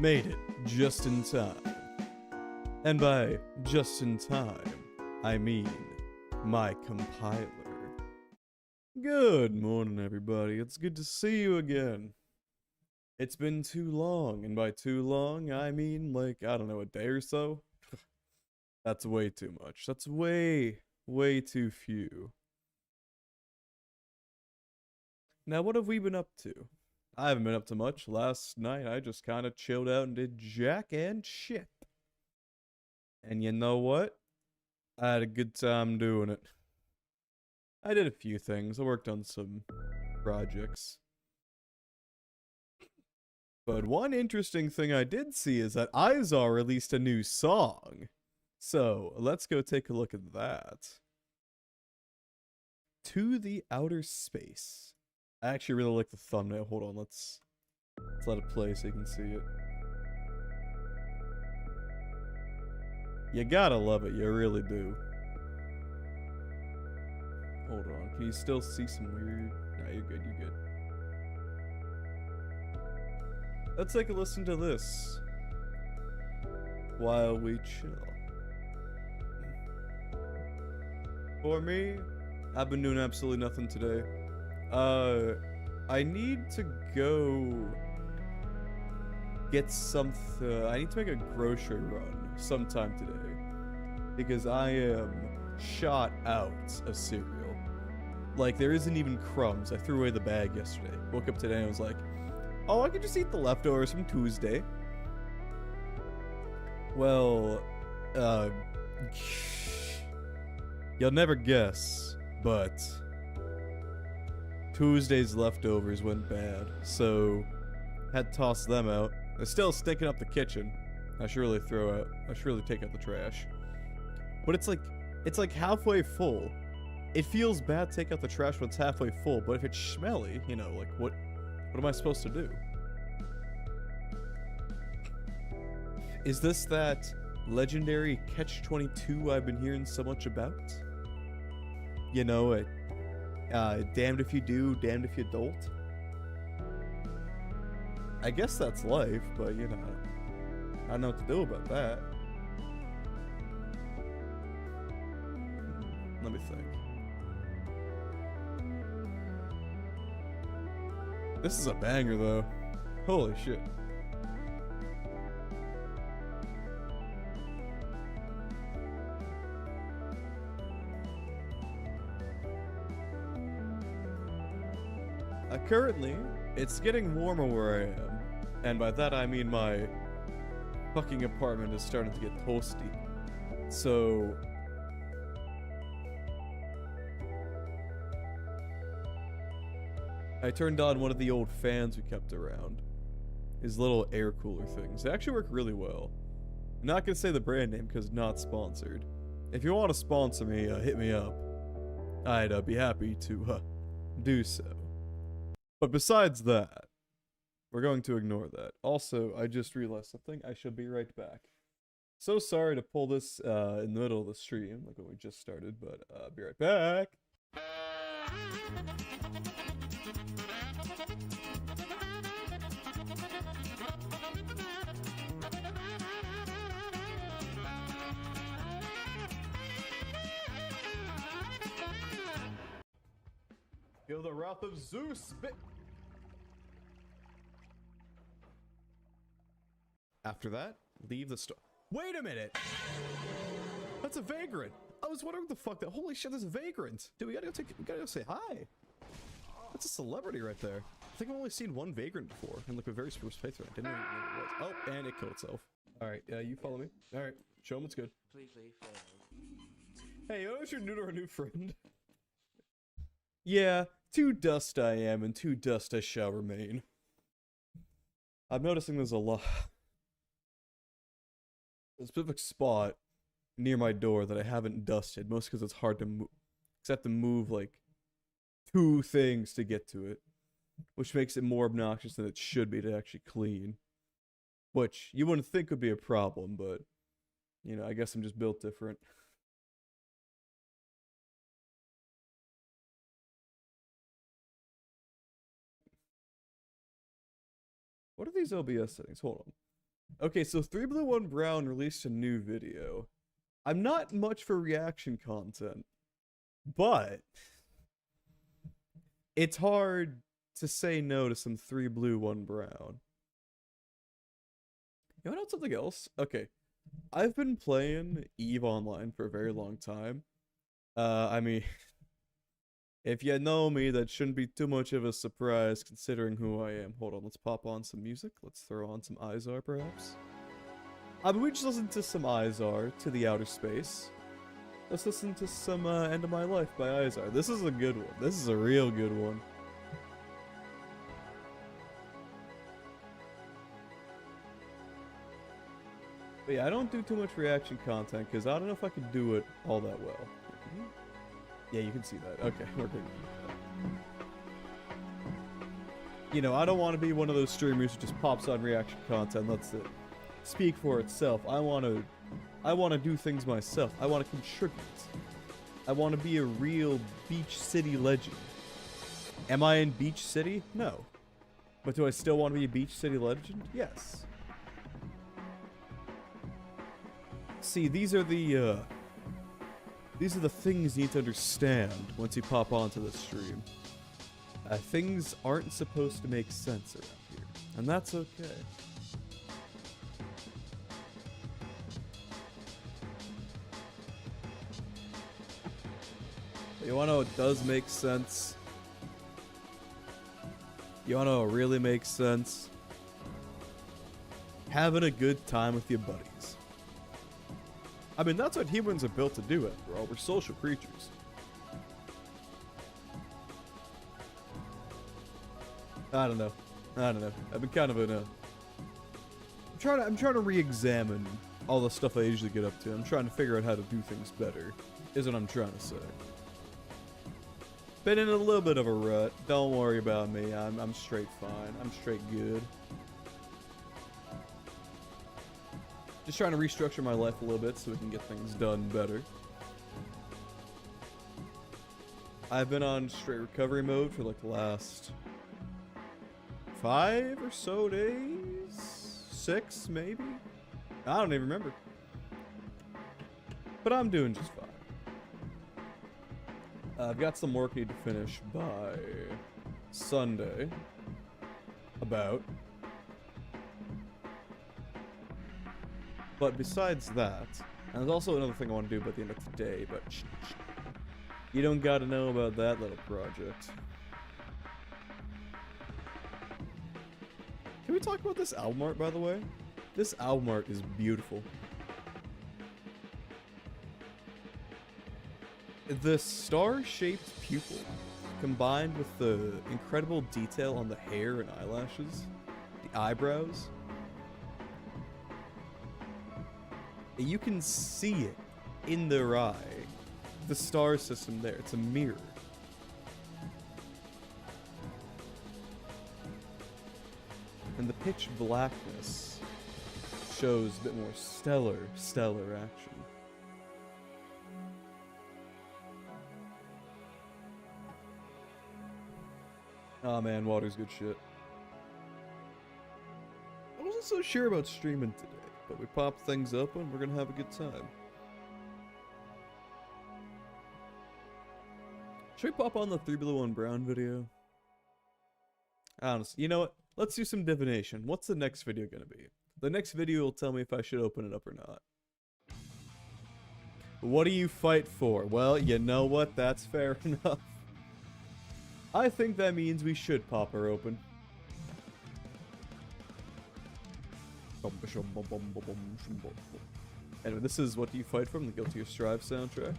Made it just in time. And by just in time, I mean my compiler. Good morning, everybody. It's good to see you again. It's been too long, and by too long, I mean like, I don't know, a day or so? That's way too much. That's way too few. Now, what have we been up to? I haven't been up to much. Last night, I just kind of chilled out and did jack and shit. And you know what? I had a good time doing it. I did a few things. I worked on some projects. But one interesting thing I did see is that Izar released a new song. So, let's go take a look at that. To the Outer Space. I actually really like the thumbnail. Hold on, let's let it play so you can see it. You gotta love it, you really do. Hold on, can you still see some weird... Nah, you're good, you're good. Let's take a listen to this while we chill. For me, I've been doing absolutely nothing today. I need to go get something. I need to make a grocery run sometime today because I am shot out of cereal. Like, there isn't even crumbs. I threw away the bag yesterday. Woke up today and I was like, oh, I could just eat the leftovers from Tuesday. Well, you'll never guess, but Tuesday's leftovers went bad, so had to toss them out. They're still stinking up the kitchen. I should really take out the trash. But it's like halfway full. It feels bad to take out the trash when it's halfway full, but if it's smelly, you know, like what am I supposed to do? Is this that legendary catch-22 I've been hearing so much about? You know, damned if you do, damned if you don't. I guess that's life, but you know, I don't know what to do about that. Let me think. This is a banger though. Holy shit. Currently, it's getting warmer where I am, and by that I mean my fucking apartment is starting to get toasty. So I turned on one of the old fans we kept around. His little air cooler things. They actually work really well. I'm not gonna say the brand name because not sponsored. If you want to sponsor me, hit me up. I'd be happy to do so. But besides that, we're going to ignore that. Also, I just realized something. I shall be right back. So sorry to pull this in the middle of the stream, like when we just started, but I'll be right back. Feel the wrath of Zeus, After that, leave the store. Wait a minute! That's a vagrant! I was wondering what the fuck that- holy shit, there's a vagrant! Dude, we gotta go say hi! That's a celebrity right there. I think I've only seen one vagrant before, in like a very special playthrough. I didn't know what it was. Oh, and it killed itself. Alright, you follow me. Alright, show him what's good. Hey, you notice you're new to our new friend? Yeah, too dust I am, and too dust I shall remain. I'm noticing there's a specific spot near my door that I haven't dusted, mostly because it's hard to move. Except to move, like, 2 things to get to it. Which makes it more obnoxious than it should be to actually clean. Which, you wouldn't think would be a problem, but, you know, I guess I'm just built different. What are these OBS settings? Hold on. Okay, so 3 Blue 1 Brown released a new video. I'm not much for reaction content, but it's hard to say no to some 3 Blue 1 Brown. You want to know something else? Okay, I've been playing EVE Online for a very long time. I mean, if you know me, that shouldn't be too much of a surprise considering who I am. Hold on, let's pop on some music. Let's throw on some Izar, perhaps. We just listened to some Izar, To the Outer Space. Let's listen to some End of My Life by Izar. This is a good one. This is a real good one. But yeah, I don't do too much reaction content because I don't know if I can do it all that well. Yeah, you can see that. Okay, we're good. You know, I don't want to be one of those streamers who just pops on reaction content and lets it speak for itself. I want to do things myself. I want to contribute. I want to be a real Beach City legend. Am I in Beach City? No. But do I still want to be a Beach City legend? Yes. See, these are the things you need to understand once you pop onto the stream. Things aren't supposed to make sense around here, and that's okay. But you wanna know what does make sense? You wanna know what really makes sense? Having a good time with your buddies. I mean, that's what humans are built to do, after all. We're social creatures. I don't know. I've been kind of in a... I'm trying to re-examine all the stuff I usually get up to. I'm trying to figure out how to do things better, is what I'm trying to say. Been in a little bit of a rut. Don't worry about me. I'm straight fine. I'm straight good. Just trying to restructure my life a little bit so we can get things done better. I've been on straight recovery mode for like the last 5 or so days? 6 maybe? I don't even remember. But I'm doing just fine. I've got some work I need to finish by Sunday. About. But besides that, and there's also another thing I want to do by the end of today, but you don't gotta know about that little project. Can we talk about this album art, by the way? This album art is beautiful. The star-shaped pupil, combined with the incredible detail on the hair and eyelashes, the eyebrows, you can see it in their eye. The star system there, it's a mirror. And the pitch blackness shows a bit more stellar action. Oh man, water's good shit. I wasn't so sure about streaming today, but we popped things up and we're gonna have a good time. Should we pop on the 3 Blue 1 Brown video? Honestly, you know what? Let's do some divination. What's the next video gonna be? The next video will tell me if I should open it up or not. What do you fight for? Well, you know what? That's fair enough. I think that means we should pop her open. Anyway, this is What Do You Fight From, the Guilty of Strive soundtrack.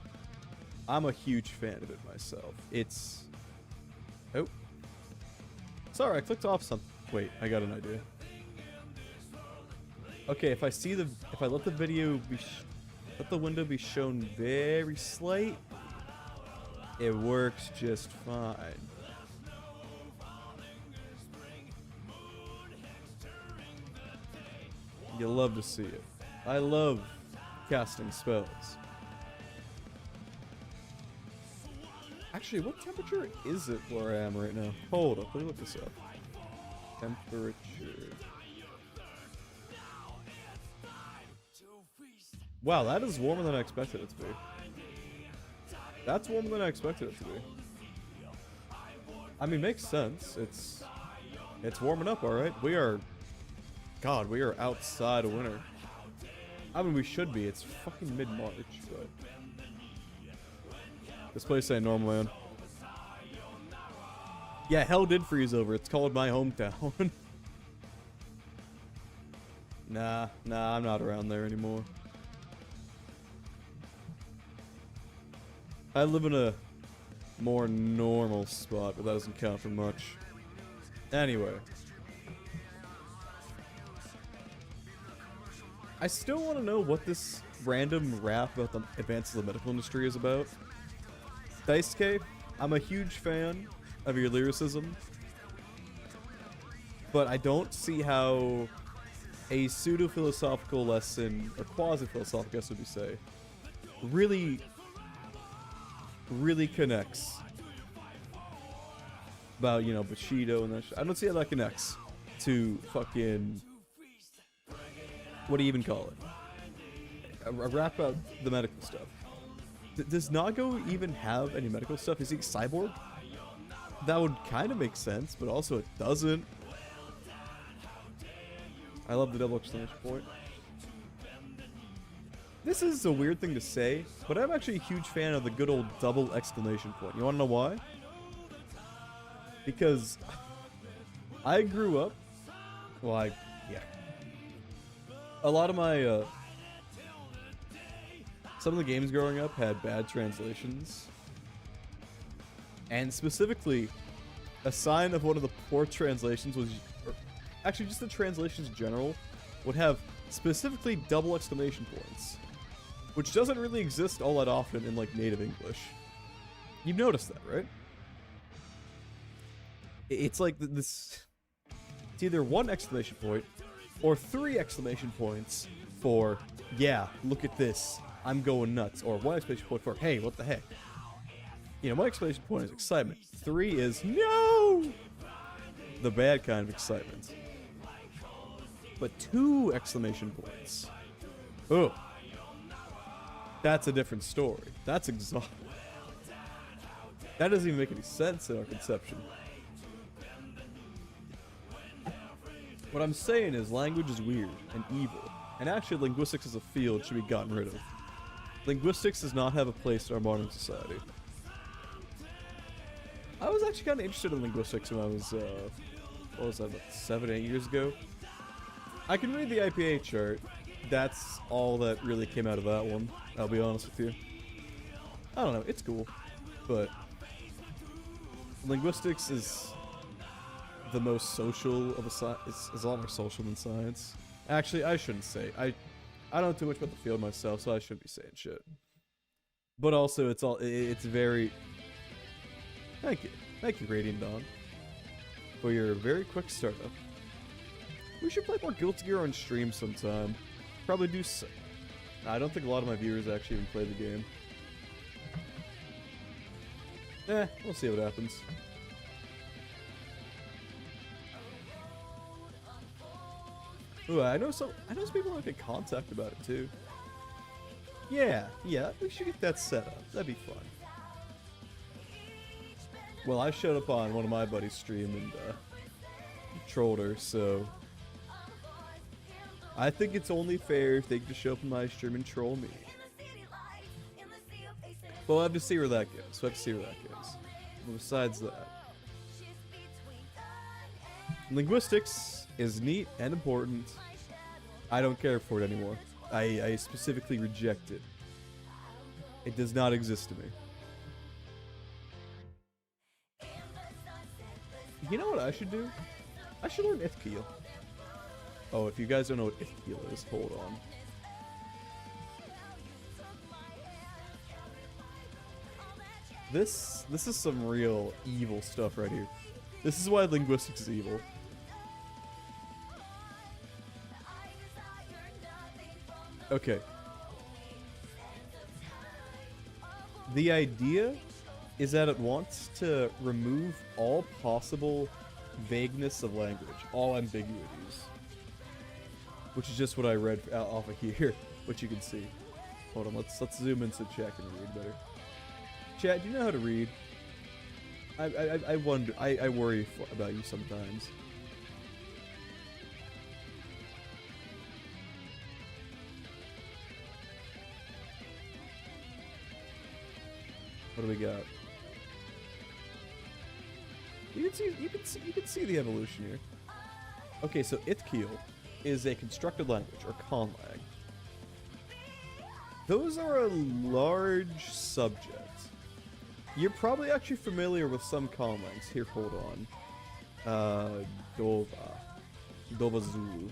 I'm a huge fan of it myself. It's... Oh. Sorry, I clicked off something. Wait, I got an idea. Okay, if I let the video be... let the window be shown very slight, it works just fine. You'll love to see it. I love casting spells. Actually, what temperature is it where I am right now? Hold up, let me look this up. Temperature. Wow, that is warmer than I expected it to be. That's warmer than I expected it to be. I mean, makes sense. It's warming up, all right. We are outside of winter. I mean, we should be. It's fucking mid-March, but this place ain't normal, man. Yeah, hell did freeze over. It's called my hometown. Nah, I'm not around there anymore. I live in a more normal spot, but that doesn't count for much. Anyway. I still want to know what this random rap about the advances of the medical industry is about. Daisuke, I'm a huge fan of your lyricism, but I don't see how a pseudo-philosophical lesson, or quasi-philosophical, I guess would you say, really connects about, you know, Bushido and that shit. I don't see how that connects to fucking, what do you even call it? A rap about the medical stuff. Does Nago even have any medical stuff? Is he cyborg? That would kind of make sense, but also it doesn't. I love the double exclamation point. This is a weird thing to say, but I'm actually a huge fan of the good old double exclamation point. You want to know why? Because I grew up... Well, yeah. A lot of my... some of the games growing up had bad translations. And specifically, a sign of one of the poor translations was... Actually, just the translations in general would have specifically double exclamation points, which doesn't really exist all that often in, like, native English. You've noticed that, right? It's like this... It's either one exclamation point or 3 exclamation points for, yeah, look at this, I'm going nuts. Or 1 exclamation point for, hey, what the heck? You know, 1 exclamation point is excitement. 3 is, no! The bad kind of excitement. But 2 exclamation points. Oh. That's a different story. That's exhausting. That doesn't even make any sense in our conception. What I'm saying is language is weird and evil, and actually linguistics as a field should be gotten rid of. Linguistics does not have a place in our modern society. I was actually kind of interested in linguistics when I was, what was that, about 7, 8 years ago? I can read the IPA chart. That's all that really came out of that one, I'll be honest with you. I don't know, it's cool, but linguistics is the most social of a science. It's a lot more social than science. Actually, I shouldn't say. I don't know too much about the field myself, so I shouldn't be saying shit. But also, it's very... Thank you, Radiant Dawn, for your very quick startup. We should play more Guilty Gear on stream sometime. Probably do so. I don't think a lot of my viewers actually even play the game. We'll see what happens. Ooh, I know some people want to get contact about it too. Yeah, we should get that set up. That'd be fun. Well, I showed up on one of my buddies' stream and trolled her, so I think it's only fair if they can just show up on my stream and troll me. But we'll have to see where that goes. But besides that, linguistics is neat and important. I don't care for it anymore. I specifically reject it. It does not exist to me. You know what I should do? I should learn Ithkiel. Oh, if you guys don't know what Ithkiel is, hold on. This is some real evil stuff right here. This is why linguistics is evil. Okay. The idea is that it wants to remove all possible vagueness of language, all ambiguities. Which is just what I read off of here, which you can see. Hold on, let's zoom into chat and read better. Chat, do you know how to read? I wonder, I worry about you sometimes. What do we got? You can see the evolution here. Okay, so Ithkiel is a constructed language, or conlang. Those are a large subject. You're probably actually familiar with some conlangs. Here, hold on. Dova Zulu.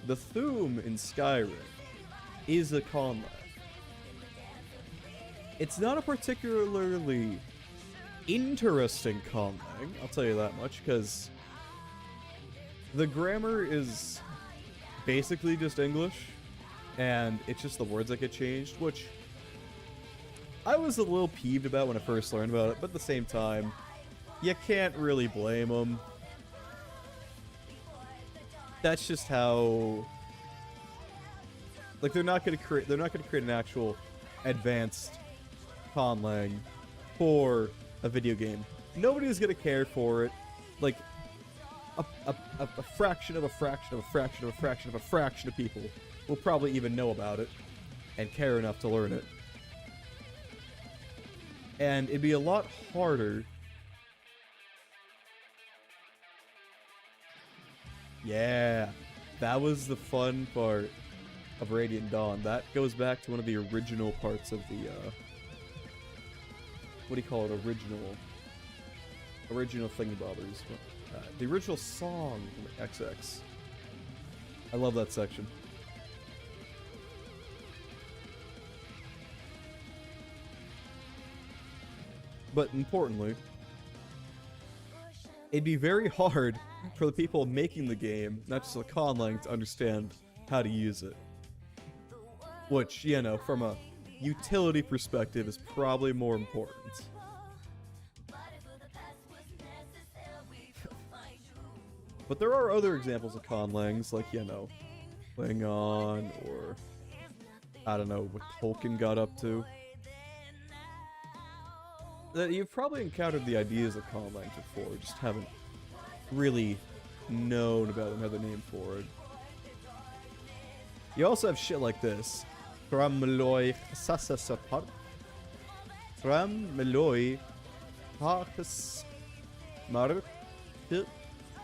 The Thu'um in Skyrim is a conlang. It's not a particularly interesting conlang, I'll tell you that much, because the grammar is basically just English, and it's just the words that get changed, which I was a little peeved about when I first learned about it, but at the same time, you can't really blame them. That's just how, like, they're not gonna create an actual advanced conlang for a video game. Nobody's gonna care for it. Like, a fraction of a fraction of a fraction of a fraction of a fraction of people will probably even know about it and care enough to learn it. And it'd be a lot harder. Yeah, that was the fun part of Radiant Dawn. That goes back to one of the original parts of the, what do you call it? Original thingybobbers. The original song from XX. I love that section. But importantly, it'd be very hard for the people making the game, not just the conlang, to understand how to use it. Which, you know, from a utility perspective is probably more important. But there are other examples of conlangs, like, you know, Klingon, or I don't know what Tolkien got up to. That you've probably encountered the ideas of conlangs before, just haven't really known about another name for it. You also have shit like this. Trammeloi sasasapar. Trammeloi harkes mark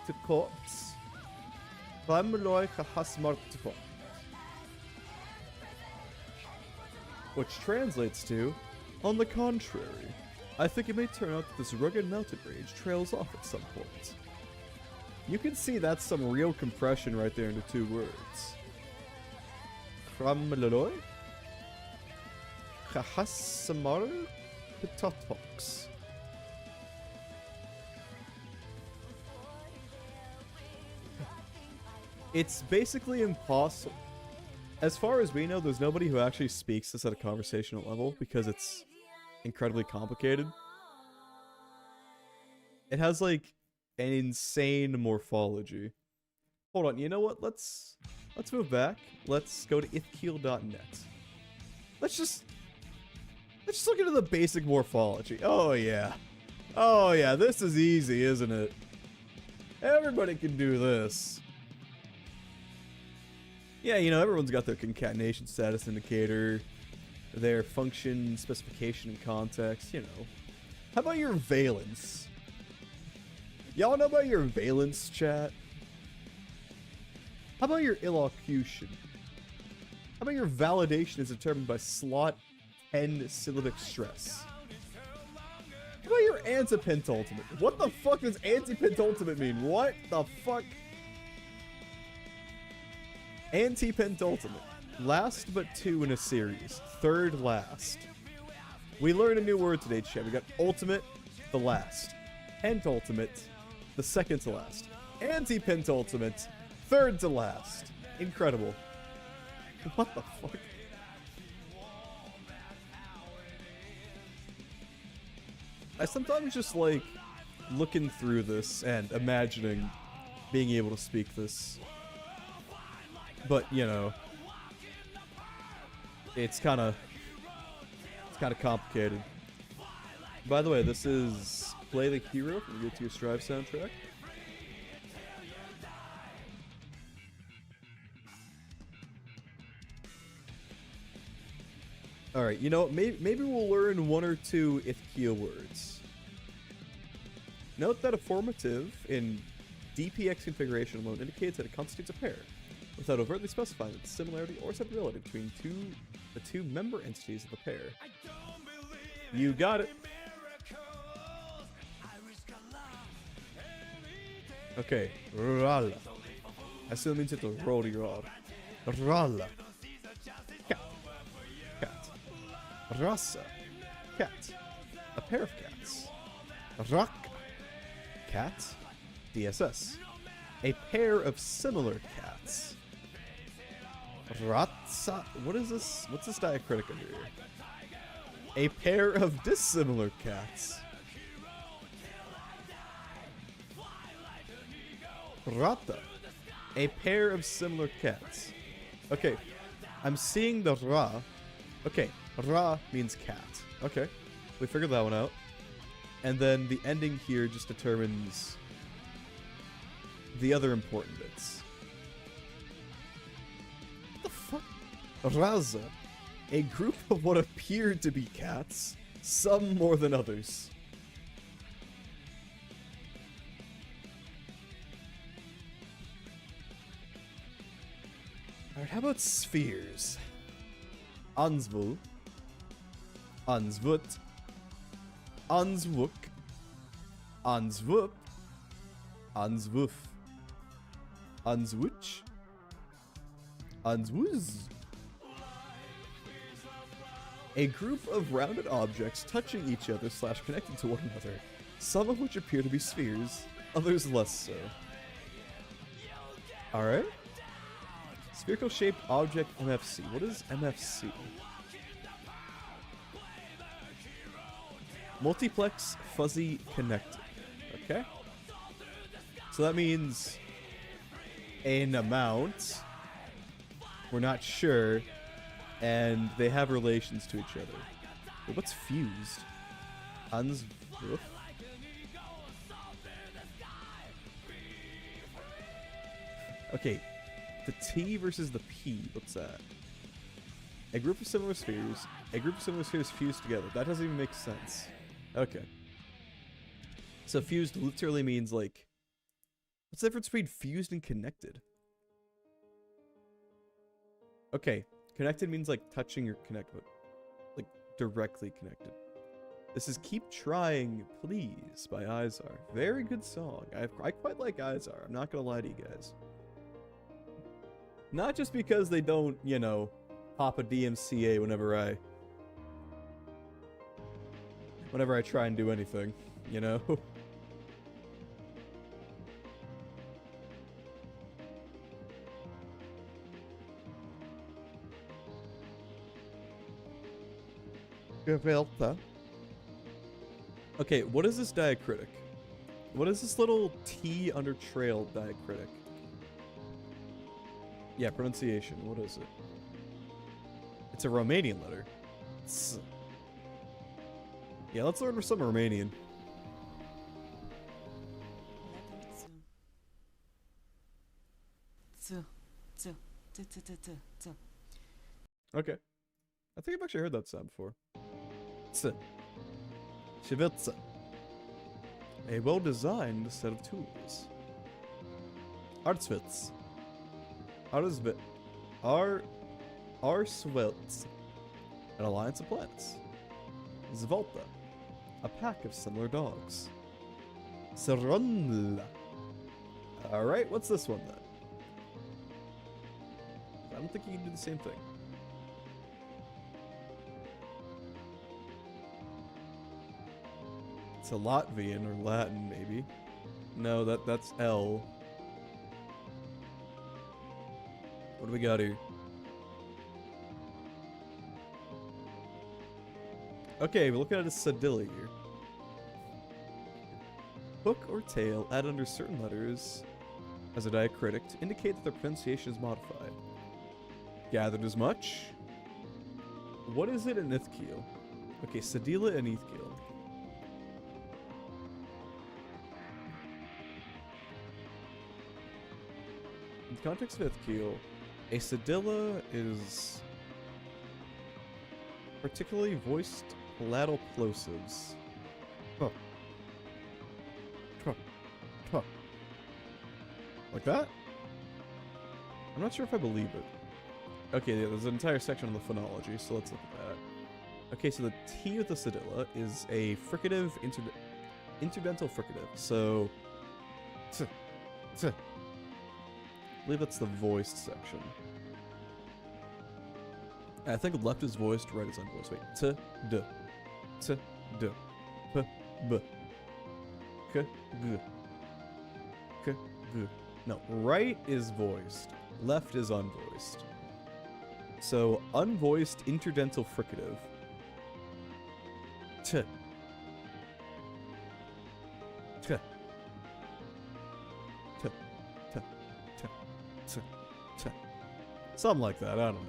to corpse. Trammeloi has which translates to, on the contrary. I think it may turn out that this rugged mountain range trails off at some point. You can see that's some real compression right there into two words. Krammeloi? Kahassamar Pitotox. It's basically impossible. As far as we know, there's nobody who actually speaks this at a conversational level because it's incredibly complicated. It has like an insane morphology. Hold on, you know what? Let's move back. Let's go to ithkiel.net. Let's just look into the basic morphology. Oh yeah. Oh yeah, this is easy, isn't it? Everybody can do this. Yeah, you know, everyone's got their concatenation status indicator, their function, specification, and context, you know. How about your valence? Y'all know about your valence, chat? How about your illocution? How about your validation is determined by slot 10 syllabic stress? How about your antipentultimate? What the fuck does antipentultimate mean? What the fuck? Antipentultimate. Last but two in a series. Third last. We learned a new word today, chat. We got ultimate, the last. Pentultimate, the second to last. Antipentultimate, third to last. Incredible. What the fuck? I sometimes just like looking through this and imagining being able to speak this. But, you know, it's kind of complicated. By the way, this is Play the Hero from the Guilty Gear Strive soundtrack. Alright, you know, maybe we'll learn one or two Ithkia words. Note that a formative in DPX configuration alone indicates that it constitutes a pair, without overtly specifying the similarity or separability between the two member entities of the pair. You got it. Okay, Ralla. I still means it's a roll. Ralla. Cat. Cat. Rasa. Cat. A pair of cats. Rak. Cat. DSS. A pair of similar cats. Ratsa. What is this? What's this diacritic under here? A pair of dissimilar cats. Rata. A pair of similar cats. Okay. I'm seeing the Ra. Okay. Ra means cat. Okay. We figured that one out. And then the ending here just determines the other important bits. What the fuck? Raza. A group of what appeared to be cats, some more than others. Alright, how about spheres? Ansvul. Ansvut. Ansvuk. Ansvup. Answoof. Answooch. Answooz. A group of rounded objects touching each other / connected to one another, some of which appear to be spheres, others less so. Alright. Spherical shaped object MFC. What is MFC? Multiplex fuzzy connected. Okay. So that means an amount. We're not sure. And they have relations to each other. Wait, what's fused? Answoof? Okay. The T versus the P. What's that? A group of similar spheres. A group of similar spheres fused together. That doesn't even make sense. Okay. So fused literally means like... What's the difference between fused and connected? Okay. Connected means like touching or connect, but like directly connected. This is Keep Trying, Please by Izar. Very good song. I quite like Izar. I'm not gonna lie to you guys. Not just because they don't, you know, pop a DMCA whenever I try and do anything, you know? Okay, what is this diacritic? What is this little T under trail diacritic? Yeah, pronunciation. What is it? It's a Romanian letter. Yeah, let's learn some Romanian. Okay. I think I've actually heard that sound before. Shivitsa. A well-designed set of tools. Artsvits. Arsvit. Arswelts. An alliance of planets. Zvolta. A pack of similar dogs. Serunla. Alright, what's this one then? I don't think you can do the same thing. It's a Latvian or Latin, maybe. No, that's L. What do we got here? Okay, we're looking at a Sadilla here. Hook or tail add under certain letters as a diacritic to indicate that their pronunciation is modified. Gathered as much. What is it in Ithkiel? Okay, Sedila and Ithkiel. In the context of Ithkiel, a Sedila is particularly voiced palatal plosives. Huh. Huh. Huh. Like that? I'm not sure if I believe it. Okay, yeah, there's an entire section on the phonology, so let's look at that. Okay, so the T with the Sedilla is a fricative interdental fricative. So, t, t. I believe that's the voiced section. I think left is voiced, right is unvoiced. Wait, t, d, t, d, p, b, k, g, k, g. No, right is voiced, left is unvoiced. So, unvoiced interdental fricative. T. T. T. T. T. T. T. Something like that, I don't know.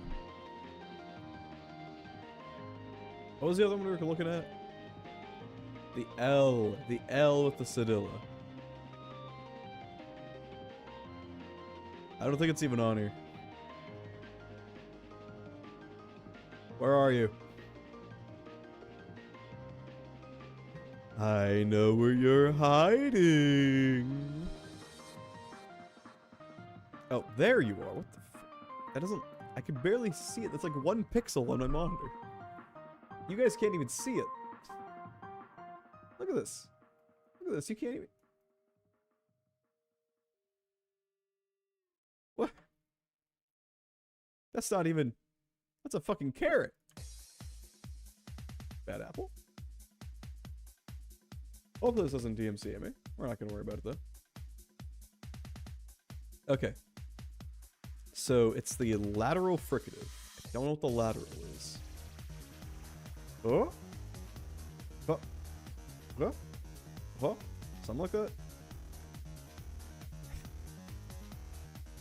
What was the other one we were looking at? The L. The L with the Sedilla. I don't think it's even on here. Where are you? I know where you're hiding. Oh, there you are. What the f- That doesn't... I can barely see it. That's like 1 pixel on my monitor. You guys can't even see it. Look at this. Look at this. You can't even... What? That's not even... That's a fucking carrot. Bad apple. Hopefully this doesn't DMCA me. We're not going to worry about it though. Okay. So it's the lateral fricative. I don't know what the lateral is. Oh? Oh? Oh? Oh? Something like that?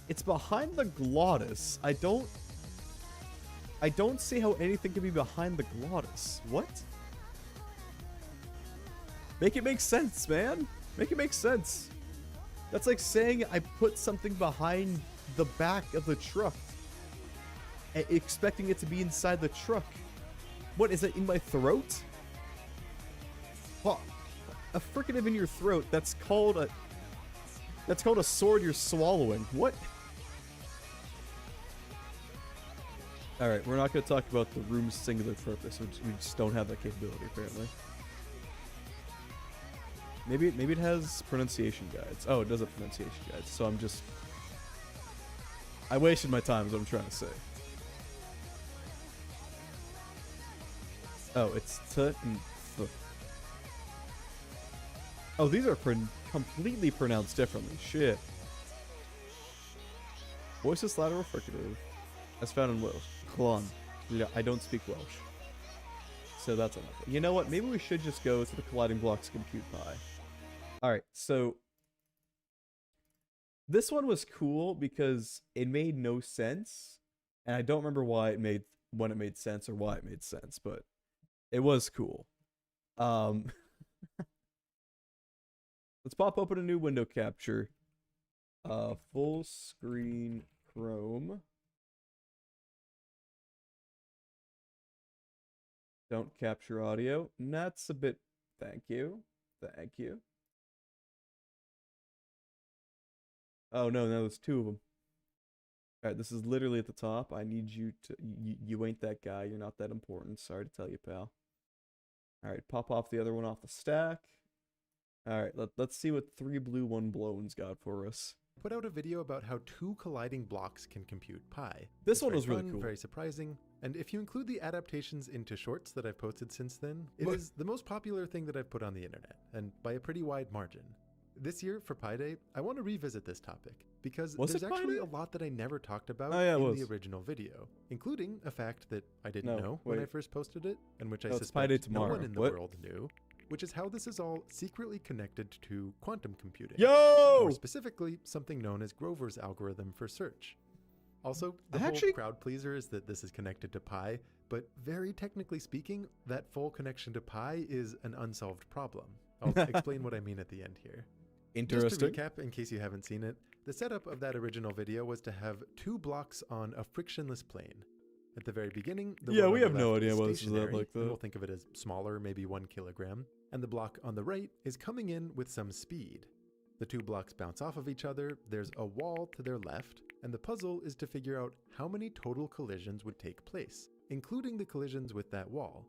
It's behind the glottis. I don't see how anything can be behind the glottis. What? Make it make sense, man. Make it make sense. That's like saying I put something behind the back of the truck, expecting it to be inside the truck. What, is it in my throat? Huh. A fricative in your throat, that's called a sword you're swallowing. What? Alright, we're not going to talk about the room's singular purpose. We just don't have that capability, apparently. Maybe it has pronunciation guides. Oh, it does have pronunciation guides. So I wasted my time is what I'm trying to say. Oh, it's t and th. Oh, these are completely pronounced differently. Shit. Voiceless lateral fricative, as found in Welsh. Clon. Yeah, I don't speak Welsh. So that's enough. You know what? Maybe we should just go to the colliding blocks compute pi. Alright, so this one was cool because it made no sense. And I don't remember why when it made sense or why it made sense, but it was cool. Let's pop open a new window capture. Full screen Chrome. Don't capture audio. That's a bit... Thank you. Thank you. Oh, no, there's 2 of them. Alright, this is literally at the top. I need you to... You ain't that guy. You're not that important. Sorry to tell you, pal. Alright, pop off the other one off the stack. Alright, let's see what 3 blue, 1 blown's got for us. Put out a video about how 2 colliding blocks can compute pi. This one was really cool. Very surprising. And if you include the adaptations into shorts that I've posted since then, it is the most popular thing that I've put on the internet, and by a pretty wide margin. This year, for Pi Day, I want to revisit this topic, because there's actually a lot that I never talked about in the original video, including a fact that I didn't know when I first posted it, and which I suspect no one in the world knew, which is how this is all secretly connected to quantum computing. Yo! More specifically, something known as Grover's algorithm for search. Also, the whole crowd pleaser is that this is connected to pi, but very technically speaking, that full connection to pi is an unsolved problem. I'll explain what I mean at the end here. Interesting. Just to recap, in case you haven't seen it, the setup of that original video was to have 2 blocks on a frictionless plane. At the very beginning, the one on we the have no left idea is what this is stationary, like and that. we'll think of it as smaller, maybe 1 kilogram, and the block on the right is coming in with some speed. The 2 blocks bounce off of each other, there's a wall to their left, and the puzzle is to figure out how many total collisions would take place, including the collisions with that wall.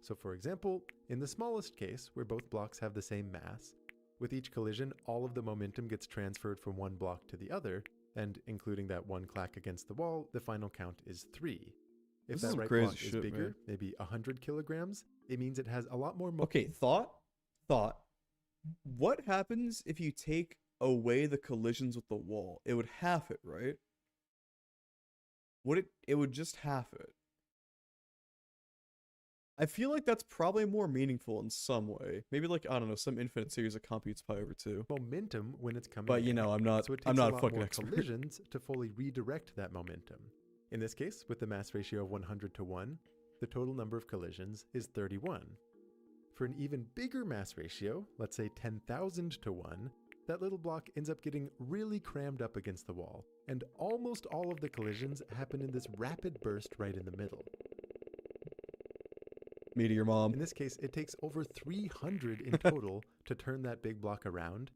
So for example, in the smallest case, where both blocks have the same mass, with each collision, all of the momentum gets transferred from one block to the other, and including that 1 clack against the wall, the final count is 3. If that right block is bigger, maybe 100 kilograms, it means it has a lot more momentum. Okay, thought. What happens if you take away the collisions with the wall? It would half it, right? It would just half it. I feel like that's probably more meaningful in some way. Maybe like, I don't know, some infinite series that computes pi over 2. Momentum when it's coming But in. you know, I'm not a fucking expert. Collisions to fully redirect that momentum. In this case, with the mass ratio of 100 to 1, the total number of collisions is 31. For an even bigger mass ratio, let's say 10,000 to 1, that little block ends up getting really crammed up against the wall, and almost all of the collisions happen in this rapid burst right in the middle. Meteor Mom. In this case, it takes over 300 in total to turn that big block around,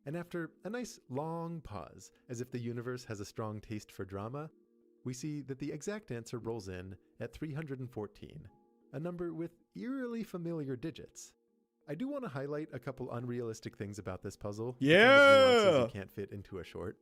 and after a nice long pause, as if the universe has a strong taste for drama, we see that the exact answer rolls in at 314, a number with eerily familiar digits. I do want to highlight a couple unrealistic things about this puzzle. Yeah! The kind of nuances you can't fit into a short.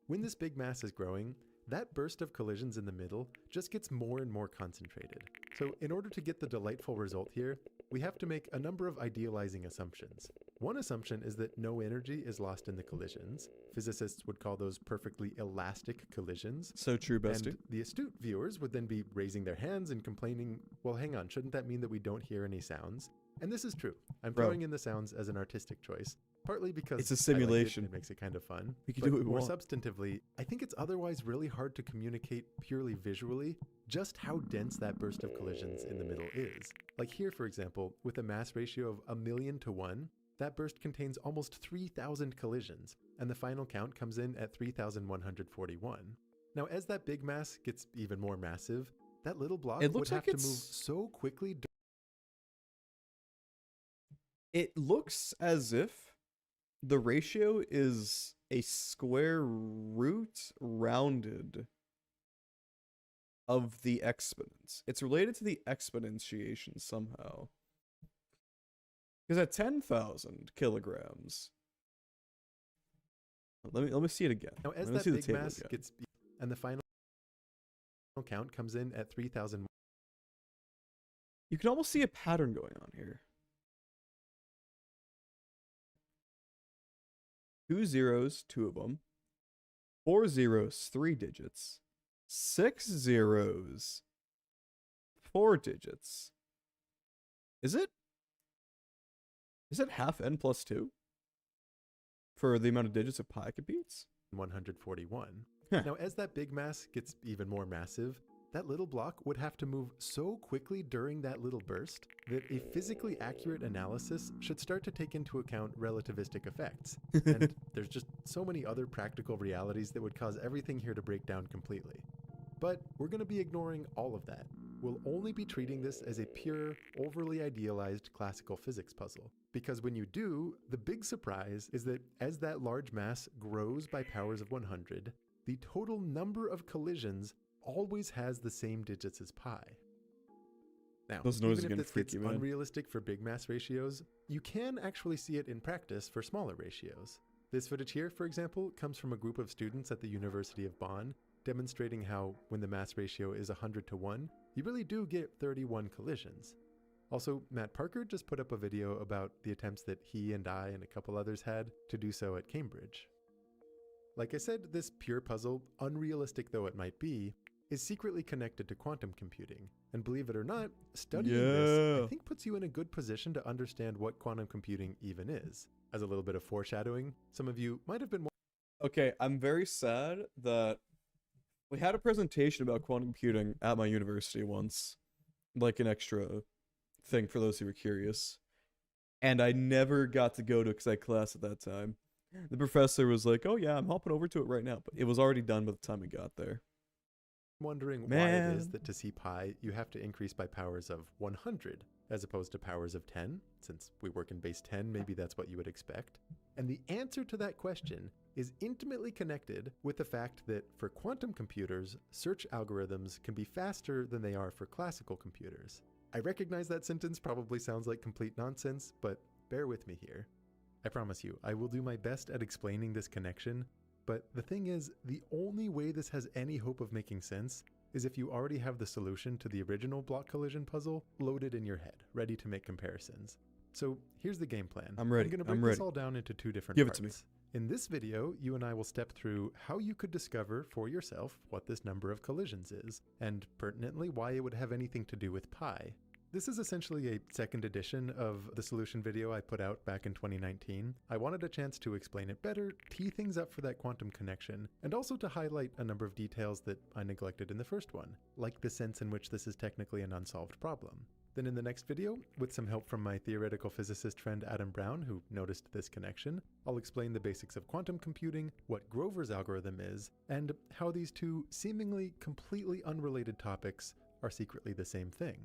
When this big mass is growing, that burst of collisions in the middle just gets more and more concentrated. So in order to get the delightful result here, we have to make a number of idealizing assumptions. One assumption is that no energy is lost in the collisions. Physicists would call those perfectly elastic collisions. So true, bestie. And the astute viewers would then be raising their hands and complaining, well, hang on, shouldn't that mean that we don't hear any sounds? And this is true. I'm throwing in the sounds as an artistic choice, partly because it's a simulation. It makes it kind of fun. We can do what we want. More substantively, I think it's otherwise really hard to communicate purely visually just how dense that burst of collisions in the middle is. Like here, for example, with a mass ratio of 1,000,000 to 1, that burst contains almost 3,000 collisions, and the final count comes in at 3,141. Now, as that big mass gets even more massive, that little block would have to move so quickly. It looks as if the ratio is a square root rounded of the exponents. It's related to the exponentiation somehow. Because at 10,000 kilograms, let me see it again. Now, as that big mass gets, and the final count comes in at 3,000. You can almost see a pattern going on here. 2 zeros, 2 of them. 4 zeros, 3 digits. 6 zeros, 4 digits. Is it half n plus 2? For the amount of digits of pi computes? 141. Now, as that big mass gets even more massive, that little block would have to move so quickly during that little burst that a physically accurate analysis should start to take into account relativistic effects. And there's just so many other practical realities that would cause everything here to break down completely. But we're going to be ignoring all of that. We'll only be treating this as a pure, overly idealized classical physics puzzle. Because when you do, the big surprise is that as that large mass grows by powers of 100, the total number of collisions always has the same digits as pi. Now, even if this gets unrealistic for big mass ratios, you can actually see it in practice for smaller ratios. This footage here, for example, comes from a group of students at the University of Bonn, demonstrating how, when the mass ratio is 100 to 1, you really do get 31 collisions. Also, Matt Parker just put up a video about the attempts that he and I and a couple others had to do so at Cambridge. Like I said, this pure puzzle, unrealistic though it might be, is secretly connected to quantum computing. And believe it or not, studying this, I think, puts you in a good position to understand what quantum computing even is. As a little bit of foreshadowing, some of you might have been more... Okay, I'm very sad that We had a presentation about quantum computing at my university once, like an extra thing for those who were curious. And I never got to go to it because I had class at that time. The professor was like, "Oh yeah, I'm hopping over to it right now," but it was already done by the time we got there. Wondering why it is Man. that to see pi, you have to increase by powers of 100 as opposed to powers of 10. Since we work in base 10, maybe that's what you would expect. And the answer to that question is intimately connected with the fact that for quantum computers, search algorithms can be faster than they are for classical computers. I recognize that sentence probably sounds like complete nonsense, but bear with me here. I promise you, I will do my best at explaining this connection, but the thing is, the only way this has any hope of making sense is if you already have the solution to the original block collision puzzle loaded in your head, ready to make comparisons. So here's the game plan. I'm ready. I'm going to break this all down into two different Give parts. it to me. In this video, you and I will step through how you could discover for yourself what this number of collisions is, and pertinently why it would have anything to do with pi. This is essentially a second edition of the solution video I put out back in 2019. I wanted a chance to explain it better, tee things up for that quantum connection, and also to highlight a number of details that I neglected in the first one, like the sense in which this is technically an unsolved problem. Then in the next video, with some help from my theoretical physicist friend Adam Brown, who noticed this connection, I'll explain the basics of quantum computing, what Grover's algorithm is, and how these two seemingly completely unrelated topics are secretly the same thing.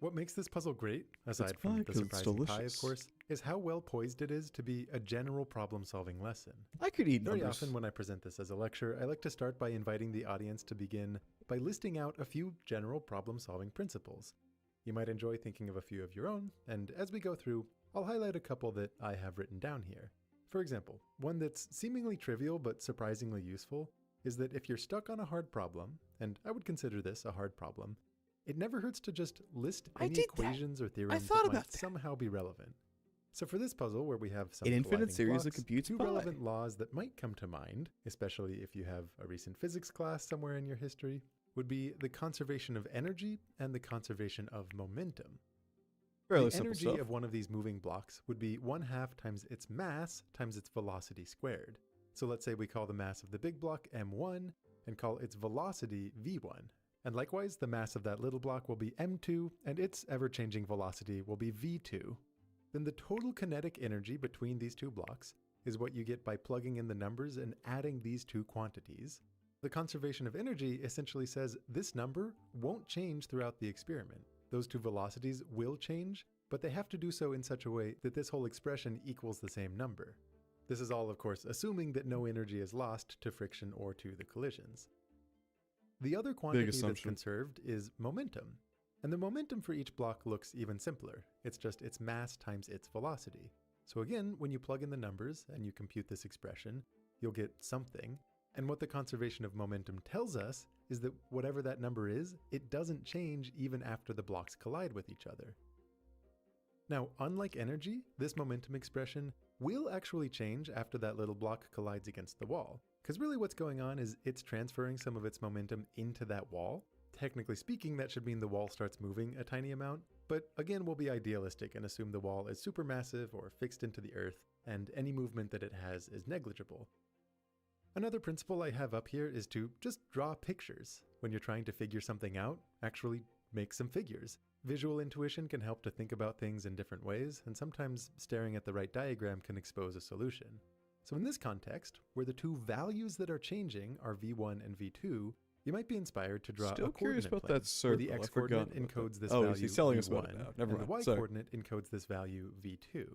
What makes this puzzle great, aside from the surprising pie, of course, is how well poised it is to be a general problem-solving lesson. I could eat numbers. Very often when I present this as a lecture, I like to start by inviting the audience to begin by listing out a few general problem-solving principles. You might enjoy thinking of a few of your own, and as we go through, I'll highlight a couple that I have written down here. For example, one that's seemingly trivial but surprisingly useful is that if you're stuck on a hard problem, and I would consider this a hard problem, it never hurts to just list any equations or theorems that might somehow be relevant. So for this puzzle, where we have some an infinite series blocks, of computes two relevant laws that might come to mind, especially if you have a recent physics class somewhere in your history, would be the conservation of energy and the conservation of momentum. Fairly the simple energy stuff. of one of these moving blocks would be 1/2 times its mass times its velocity squared. So let's say we call the mass of the big block m1 and call its velocity v1. And likewise, the mass of that little block will be m2, and its ever-changing velocity will be v2. Then the total kinetic energy between these two blocks is what you get by plugging in the numbers and adding these two quantities. The conservation of energy essentially says this number won't change throughout the experiment. Those two velocities will change, but they have to do so in such a way that this whole expression equals the same number. This is all, of course, assuming that no energy is lost to friction or to the collisions. The other quantity that's conserved is momentum. And the momentum for each block looks even simpler. It's just its mass times its velocity. So again, when you plug in the numbers and you compute this expression, you'll get something. And what the conservation of momentum tells us is that whatever that number is, it doesn't change even after the blocks collide with each other. Now, unlike energy, this momentum expression will actually change after that little block collides against the wall. Because really what's going on is it's transferring some of its momentum into that wall. Technically speaking, that should mean the wall starts moving a tiny amount, but again, we'll be idealistic and assume the wall is supermassive or fixed into the earth, and any movement that it has is negligible. Another principle I have up here is to just draw pictures. When you're trying to figure something out, actually make some figures. Visual intuition can help to think about things in different ways, and sometimes staring at the right diagram can expose a solution. So in this context, where the two values that are changing are v1 and v2, you might be inspired to draw a coordinate plane, that circle. where the x-coordinate encodes this value he's telling v1, us about it now. Never and the mind. y-coordinate encodes this value v2.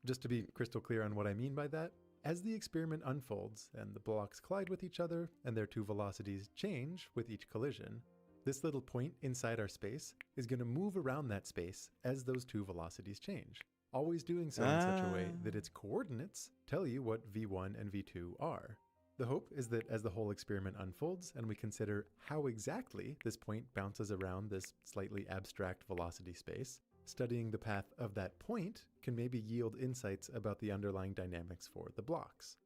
Just to be crystal clear on what I mean by that, as the experiment unfolds and the blocks collide with each other and their two velocities change with each collision, this little point inside our space is going to move around that space as those two velocities change, always doing so in such a way that its coordinates tell you what v1 and v2 are. The hope is that as the whole experiment unfolds and we consider how exactly this point bounces around this slightly abstract velocity space, studying the path of that point can maybe yield insights about the underlying dynamics for the blocks.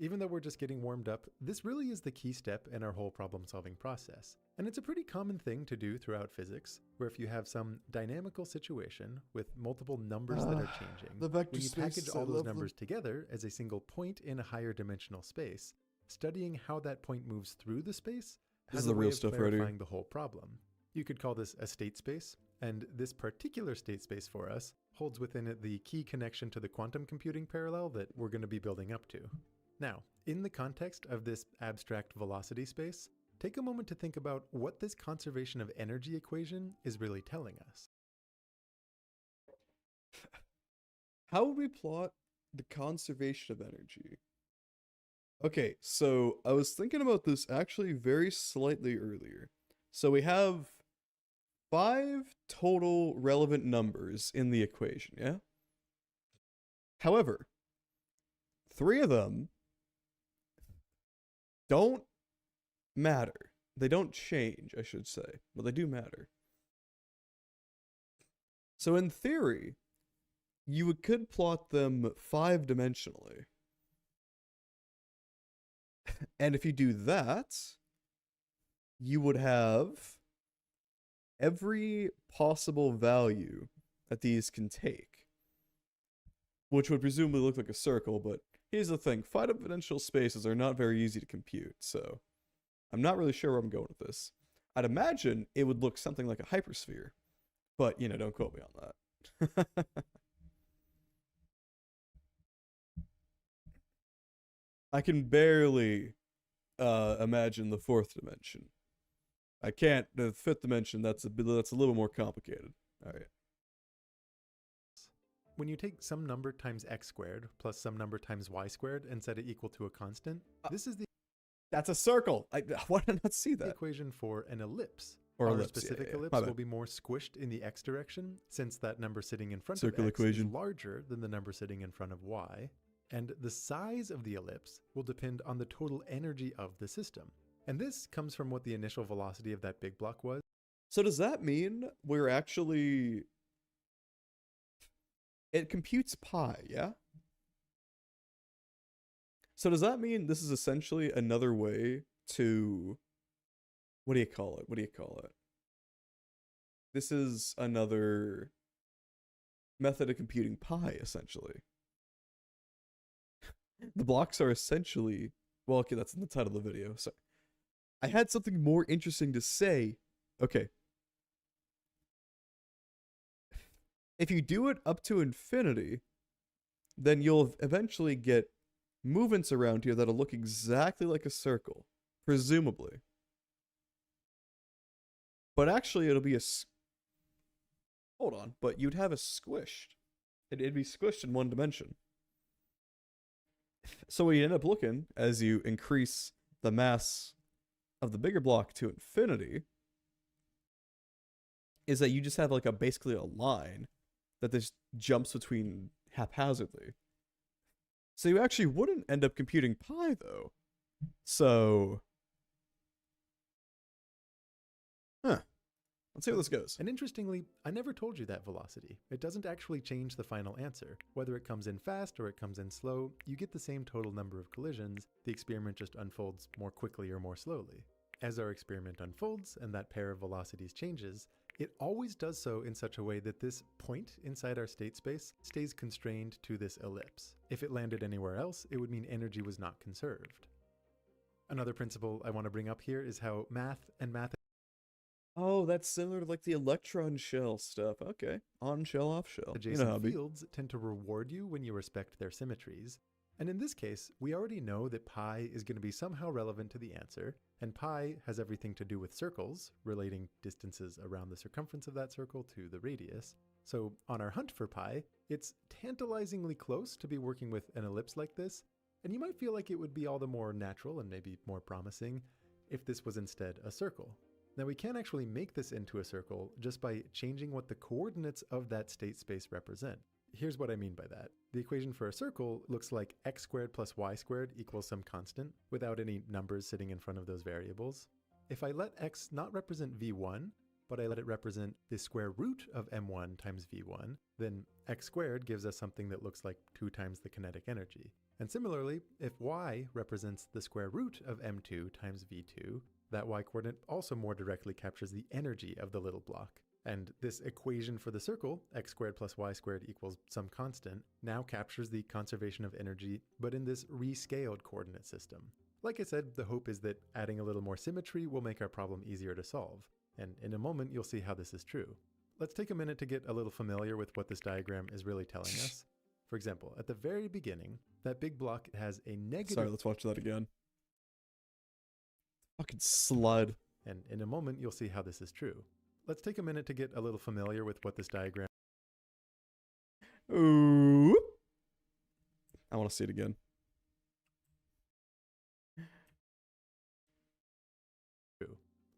Even though we're just getting warmed up, this really is the key step in our whole problem-solving process. And it's a pretty common thing to do throughout physics, where if you have some dynamical situation with multiple numbers that are changing, the vector when you package spaces, all I those love numbers together as a single point in a higher dimensional space, studying how that point moves through the space has a way of clarifying the whole problem. You could call this a state space, and this particular state space for us holds within it the key connection to the quantum computing parallel that we're going to be building up to. Now, in the context of this abstract velocity space, take a moment to think about what this conservation of energy equation is really telling us. How would we plot the conservation of energy? Okay, so I was thinking about this actually very slightly earlier. So we have 5 total relevant numbers in the equation, yeah? However, 3 of them don't matter. They don't change, I should say, but they do matter. So in theory, you could plot them 5-dimensionally. And if you do that, you would have every possible value that these can take, which would presumably look like a circle, but here's the thing, 5-dimensional spaces are not very easy to compute, so I'm not really sure where I'm going with this. I'd imagine it would look something like a hypersphere, but, you know, don't quote me on that. I can barely imagine the 4th dimension. I can't. The 5th dimension, that's a little more complicated. All right. When you take some number times x squared plus some number times y squared and set it equal to a constant, this is the That's a circle. Why did I not see that? equation for an ellipse. Or Our ellipse, specific yeah. ellipse will be more squished in the x direction, since that number sitting in front Circle of x equation. is larger than the number sitting in front of y, and the size of the ellipse will depend on the total energy of the system. And this comes from what the initial velocity of that big block was. So does that mean we're actually... It computes pi, yeah? So does that mean this is essentially another way to... What do you call it? What do you call it? This is another method of computing pi, essentially. The blocks are essentially... Well, okay, that's in the title of the video. So I had something more interesting to say. Okay. If you do it up to infinity, then you'll eventually get movements around here that'll look exactly like a circle, presumably. But actually, it'll be a... Hold on, but you'd have a squished. It'd be squished in 1 dimension. So what you end up looking, as you increase the mass of the bigger block to infinity, is that you just have like basically a line that just jumps between haphazardly. So you actually wouldn't end up computing pi, though. So... Huh. Let's see where this goes. And interestingly, I never told you that velocity. It doesn't actually change the final answer. Whether it comes in fast or it comes in slow, you get the same total number of collisions. The experiment just unfolds more quickly or more slowly. As our experiment unfolds and that pair of velocities changes, it always does so in such a way that this point inside our state space stays constrained to this ellipse. If it landed anywhere else, it would mean energy was not conserved. Another principle I want to bring up here is how math Oh, that's similar to like the electron shell stuff. Okay. On shell, off shell. adjacent fields tend to reward you when you respect their symmetries. And in this case, we already know that pi is going to be somehow relevant to the answer, and pi has everything to do with circles, relating distances around the circumference of that circle to the radius. So on our hunt for pi, it's tantalizingly close to be working with an ellipse like this, and you might feel like it would be all the more natural and maybe more promising if this was instead a circle. Now we can actually make this into a circle just by changing what the coordinates of that state space represent. Here's what I mean by that. The equation for a circle looks like x squared plus y squared equals some constant without any numbers sitting in front of those variables. If I let x not represent v1, but I let it represent the square root of m1 times v1, then x squared gives us something that looks like 2 times the kinetic energy. And similarly, if y represents the square root of m2 times v2, that y-coordinate also more directly captures the energy of the little block. And this equation for the circle, x squared plus y squared equals some constant, now captures the conservation of energy, but in this rescaled coordinate system. Like I said, the hope is that adding a little more symmetry will make our problem easier to solve. And in a moment, you'll see how this is true. Let's take a minute to get a little familiar with what this diagram is really telling us. For example, at the very beginning, that big block has a negative... Sorry, let's watch that again. Fucking slud. And in a moment, you'll see how this is true. Let's take a minute to get a little familiar with what this diagram... Ooh. I want to see it again.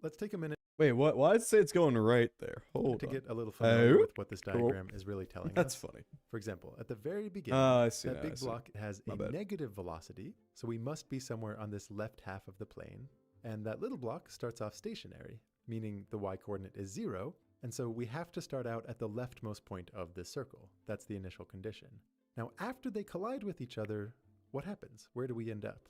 Let's take a minute... Wait, what? Why did it say it's going right there? Hold to on. get a little familiar with what this diagram is really telling That's us. funny. For example, at the very beginning, I see that now, big I see. block has My a bad. negative velocity, so we must be somewhere on this left half of the plane. And that little block starts off stationary, meaning the y-coordinate is 0, and so we have to start out at the leftmost point of this circle. That's the initial condition. Now, after they collide with each other, what happens? Where do we end up?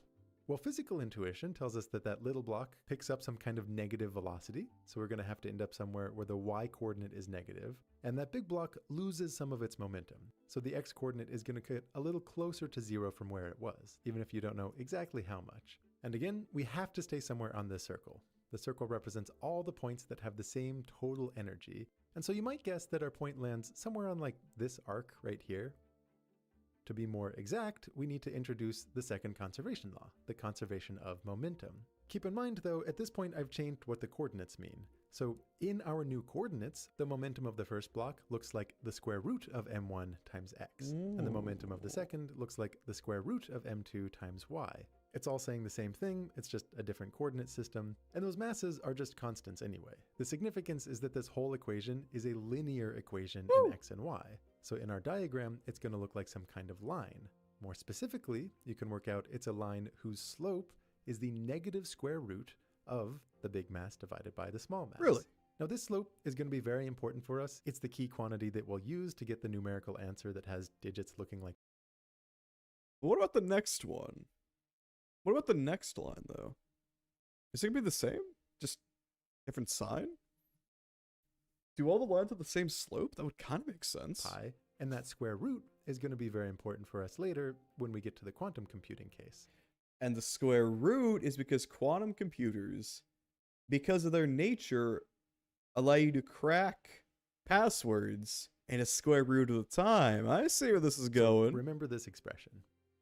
Well, physical intuition tells us that that little block picks up some kind of negative velocity, so we're going to have to end up somewhere where the y-coordinate is negative, and that big block loses some of its momentum. So the x-coordinate is going to get a little closer to 0 from where it was, even if you don't know exactly how much. And again, we have to stay somewhere on this circle. The circle represents all the points that have the same total energy, and so you might guess that our point lands somewhere on like this arc right here. To be more exact, we need to introduce the second conservation law, the conservation of momentum. Keep in mind though, at this point I've changed what the coordinates mean. So in our new coordinates, the momentum of the first block looks like the square root of m1 times x, and the momentum of the second looks like the square root of m2 times y. It's all saying the same thing, it's just a different coordinate system, and those masses are just constants anyway. The significance is that this whole equation is a linear equation in x and y. So in our diagram, it's going to look like some kind of line. More specifically, you can work out it's a line whose slope is the negative square root of the big mass divided by the small mass. Really? Now this slope is going to be very important for us. It's the key quantity that we'll use to get the numerical answer that has digits looking like... What about the next one? What about the next line, though? Is it going to be the same? Just different sign? Do all the lines have the same slope? That would kind of make sense. Pi, and that square root is going to be very important for us later when we get to the quantum computing case. And the square root is because quantum computers, because of their nature, allow you to crack passwords in a square root at a time. I see where this is going. So remember this expression.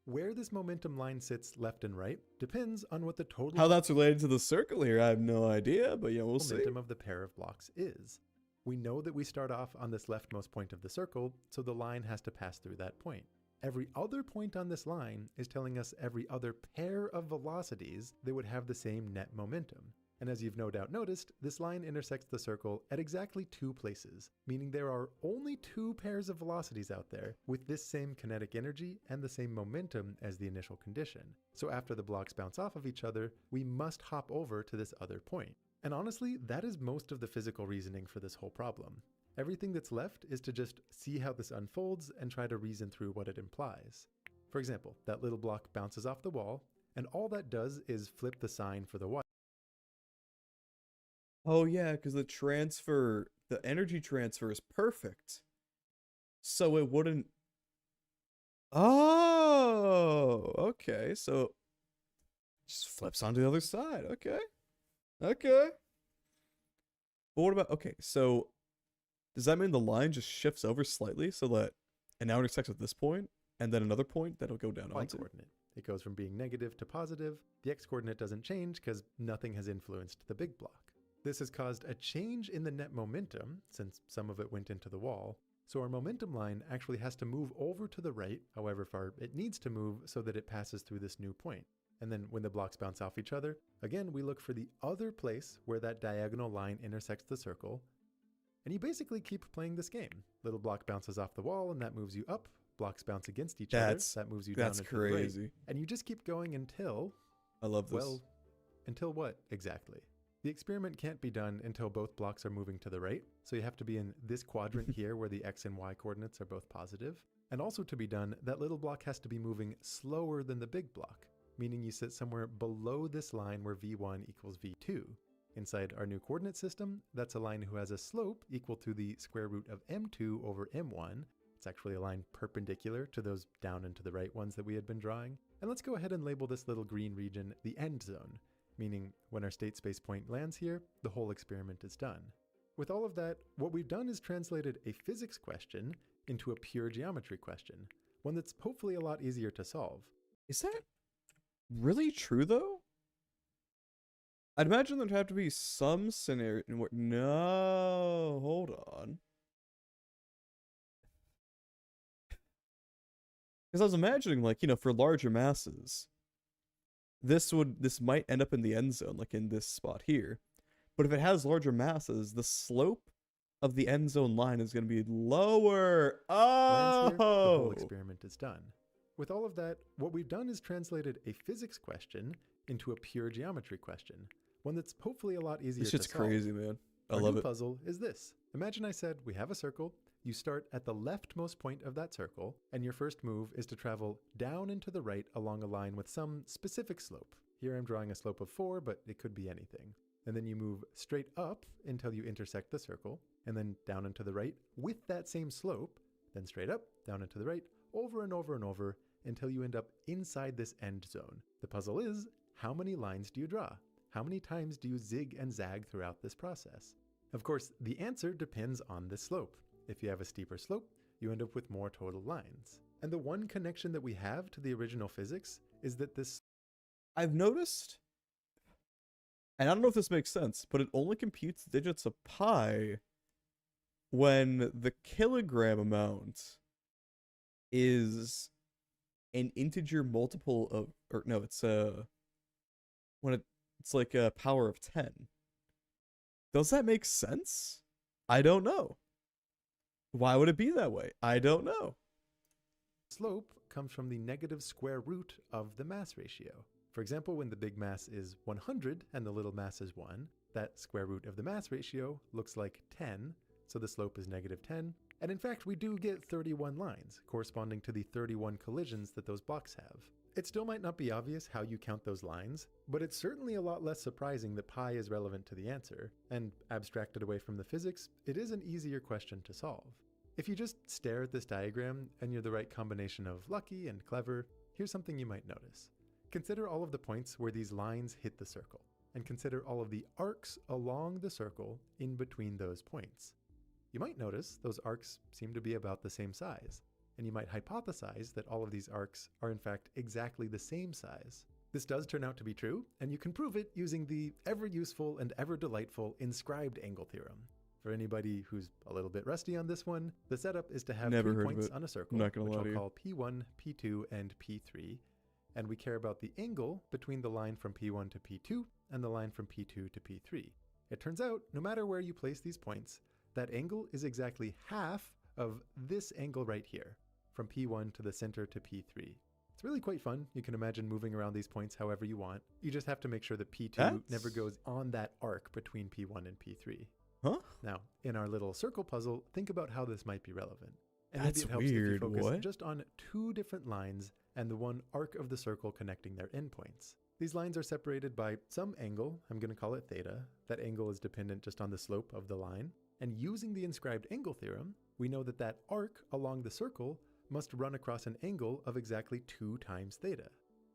Where this momentum line sits left and right depends on what the total... How that's related to the circle here, I have no idea, but yeah, we'll see. ...momentum of the pair of blocks is. We know that we start off on this leftmost point of the circle, so the line has to pass through that point. Every other point on this line is telling us every other pair of velocities that would have the same net momentum. And as you've no doubt noticed, this line intersects the circle at exactly 2 places, meaning there are only 2 pairs of velocities out there with this same kinetic energy and the same momentum as the initial condition. So after the blocks bounce off of each other, we must hop over to this other point. And honestly, that is most of the physical reasoning for this whole problem. Everything that's left is to just see how this unfolds and try to reason through what it implies. For example, that little block bounces off the wall, and all that does is flip the sign for the y. Oh yeah, because the energy transfer is perfect. So it wouldn't... Oh, okay, so... just flips onto the other side, okay. Okay. But what about... okay, so... does that mean the line just shifts over slightly so that it now intersects with this point, and then another point that'll go down onto? Y-coordinate. It goes from being negative to positive. The x-coordinate doesn't change because nothing has influenced the big block. This has caused a change in the net momentum, since some of it went into the wall, so our momentum line actually has to move over to the right, however far it needs to move so that it passes through this new point. And then when the blocks bounce off each other, again we look for the other place where that diagonal line intersects the circle, and you basically keep playing this game. Little block bounces off the wall and that moves you up, blocks bounce against each other, that moves you down into the right. That's crazy. And you just keep going until... I love this. well, until what exactly? The experiment can't be done until both blocks are moving to the right, so you have to be in this quadrant here where the x and y coordinates are both positive. And also to be done, that little block has to be moving slower than the big block, meaning you sit somewhere below this line where v1 equals v2. Inside our new coordinate system, that's a line who has a slope equal to the square root of m2 over m1. It's actually a line perpendicular to those down and to the right ones that we had been drawing. And let's go ahead and label this little green region the end zone, meaning when our state space point lands here, the whole experiment is done. With all of that, what we've done is translated a physics question into a pure geometry question, one that's hopefully a lot easier to solve. Is that really true, though? I'd imagine there'd have to be some scenario in where... No, hold on. Because I was imagining, like, you know, for larger masses, this might end up in the end zone, like in this spot here. But if it has larger masses, the slope of the end zone line is going to be lower. Lands here, the whole Oh! experiment is done. With all of that, what we've done is translated a physics question into a pure geometry question, one that's hopefully a lot easier This to shit's solve. crazy, man. I Our love new it. puzzle is this. Imagine I said we have a circle, you start at the leftmost point of that circle, and your first move is to travel down and to the right along a line with some specific slope. Here I'm drawing a slope of 4, but it could be anything. And then you move straight up until you intersect the circle, and then down and to the right with that same slope, then straight up, down and to the right, over and over and over, until you end up inside this end zone. The puzzle is, how many lines do you draw? How many times do you zig and zag throughout this process? Of course, the answer depends on the slope. If you have a steeper slope, you end up with more total lines. And the one connection that we have to the original physics is that this... I've noticed, and I don't know if this makes sense, but it only computes digits of pi when the kilogram amount is an integer multiple of, or no, it's when it's like a power of 10. Does that make sense? I don't know. Why would it be that way? I don't know. slope comes from the negative square root of the mass ratio. For example, when the big mass is 100 and the little mass is 1, that square root of the mass ratio looks like 10, so the slope is negative 10. And in fact, we do get 31 lines, corresponding to the 31 collisions that those blocks have. It still might not be obvious how you count those lines, but it's certainly a lot less surprising that pi is relevant to the answer, and abstracted away from the physics, it is an easier question to solve. If you just stare at this diagram and you're the right combination of lucky and clever, here's something you might notice. Consider all of the points where these lines hit the circle, and consider all of the arcs along the circle in between those points. You might notice those arcs seem to be about the same size, and you might hypothesize that all of these arcs are in fact exactly the same size. This does turn out to be true, and you can prove it using the ever useful and ever delightful inscribed angle theorem. For anybody who's a little bit rusty on this one, the setup is to have Never 3 heard of points it. on a circle, Not gonna which lie to I'll you. call P1, P2, and P3, and we care about the angle between the line from P1 to P2 and the line from P2 to P3. It turns out, no matter where you place these points, that angle is exactly half of this angle right here, from P1 to the center to P3. It's really quite fun. You can imagine moving around these points however you want. You just have to make sure that P2 never goes on that arc between P1 and P3. Huh? Now, in our little circle puzzle, think about how this might be relevant. And That's maybe it helps if you weird. focus What? just on 2 different lines and the one arc of the circle connecting their endpoints. These lines are separated by some angle, I'm going to call it theta. That angle is dependent just on the slope of the line. And using the inscribed angle theorem, we know that that arc along the circle must run across an angle of exactly 2 times theta.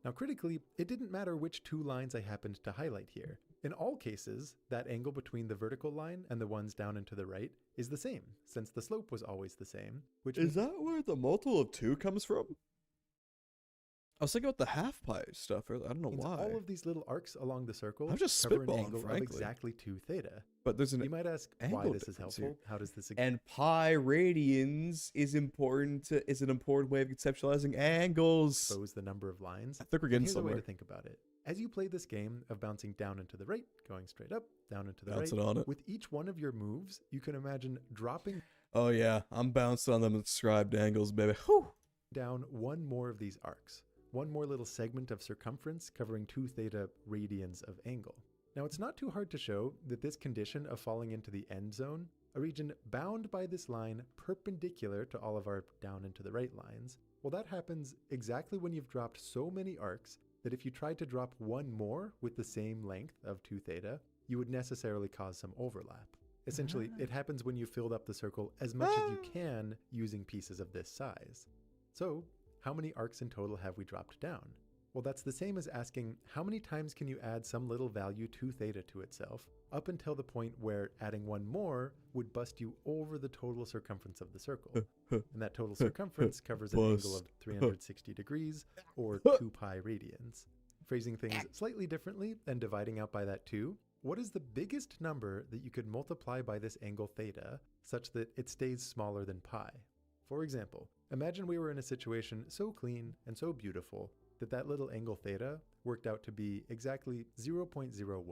Now critically, it didn't matter which 2 lines I happened to highlight here. In all cases, that angle between the vertical line and the ones down and to the right is the same, since the slope was always the same, which Is that where the multiple of 2 comes from? I was thinking about the half pi stuff. I don't know means why. all of these little arcs along the circle I'm just cover an spitballing, angle of frankly. exactly 2 theta. But there's an You might ask why angle this is difference helpful. here. How does this and pi radians is important. Is an important way of conceptualizing angles. expose the number of lines? I think we're And getting here's a way somewhere. to think about it. As you play this game of bouncing down and to the right, going straight up, down and to the Bouncing right, on it. with each one of your moves, you can imagine dropping Oh yeah, I'm bouncing on them inscribed angles, baby. Whew. down one more of these arcs, one more little segment of circumference covering 2 theta radians of angle. Now, it's not too hard to show that this condition of falling into the end zone, a region bound by this line perpendicular to all of our down and to the right lines, well, that happens exactly when you've dropped so many arcs that if you tried to drop one more with the same length of 2 theta, you would necessarily cause some overlap. Essentially, it happens when you filled up the circle as much as you can using pieces of this size. So, how many arcs in total have we dropped down? Well, that's the same as asking how many times can you add some little value 2 theta to itself, up until the point where adding one more would bust you over the total circumference of the circle. And that total circumference covers an angle of 360 degrees, or 2 pi radians. Phrasing things slightly differently and dividing out by that 2, what is the biggest number that you could multiply by this angle theta such that it stays smaller than pi? For example, imagine we were in a situation so clean and so beautiful that little angle theta worked out to be exactly 0.01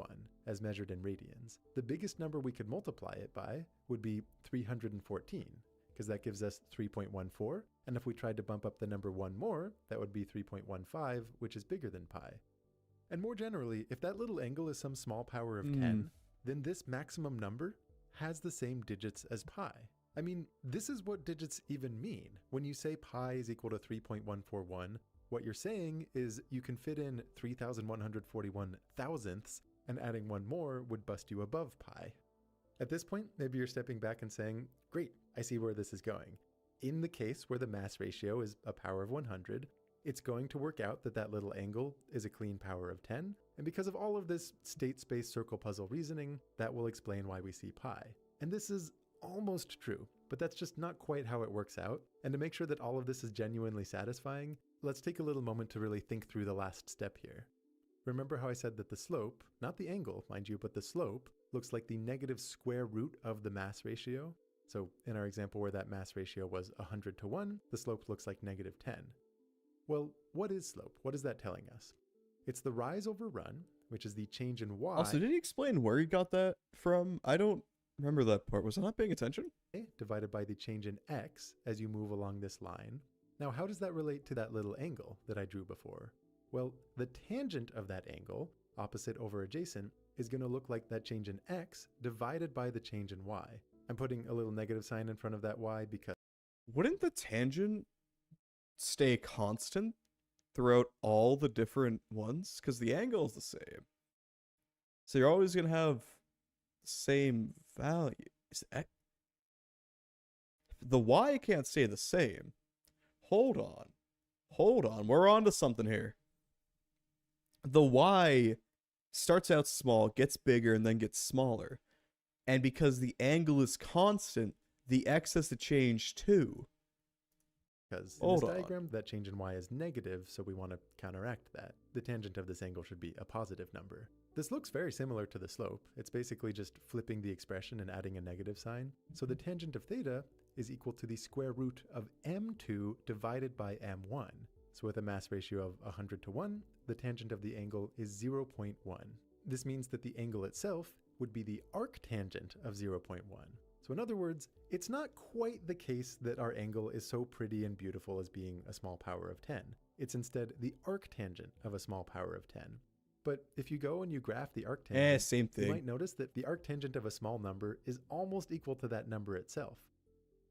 as measured in radians. The biggest number we could multiply it by would be 314, because that gives us 3.14, and if we tried to bump up the number 1 more, that would be 3.15, which is bigger than pi. And more generally, if that little angle is some small power of 10, then this maximum number has the same digits as pi. I mean, this is what digits even mean. When you say pi is equal to 3.141, what you're saying is you can fit in 3,141 thousandths, and adding one more would bust you above pi. At this point, maybe you're stepping back and saying, great, I see where this is going. In the case where the mass ratio is a power of 100, it's going to work out that little angle is a clean power of 10, and because of all of this state space circle puzzle reasoning, that will explain why we see pi. And this is almost true, but that's just not quite how it works out. And to make sure that all of this is genuinely satisfying, let's take a little moment to really think through the last step here. Remember how I said that the slope, not the angle, mind you, but the slope, looks like the negative square root of the mass ratio? So in our example where that mass ratio was 100 to 1, the slope looks like negative 10. Well, what is slope? What is that telling us? It's the rise over run, which is the change in y. Also, did he explain where he got that from? I don't remember that part. Was I not paying attention? Divided by the change in x as you move along this line. Now, how does that relate to that little angle that I drew before? Well, the tangent of that angle, opposite over adjacent, is going to look like that change in x divided by the change in y. I'm putting a little negative sign in front of that y because... Wouldn't the tangent stay constant throughout all the different ones? Because the angle is the same. So you're always going to have the same value. The y can't stay the same. Hold on, we're on to something here. The y starts out small, gets bigger, and then gets smaller. And because the angle is constant, the x has to change too. Because in this diagram, that change in y is negative, so we want to counteract that. The tangent of this angle should be a positive number. This looks very similar to the slope. It's basically just flipping the expression and adding a negative sign. So the tangent of theta is equal to the square root of m2 divided by m1. So with a mass ratio of 100 to 1, the tangent of the angle is 0.1. This means that the angle itself would be the arctangent of 0.1. So in other words, it's not quite the case that our angle is so pretty and beautiful as being a small power of 10. It's instead the arctangent of a small power of 10. But if you go and you graph the arctangent, same thing. You might notice that the arctangent of a small number is almost equal to that number itself.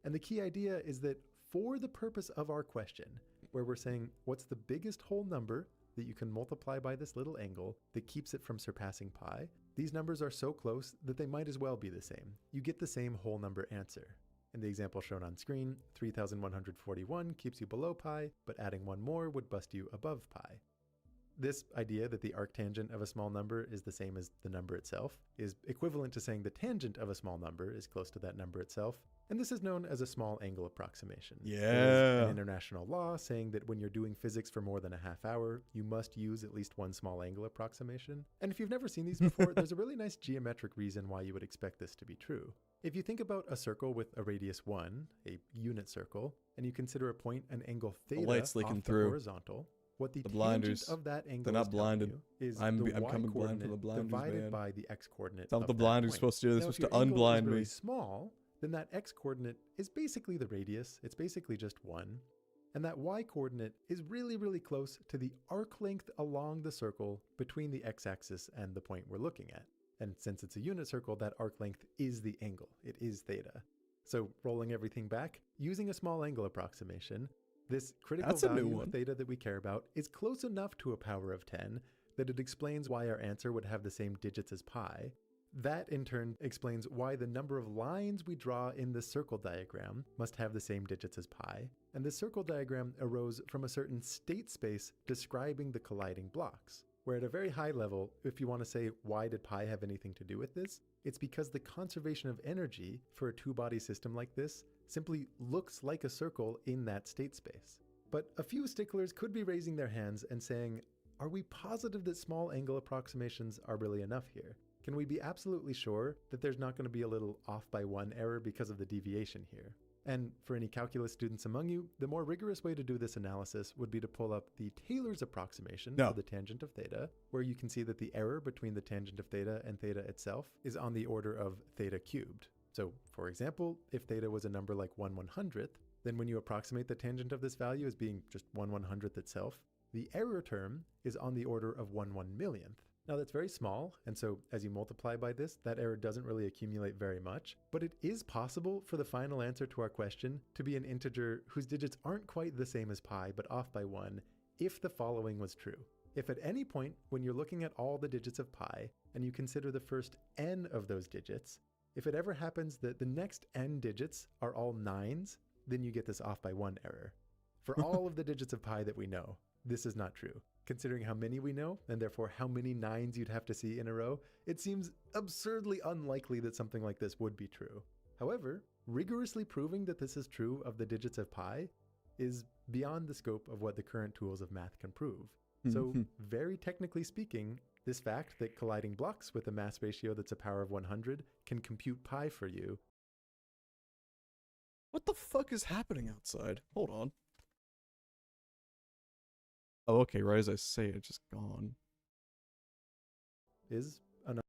And the key idea is that for the purpose of our question, where we're saying what's the biggest whole number that you can multiply by this little angle that keeps it from surpassing pi, these numbers are so close that they might as well be the same. You get the same whole number answer. In the example shown on screen, 3,141 keeps you below pi, but adding one more would bust you above pi. This idea that the arctangent of a small number is the same as the number itself is equivalent to saying the tangent of a small number is close to that number itself, and this is known as a small angle approximation. There's an international law saying that when you're doing physics for more than a half hour, you must use at least one small angle approximation. And if you've never seen these before, there's a really nice geometric reason why you would expect this to be true. If you think about a circle with a radius 1, a unit circle, and you consider a point an angle theta off the horizontal, what the tangent of that angle they're not blinded. Is I'm the coming y blind for the blinders, divided man. by the x coordinate. That's what the blinders supposed to do. They're supposed to unblind me. Small, then that x coordinate is basically the radius. It's basically just 1. and that y-coordinate is really, really close to the arc length along the circle between the x-axis and the point we're looking at. And since it's a unit circle, that arc length is the angle. It is theta. So rolling everything back, using a small angle approximation, this critical value of theta that we care about is close enough to a power of 10 that it explains why our answer would have the same digits as pi. That in turn explains why the number of lines we draw in the circle diagram must have the same digits as pi. And the circle diagram arose from a certain state space describing the colliding blocks, where at a very high level, if you want to say why did pi have anything to do with this, it's because the conservation of energy for a two-body system like this simply looks like a circle in that state space. But a few sticklers could be raising their hands and saying, are we positive that small angle approximations are really enough here? Can we be absolutely sure that there's not going to be a little off by one error because of the deviation here? And for any calculus students among you, the more rigorous way to do this analysis would be to pull up the Taylor's approximation for the tangent of theta, where you can see that the error between the tangent of theta and theta itself is on the order of theta cubed. So for example, if theta was a number like 1/100th, then when you approximate the tangent of this value as being just 1/100th itself, the error term is on the order of 1/1,000,000th. Now that's very small, and so as you multiply by this, that error doesn't really accumulate very much, but it is possible for the final answer to our question to be an integer whose digits aren't quite the same as pi, but off by 1, if the following was true. If at any point, when you're looking at all the digits of pi, and you consider the first n of those digits, if it ever happens that the next n digits are all 9s, then you get this off by 1 error. For all of the digits of pi that we know, this is not true. Considering how many we know, and therefore how many 9s you'd have to see in a row, it seems absurdly unlikely that something like this would be true. However, rigorously proving that this is true of the digits of pi is beyond the scope of what the current tools of math can prove. So very technically speaking, this fact that colliding blocks with a mass ratio that's a power of 100 can compute pi for you. What the fuck is happening outside? Hold on. Oh, okay, right as I say it, it's just gone. Is enough.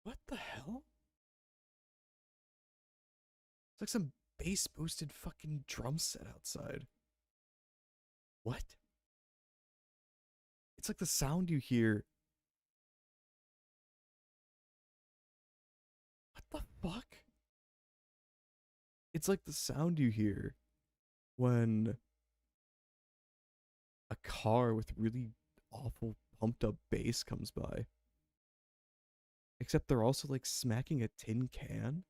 What the hell? It's like some bass boosted fucking drum set outside. What? It's like the sound you hear. What the fuck? It's like the sound you hear when a car with really awful pumped up bass comes by. Except they're also like smacking a tin can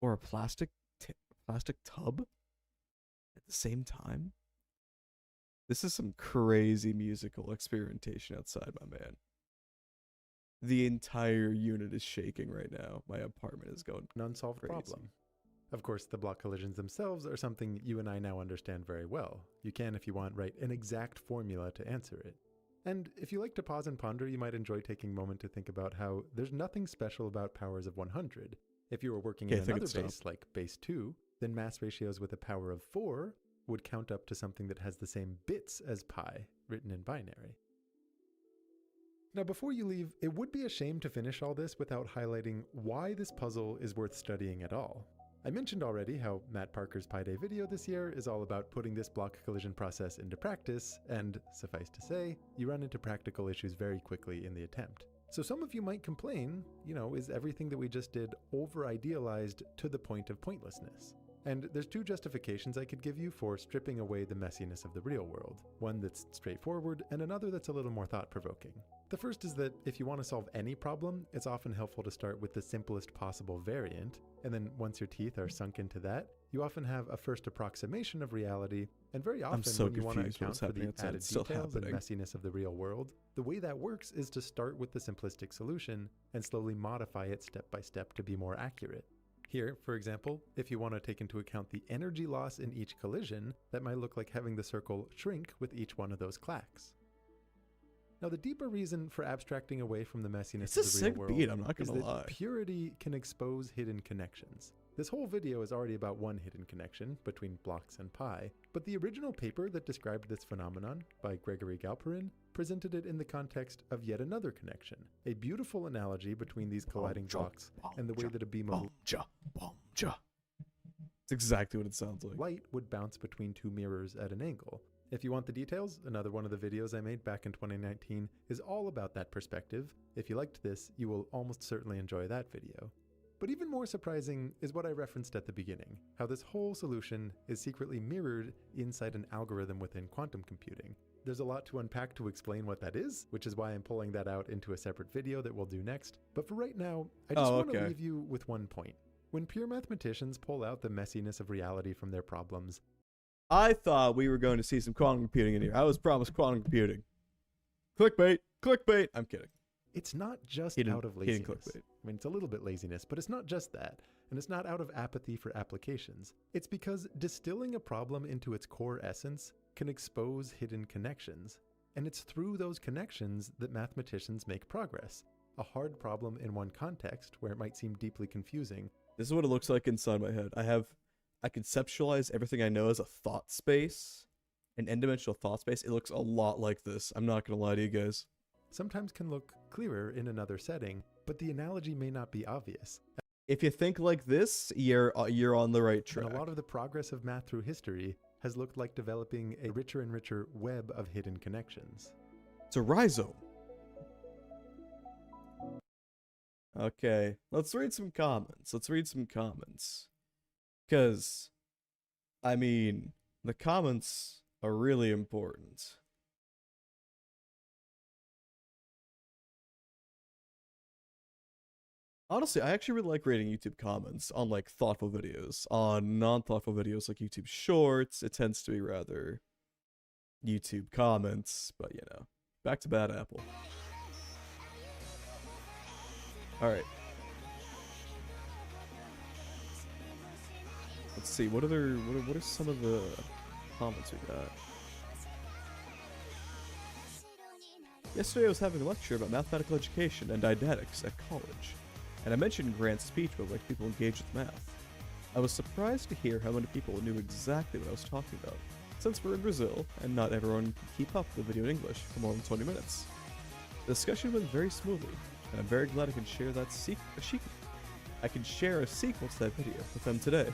or a plastic tub at the same time. This is some crazy musical experimentation outside, my man. The entire unit is shaking right now. My apartment is going an unsolved crazy. Problem. Of course, the block collisions themselves are something you and I now understand very well. You can, if you want, write an exact formula to answer it. And if you like to pause and ponder, you might enjoy taking a moment to think about how there's nothing special about powers of 100. If you were working in another base, like base 2, then mass ratios with a power of 4 would count up to something that has the same bits as pi, written in binary. Now, before you leave, it would be a shame to finish all this without highlighting why this puzzle is worth studying at all. I mentioned already how Matt Parker's Pi Day video this year is all about putting this block collision process into practice, and suffice to say, you run into practical issues very quickly in the attempt. So some of you might complain, is everything that we just did over-idealized to the point of pointlessness? And there's two justifications I could give you for stripping away the messiness of the real world. One that's straightforward, and another that's a little more thought-provoking. The first is that if you want to solve any problem, it's often helpful to start with the simplest possible variant, and then once your teeth are sunk into that, you often have a first approximation of reality, and very often when you want to account for the added details and messiness of the real world, the way that works is to start with the simplistic solution and slowly modify it step by step to be more accurate. Here, for example, if you want to take into account the energy loss in each collision, that might look like having the circle shrink with each one of those clacks. Now, the deeper reason for abstracting away from the messiness of the real world I'm not is gonna that lie. purity can expose hidden connections. This whole video is already about one hidden connection between blocks and pi, but the original paper that described this phenomenon by Gregory Galperin presented it in the context of yet another connection, a beautiful analogy between these colliding blocks and the way that a beam of It's exactly what it sounds like. light would bounce between two mirrors at an angle. If you want the details, another one of the videos I made back in 2019 is all about that perspective. If you liked this, you will almost certainly enjoy that video. But even more surprising is what I referenced at the beginning, how this whole solution is secretly mirrored inside an algorithm within quantum computing. There's a lot to unpack to explain what that is, which is why I'm pulling that out into a separate video that we'll do next. But for right now, I just want to leave you with one point. When pure mathematicians pull out the messiness of reality from their problems, I thought we were going to see some quantum computing in here. I was promised quantum computing. Clickbait, clickbait. I'm kidding. it's not just out of laziness. I mean, it's a little bit laziness, but it's not just that. And it's not out of apathy for applications. It's because distilling a problem into its core essence can expose hidden connections. And it's through those connections that mathematicians make progress. A hard problem in one context, where it might seem deeply confusing. This is what it looks like inside my head. I conceptualize everything I know as a thought space, an n-dimensional thought space. It looks a lot like this. I'm not gonna lie to you guys. Sometimes can look clearer in another setting, but the analogy may not be obvious. If you think like this, you're on the right track. And a lot of the progress of math through history has looked like developing a richer and richer web of hidden connections. It's a rhizome. Okay, let's read some comments. Because, I mean, the comments are really important. Honestly, I actually really like reading YouTube comments on, like, thoughtful videos. On non-thoughtful videos like YouTube Shorts, it tends to be rather YouTube comments, but, you know. Back to Bad Apple. Alright. Let's see, what are some of the comments we got? Yesterday I was having a lecture about mathematical education and didactics at college, and I mentioned Grant's speech about why people engage with math. I was surprised to hear how many people knew exactly what I was talking about, since we're in Brazil, and not everyone can keep up with the video in English for more than 20 minutes. The discussion went very smoothly, and I'm very glad I can share that I can share a sequel to that video with them today.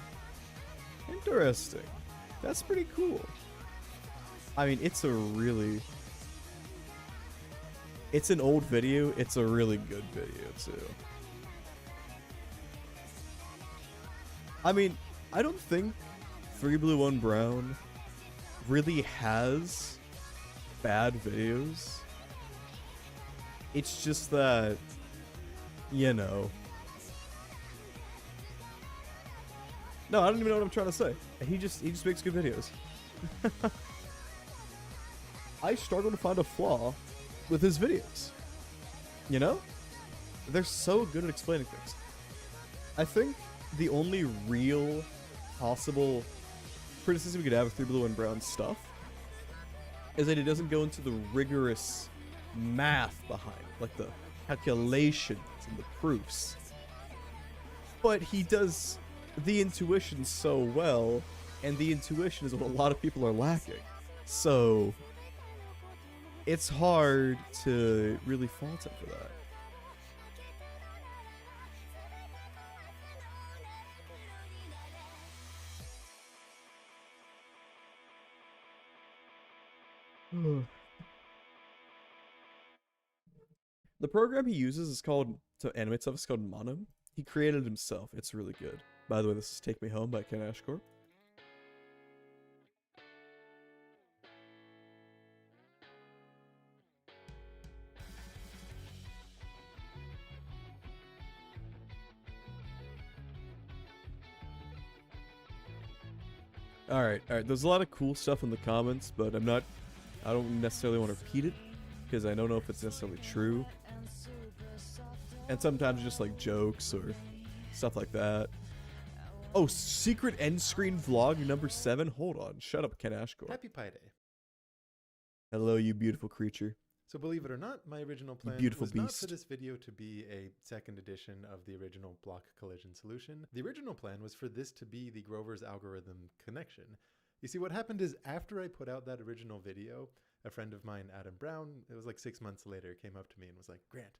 Interesting. That's pretty cool. I mean, it's an old video. It's a really good video, too. I mean, I don't think 3 Blue 1 Brown really has bad videos. It's just that, you know. No, I don't even know what I'm trying to say. He just makes good videos. I struggle to find a flaw with his videos. You know? They're so good at explaining things. I think the only real possible criticism we could have of 3 Blue 1 Brown stuff is that he doesn't go into the rigorous math behind it, like the calculations and the proofs. But he does the intuition so well, and the intuition is what a lot of people are lacking. So it's hard to really fault him for that. The program he uses is called, to animate stuff, is called Mono. He created it himself. It's really good. By the way, this is Take Me Home by Ken Ashcorp. Alright, there's a lot of cool stuff in the comments, but I don't necessarily want to repeat it, because I don't know if it's necessarily true. And sometimes just like jokes or stuff like that. Oh, secret end screen vlog number 7? Hold on, shut up, Ken Ashcorp. Happy Pi Day. Hello, you beautiful creature. So believe it or not, my original plan beautiful was not for beast. this video to be a second edition of the original block collision solution. The original plan was for this to be the Grover's algorithm connection. You see, what happened is after I put out that original video, a friend of mine, Adam Brown, it was like 6 months later, came up to me and was like, Grant,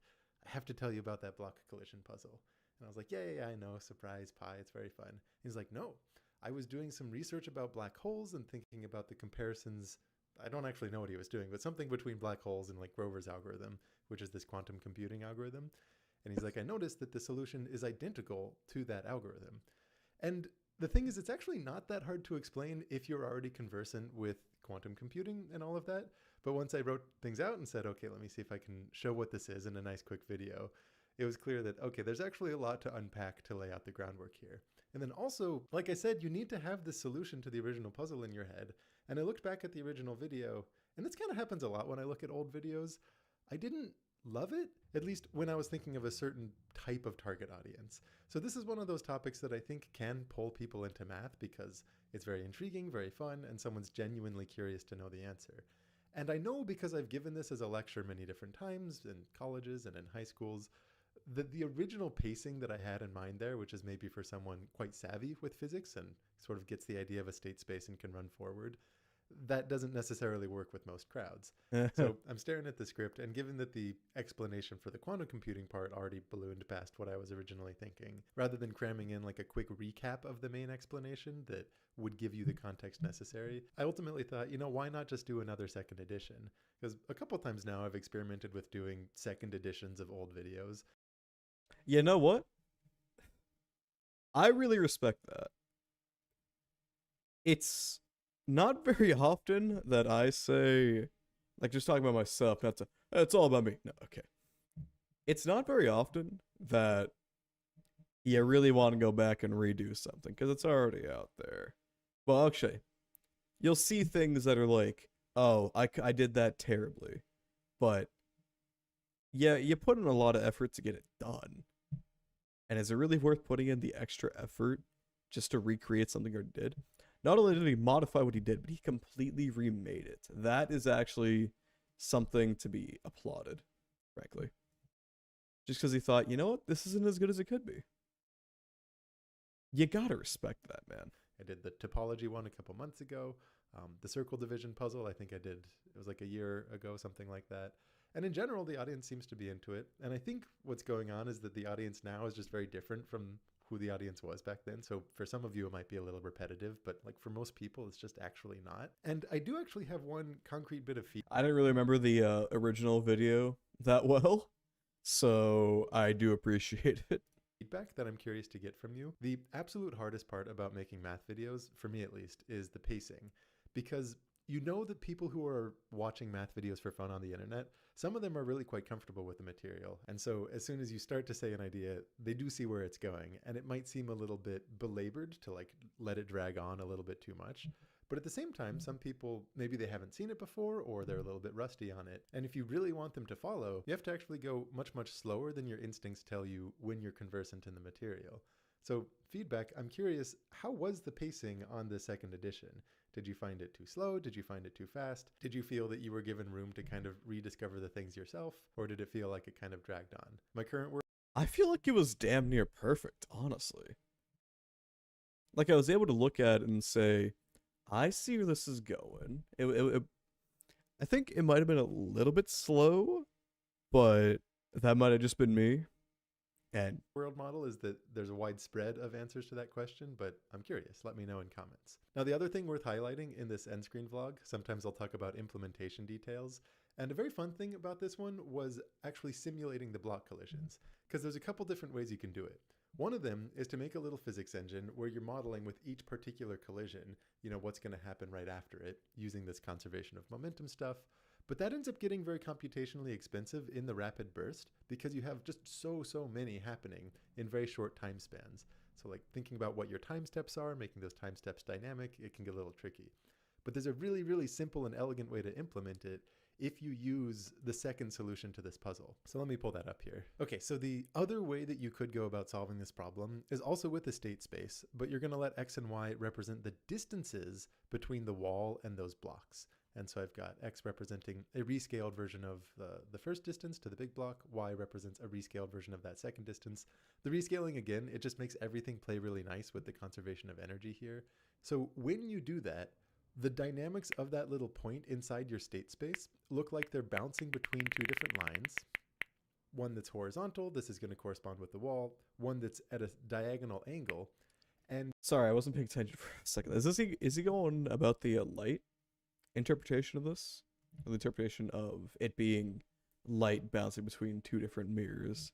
I have to tell you about that block collision puzzle. And I was like, yeah, I know, surprise pie, it's very fun. He's like, no, I was doing some research about black holes and thinking about the comparisons. I don't actually know what he was doing, but something between black holes and like Grover's algorithm, which is this quantum computing algorithm. And he's like, I noticed that the solution is identical to that algorithm. And the thing is, it's actually not that hard to explain if you're already conversant with quantum computing and all of that. But once I wrote things out and said, okay, let me see if I can show what this is in a nice quick video, it was clear that, okay, there's actually a lot to unpack to lay out the groundwork here. And then also, like I said, you need to have the solution to the original puzzle in your head. And I looked back at the original video, and this kind of happens a lot when I look at old videos. I didn't love it, at least when I was thinking of a certain type of target audience. So this is one of those topics that I think can pull people into math because it's very intriguing, very fun, and someone's genuinely curious to know the answer. And I know because I've given this as a lecture many different times in colleges and in high schools, that the original pacing that I had in mind there, which is maybe for someone quite savvy with physics and sort of gets the idea of a state space and can run forward, that doesn't necessarily work with most crowds. So I'm staring at the script, and given that the explanation for the quantum computing part already ballooned past what I was originally thinking, rather than cramming in like a quick recap of the main explanation that would give you the context necessary, I ultimately thought, why not just do another second edition? Because a couple times now I've experimented with doing second editions of old videos. You know what? I really respect that. It's not very often that I say, like, just talking about myself, not to, it's all about me. No, okay. It's not very often that you really want to go back and redo something, because it's already out there. Well, actually, you'll see things that are like, oh, I did that terribly. But, yeah, you put in a lot of effort to get it done. And is it really worth putting in the extra effort just to recreate something he did? Not only did he modify what he did, but he completely remade it. That is actually something to be applauded, frankly. Just because he thought, you know what, this isn't as good as it could be. You gotta respect that, man. I did the topology one a couple months ago. The circle division puzzle, I think I did, it was like a year ago, something like that. And in general, the audience seems to be into it. And I think what's going on is that the audience now is just very different from who the audience was back then. So for some of you, it might be a little repetitive, but like for most people, it's just actually not. And I do actually have one concrete bit of feedback. I didn't really remember the original video that well, so I do appreciate it. Feedback that I'm curious to get from you. The absolute hardest part about making math videos, for me at least, is the pacing. Because you know that people who are watching math videos for fun on the internet, some of them are really quite comfortable with the material. And so as soon as you start to say an idea, they do see where it's going. And it might seem a little bit belabored to like let it drag on a little bit too much. But at the same time, some people, maybe they haven't seen it before or they're a little bit rusty on it. And if you really want them to follow, you have to actually go much, much slower than your instincts tell you when you're conversant in the material. So feedback, I'm curious, how was the pacing on the second edition? Did you find it too slow? Did you find it too fast? Did you feel that you were given room to kind of rediscover the things yourself? Or did it feel like it kind of dragged on? My current work, I feel like it was damn near perfect, honestly. Like, I was able to look at it and say, I see where this is going. I think it might have been a little bit slow, but that might have just been me. And world model is that there's a wide spread of answers to that question, but I'm curious. Let me know in comments. Now, the other thing worth highlighting in this end screen vlog, sometimes I'll talk about implementation details. And a very fun thing about this one was actually simulating the block collisions, because there's a couple different ways you can do it. One of them is to make a little physics engine where you're modeling with each particular collision, what's going to happen right after it, using this conservation of momentum stuff. But that ends up getting very computationally expensive in the rapid burst because you have just so many happening in very short time spans. So like thinking about what your time steps are, making those time steps dynamic, it can get a little tricky. But there's a really simple and elegant way to implement it if you use the second solution to this puzzle. So let me pull that up here. Okay, so the other way that you could go about solving this problem is also with the state space, but you're going to let X and Y represent the distances between the wall and those blocks. And so I've got X representing a rescaled version of the first distance to the big block. Y represents a rescaled version of that second distance. The rescaling, again, it just makes everything play really nice with the conservation of energy here. So when you do that, the dynamics of that little point inside your state space look like they're bouncing between two different lines. One that's horizontal, this is going to correspond with the wall. One that's at a diagonal angle. And sorry, I wasn't paying attention for a second. Is he going about the light interpretation of this? Or the interpretation of it being light bouncing between two different mirrors?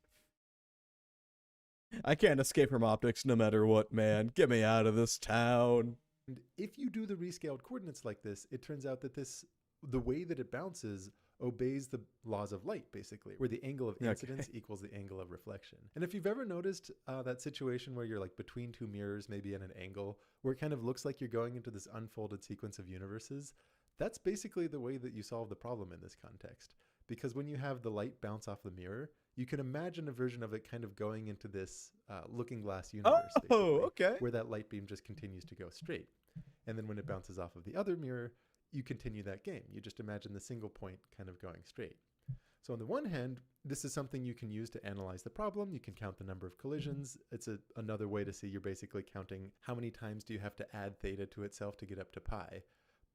I can't escape from optics no matter what, man. Get me out of this town. And if you do the rescaled coordinates like this, it turns out that the way that it bounces obeys the laws of light, basically, where the angle of incidence equals the angle of reflection. And if you've ever noticed that situation where you're like between two mirrors, maybe at an angle, where it kind of looks like you're going into this unfolded sequence of universes, that's basically the way that you solve the problem in this context. Because when you have the light bounce off the mirror, you can imagine a version of it kind of going into this looking glass universe, where that light beam just continues to go straight. And then when it bounces off of the other mirror, you continue that game. You just imagine the single point kind of going straight. So on the one hand, this is something you can use to analyze the problem. You can count the number of collisions. It's another way to see you're basically counting how many times do you have to add theta to itself to get up to pi.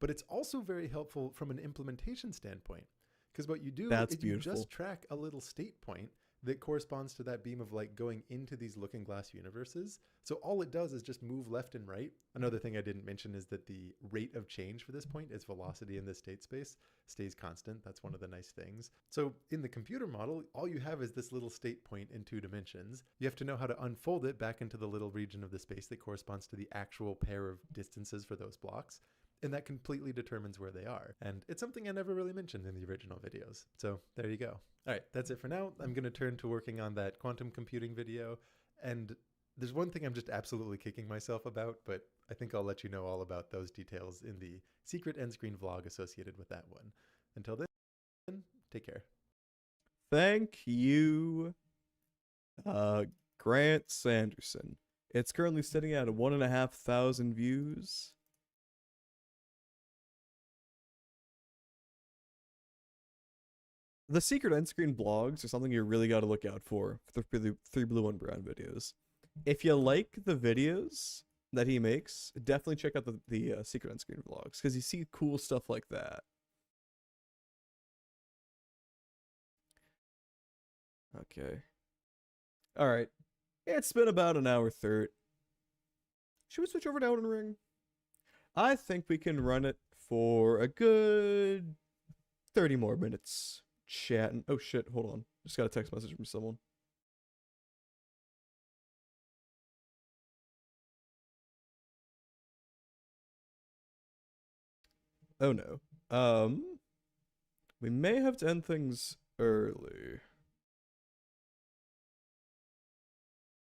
But it's also very helpful from an implementation standpoint. Because what you do is you just track a little state point that corresponds to that beam of light going into these looking glass universes. So all it does is just move left and right. Another thing I didn't mention is that the rate of change for this point is velocity in this state space stays constant. That's one of the nice things. So in the computer model, all you have is this little state point in 2 dimensions. You have to know how to unfold it back into the little region of the space that corresponds to the actual pair of distances for those blocks. And that completely determines where they are. And it's something I never really mentioned in the original videos. So there you go. All right, that's it for now. I'm going to turn to working on that quantum computing video. And there's one thing I'm just absolutely kicking myself about, but I think I'll let you know all about those details in the secret end screen vlog associated with that one. Until then, take care. Thank you, Grant Sanderson. It's currently sitting at 1,500 views. The secret end screen blogs are something you really got to look out for the 3 Blue 1 Brown videos. If you like the videos that he makes, definitely check out the secret end screen vlogs, because you see cool stuff like that. Okay. Alright. It's been about an hour 30. Should we switch over to Elden Ring? I think we can run it for a good 30 more minutes. Chatting. Oh shit, hold on. Just got a text message from someone. Oh no. We may have to end things early.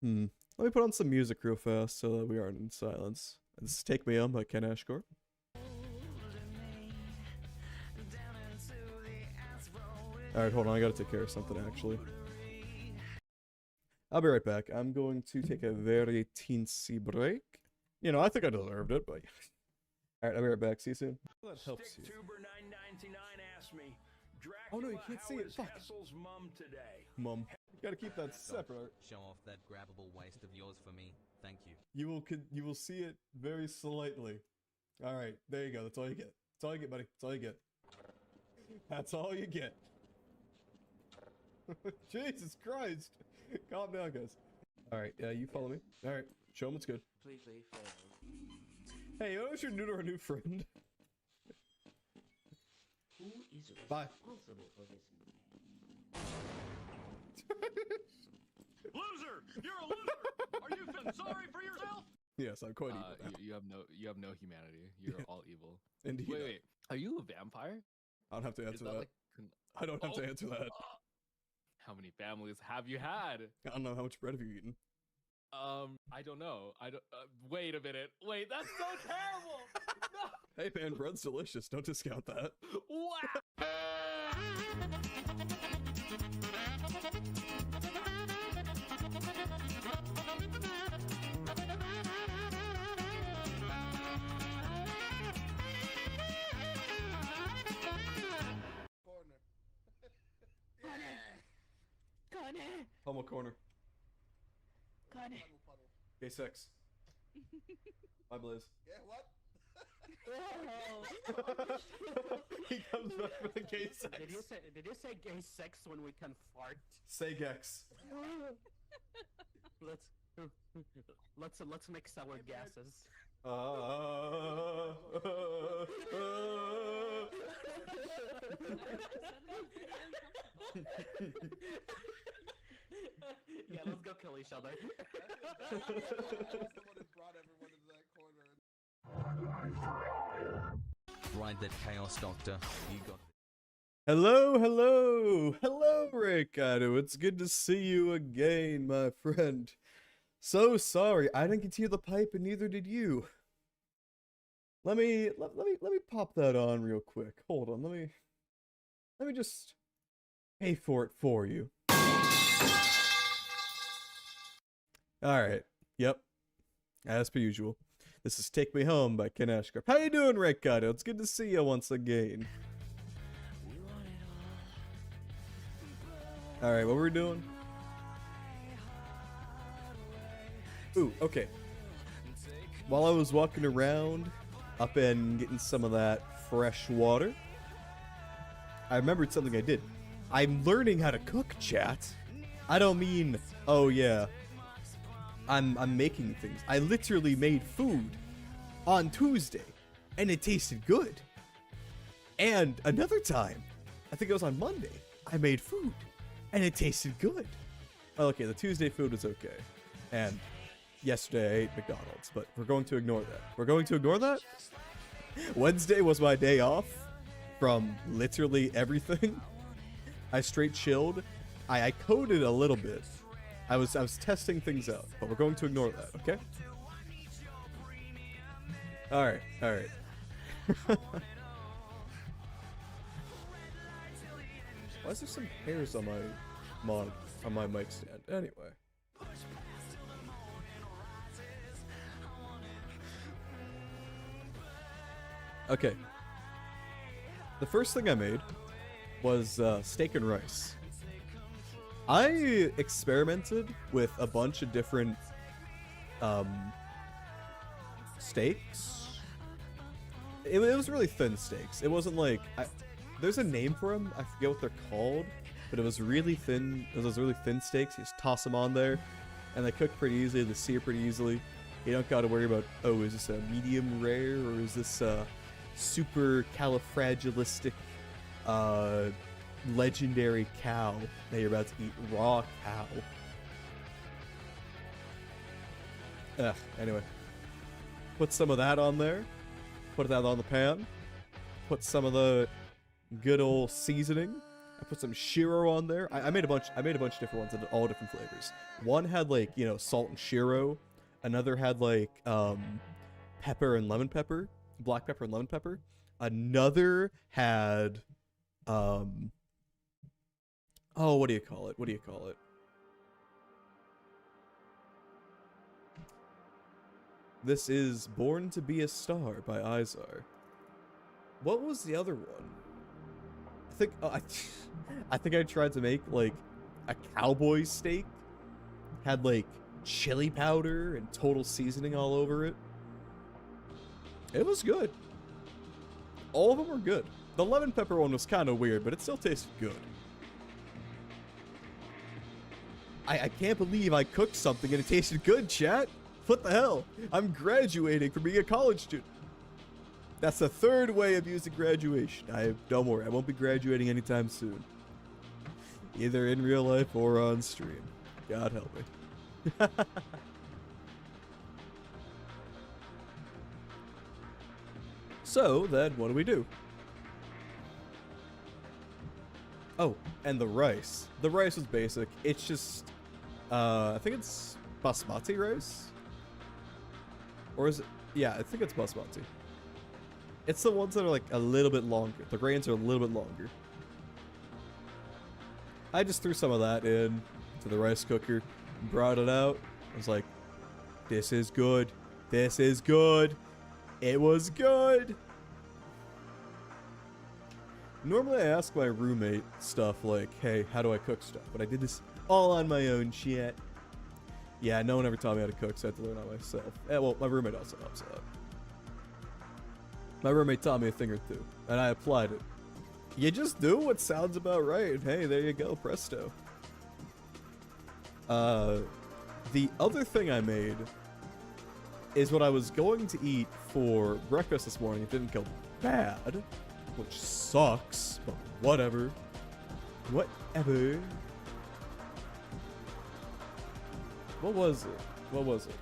Let me put on some music real fast so that we aren't in silence. This is Take Me On by Ken Ashcore. Alright, hold on, I gotta take care of something actually. I'll be right back. I'm going to take a very teensy break. You know, I think I deserved it, but... Alright, I'll be right back. See you soon. That helps you. Oh no, you can't see it. Fuck. Mom. You gotta keep that separate. Show off that grabbable waist of yours for me. Thank you. You will see it very slightly. Alright, there you go. That's all you get. That's all you get, buddy. That's all you get. That's all you get. Jesus Christ. Calm down, guys. Alright, you follow me. Alright, show them what's good. Please leave. Hey, you know what you're new to our new friend? Who is Bye. responsible for this? Loser! You're a loser! Are you feeling sorry for yourself? Yes, I'm quite evil. You have no humanity. You're all evil. Indeed. Wait. Are you a vampire? I don't have to answer that. Like, I don't have to answer that. How many families have you had? I don't know. How much bread have you eaten? I don't know. I don't. Wait a minute. Wait, that's so terrible. No. Hey man, bread's delicious. Don't discount that. Wow. Pummel corner. Got it. K6. Bye, Blaze. Yeah, what? He comes back with a K6. Did you say gay sex when we can fart? Say Gex. Let's mix our gases. Yeah, let's go kill each other. That's the one who brought everyone into that corner. Ride that chaos, Doctor. You got it. Hello, hello, hello, Ricardo. It's good to see you again, my friend. So sorry, I didn't get to hear the pipe, and neither did you. Let me pop that on real quick. Hold on, let me just pay for it for you. All right. Yep. As per usual. This is Take Me Home by Ken Ashcraft. How you doing, Ricardo? It's good to see you once again. All right, what we're doing? Ooh, okay. While I was walking around, up and getting some of that fresh water, I remembered something I did. I'm learning how to cook, chat. I don't mean, oh yeah, I'm making things. I literally made food on Tuesday, and it tasted good. And another time, I think it was on Monday, I made food, and it tasted good. Well, okay, the Tuesday food was okay. And yesterday I ate McDonald's, but we're going to ignore that. We're going to ignore that? Wednesday was my day off from literally everything. I straight chilled. I coded a little bit. I was testing things out, but we're going to ignore that, okay? Alright, alright. Why is there some hairs on my mic stand? Anyway. Okay. The first thing I made was steak and rice. I experimented with a bunch of different steaks. It was really thin steaks. It wasn't like there's a name for them. I forget what they're called, but it was really thin. It was those really thin steaks. You just toss them on there, and they cook pretty easily. They sear pretty easily. You don't got to worry about, oh, is this a medium rare or is this super califragilistic legendary cow that you're about to eat? Raw cow. Anyway, put some of that on there, put that on the pan, put some of the good old seasoning. I put some shiro on there. I made a bunch of different ones in all different flavors. One had like, you know, salt and shiro. Another had like pepper and lemon pepper, black pepper and lemon pepper. Another had oh, what do you call it? This is Born to Be a Star by Izar. What was the other one? I think I tried to make like a cowboy steak. Had like chili powder and total seasoning all over it. It was good. All of them were good. The lemon pepper one was kind of weird, but it still tasted good. I can't believe I cooked something and it tasted good, chat. What the hell? I'm graduating from being a college student. That's the third way of using graduation. Don't worry, I won't be graduating anytime soon. Either in real life or on stream. God help me. So then what do? Oh, and the rice. The rice was basic. It's just I think it's basmati rice. Or is it? Yeah, I think it's basmati. It's the ones that are like a little bit longer. The grains are a little bit longer. I just threw some of that in to the rice cooker, brought it out. I was like, this is good. This is good. It was good. Normally I ask my roommate stuff like, hey, how do I cook stuff? But I did this All on my own, shit. Yeah, no one ever taught me how to cook, so I had to learn on myself. Well, my roommate also helps out. My roommate taught me a thing or two, and I applied it. You just do what sounds about right. Hey, there you go, presto. The other thing I made is what I was going to eat for breakfast this morning. It didn't go bad, which sucks, but whatever. Whatever. What was it? What was it?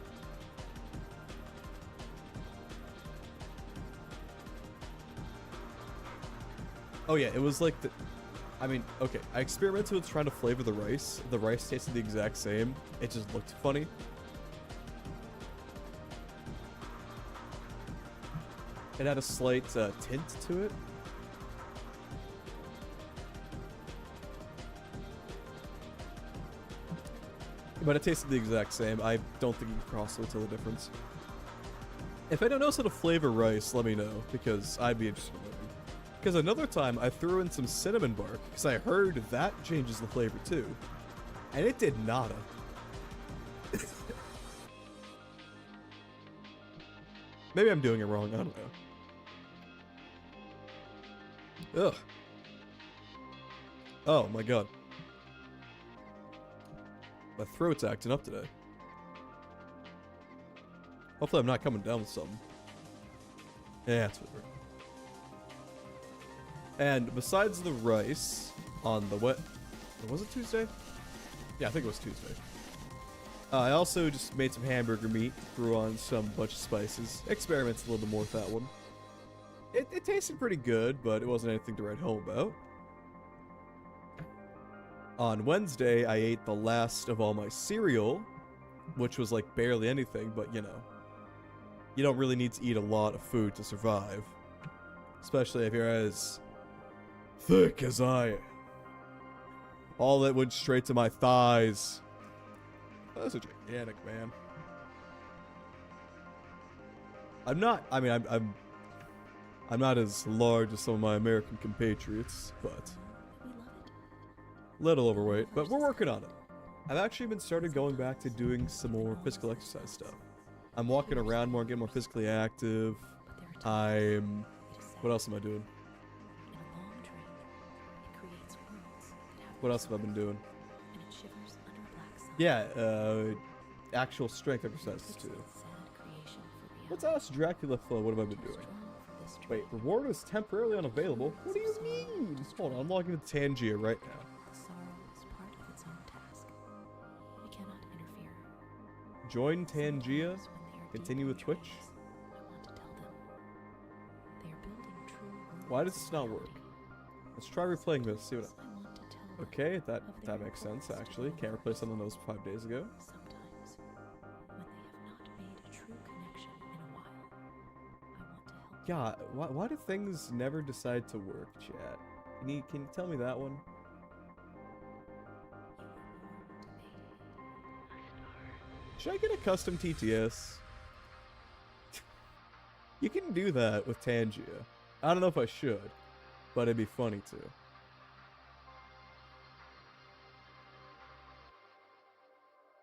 Oh yeah, it was like the... I mean, okay, I experimented with trying to flavor the rice. The rice tasted the exact same. It just looked funny. It had a slight tint to it. But it tasted the exact same. I don't think you can cross-really tell the difference. If anyone knows how to flavor rice, let me know, because I'd be interested in learning. Because another time, I threw in some cinnamon bark, because I heard that changes the flavor too. And it did nada. Maybe I'm doing it wrong, I don't know. Ugh. Oh my god. My throat's acting up today. Hopefully I'm not coming down with something. Yeah, that's what we're... And besides the rice on the was it Tuesday? Yeah, I think it was Tuesday. I also just made some hamburger meat, threw on some bunch of spices, experimented a little bit more with that one. It tasted pretty good, but it wasn't anything to write home about. On Wednesday, I ate the last of all my cereal, which was like barely anything, but you know, you don't really need to eat a lot of food to survive. Especially if you're as thick as I am. All that went straight to my thighs. That's a gigantic man. I'm not as large as some of my American compatriots, but little overweight, but we're working on it. I've actually been started going back to doing some more physical exercise stuff. I'm walking around more, getting more physically active. What else am I doing? What else have I been doing? Yeah, actual strength exercises too. Let's ask Dracula Flow, what have I been doing? Wait, reward is temporarily unavailable? What do you mean? Hold on, I'm logging into Tangia right now. Join Tangia. Continue with Twitch. Why does this not work? Let's try replaying this. See what. Okay, that makes sense actually. Can't replay something that was 5 days ago. Yeah, why do things never decide to work, chat? Can you tell me that one? Should I get a custom TTS? You can do that with Tangia. I don't know if I should, but it'd be funny too.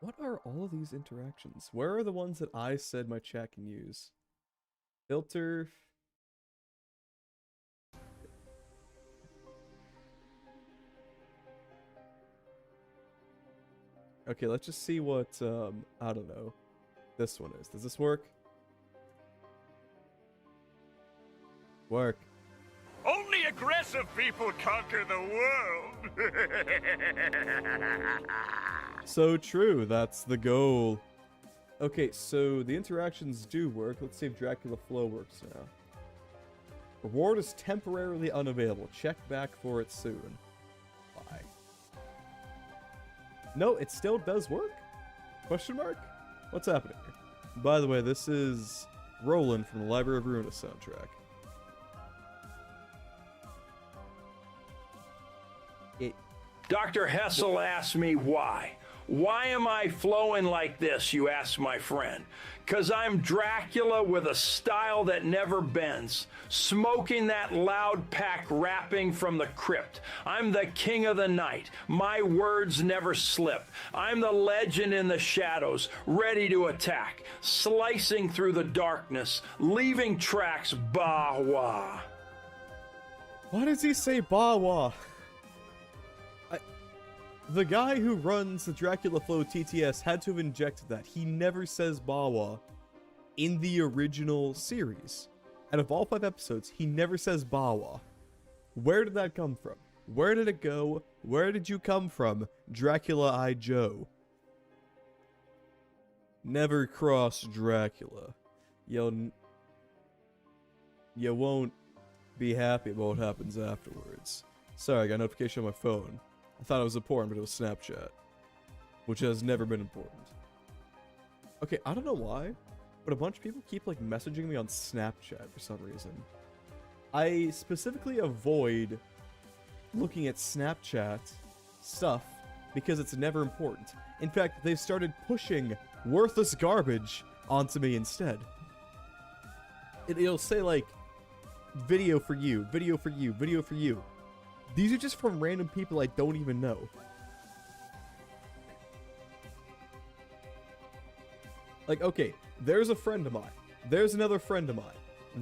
What are all of these interactions? Where are the ones that I said my chat can use? Filter. Okay, let's just see what, I don't know, this one is. Does this work? Work. Only aggressive people conquer the world. So true, that's the goal. Okay, so the interactions do work. Let's see if Dracula Flow works now. Reward is temporarily unavailable. Check back for it soon. Bye. No, it still does work? Question mark? What's happening here? By the way, this is Roland from the Library of Ruina soundtrack. Dr. Hessel asked me why. Why am I flowing like this, you ask my friend? 'Cause I'm Dracula with a style that never bends, smoking that loud pack rapping from the crypt. I'm the king of the night. My words never slip. I'm the legend in the shadows, ready to attack, slicing through the darkness, leaving tracks bah-wah. Why does he say Bawa? The guy who runs the Dracula Flow TTS had to have injected that. He never says Bawa in the original series. Out of all 5 episodes, he never says Bawa. Where did that come from? Where did it go? Where did you come from, Dracula I Joe? Never cross Dracula. You won't be happy about what happens afterwards. Sorry, I got a notification on my phone. I thought it was important, but it was Snapchat. Which has never been important. Okay, I don't know why, but a bunch of people keep, like, messaging me on Snapchat for some reason. I specifically avoid looking at Snapchat stuff because it's never important. In fact, they've started pushing worthless garbage onto me instead. It'll say, like, video for you, video for you, video for you. These are just from random people I don't even know. Like, okay, there's a friend of mine. There's another friend of mine.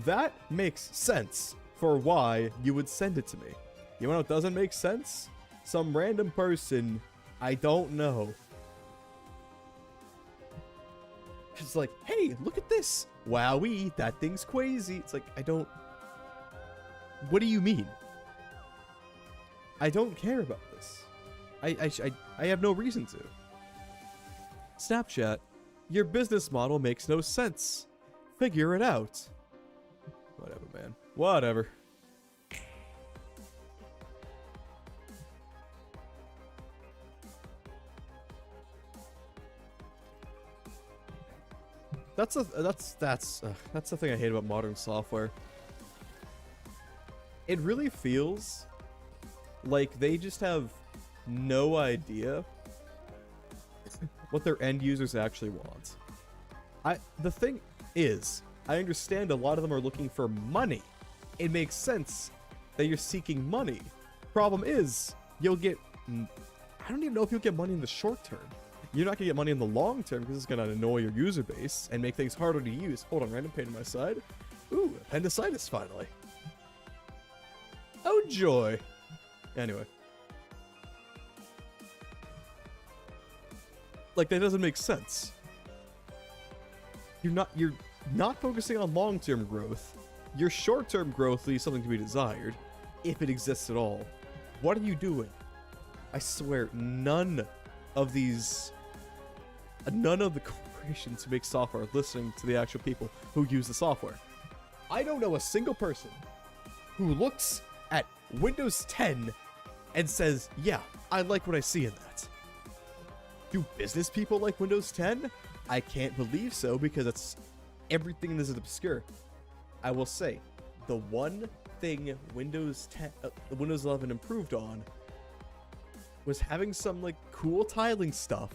That makes sense for why you would send it to me. You know what doesn't make sense? Some random person I don't know. It's like, hey, look at this. Wowee, that thing's crazy. It's like, I don't... What do you mean? I don't care about this. I have no reason to. Snapchat, your business model makes no sense. Figure it out. Whatever, man. Whatever. That's the thing I hate about modern software. It really feels like they just have no idea what their end users actually want. The thing is, I understand a lot of them are looking for money. It makes sense that you're seeking money. Problem is, you'll get... I don't even know if you'll get money in the short term. You're not going to get money in the long term because it's going to annoy your user base and make things harder to use. Hold on, random pain on my side. Ooh, appendicitis finally. Oh joy. Anyway. Like, that doesn't make sense. You're not focusing on long-term growth. Your short-term growth leaves something to be desired, if it exists at all. What are you doing? I swear, none of the corporations who make software are listening to the actual people who use the software. I don't know a single person who looks at Windows 10 and says, yeah, I like what I see in that. Do business people like Windows 10? I can't believe so, because it's everything in this is obscure. I will say, the one thing Windows 11 improved on was having some, like, cool tiling stuff.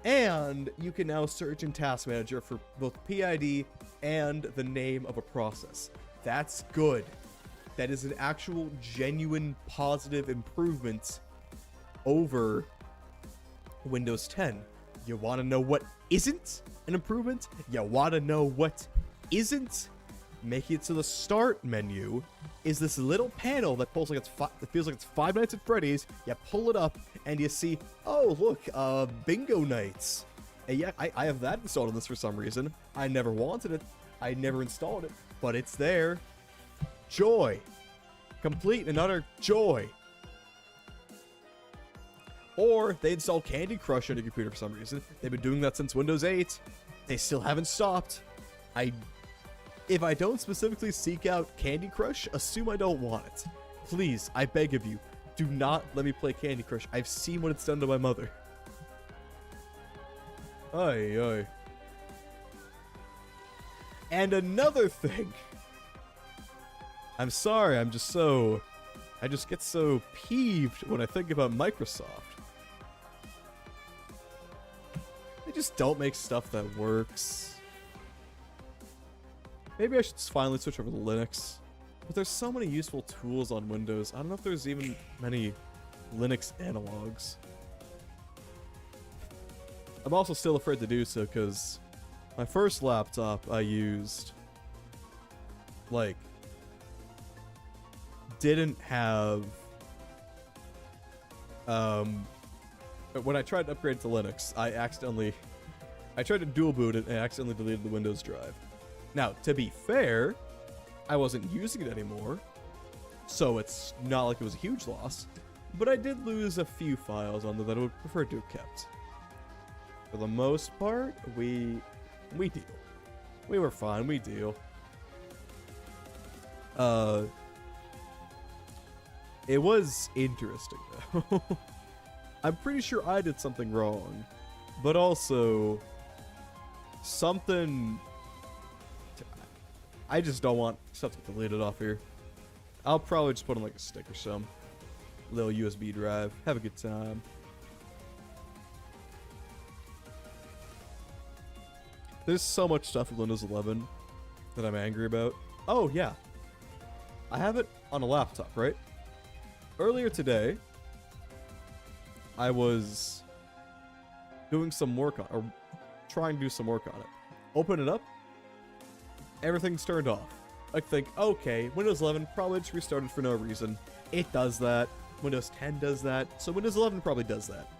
And you can now search in Task Manager for both PID and the name of a process. That's good. That is an actual, genuine, positive improvement over Windows 10. You want to know what isn't an improvement? You want to know what isn't? Make it to the start menu is this little panel that pulls like it feels like it's Five Nights at Freddy's. You pull it up and you see, oh look, bingo nights. And yeah, I have that installed on this for some reason. I never wanted it. I never installed it, but it's there. Joy. Complete and utter joy. Or they install Candy Crush on your computer for some reason. They've been doing that since Windows 8. They still haven't stopped. If I don't specifically seek out Candy Crush, assume I don't want it. Please, I beg of you, do not let me play Candy Crush. I've seen what it's done to my mother. Ay, ay. And another thing. I'm sorry, I just get so peeved when I think about Microsoft. just don't make stuff that works. Maybe I should just finally switch over to Linux. But there's so many useful tools on Windows. I don't know if there's even many Linux analogs. I'm also still afraid to do so because my first laptop I used, like, didn't have, when I tried to upgrade to Linux, I tried to dual boot it and I accidentally deleted the Windows drive. Now, to be fair, I wasn't using it anymore, so it's not like it was a huge loss, but I did lose a few files on there that I would prefer to have kept. For the most part, we deal. We were fine, we deal. It was interesting, though. I'm pretty sure I did something wrong, but also something... I just don't want stuff to get deleted off here. I'll probably just put on like a stick or some little USB drive. Have a good time. There's so much stuff with Windows 11 that I'm angry about. Oh, yeah. I have it on a laptop, right? Earlier today, I was doing some work on, or trying to do some work on it. Open it up. Everything's turned off. I think, okay, Windows 11 probably just restarted for no reason. It does that. Windows 10 does that. So Windows 11 probably does that.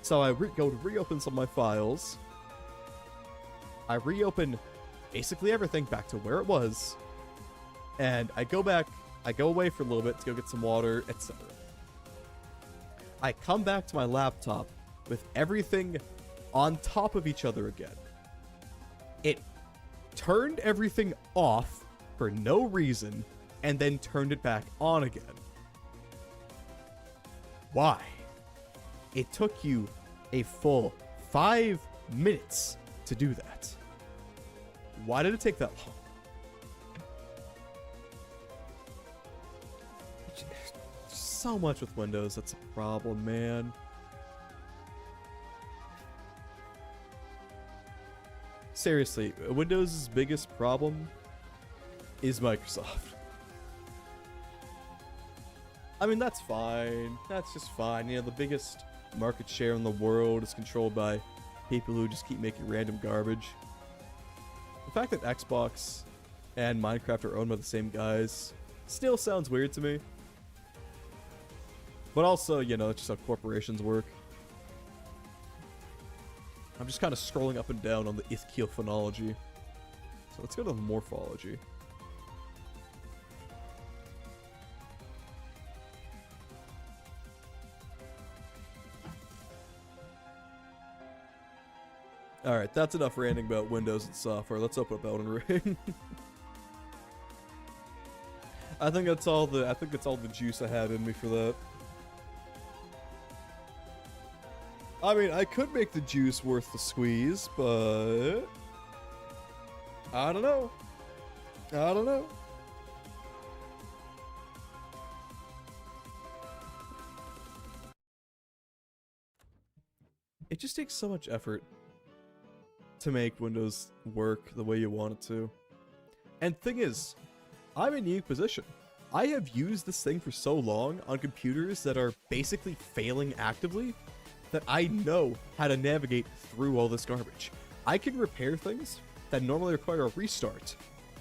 So I go to reopen some of my files. I reopen basically everything back to where it was. And I go back, I go away for a little bit to go get some water, etc. I come back to my laptop with everything on top of each other again. It turned everything off for no reason and then turned it back on again. Why? It took you a full 5 minutes to do that. Why did it take that long? So much with Windows, that's a problem, man. Seriously, Windows' biggest problem is Microsoft. I mean, that's fine. That's just fine. You know, the biggest market share in the world is controlled by people who just keep making random garbage. The fact that Xbox and Minecraft are owned by the same guys still sounds weird to me. But also, you know, it's just how corporations work. I'm just kind of scrolling up and down on the ischio phonology. So let's go to the morphology. Alright, that's enough ranting about Windows and software. Let's open up Elden Ring. I think that's all the juice I had in me for that. I mean, I could make the juice worth the squeeze, but I don't know. I don't know. It just takes so much effort to make Windows work the way you want it to. And thing is, I'm in a unique position. I have used this thing for so long on computers that are basically failing actively that I know how to navigate through all this garbage. I can repair things that normally require a restart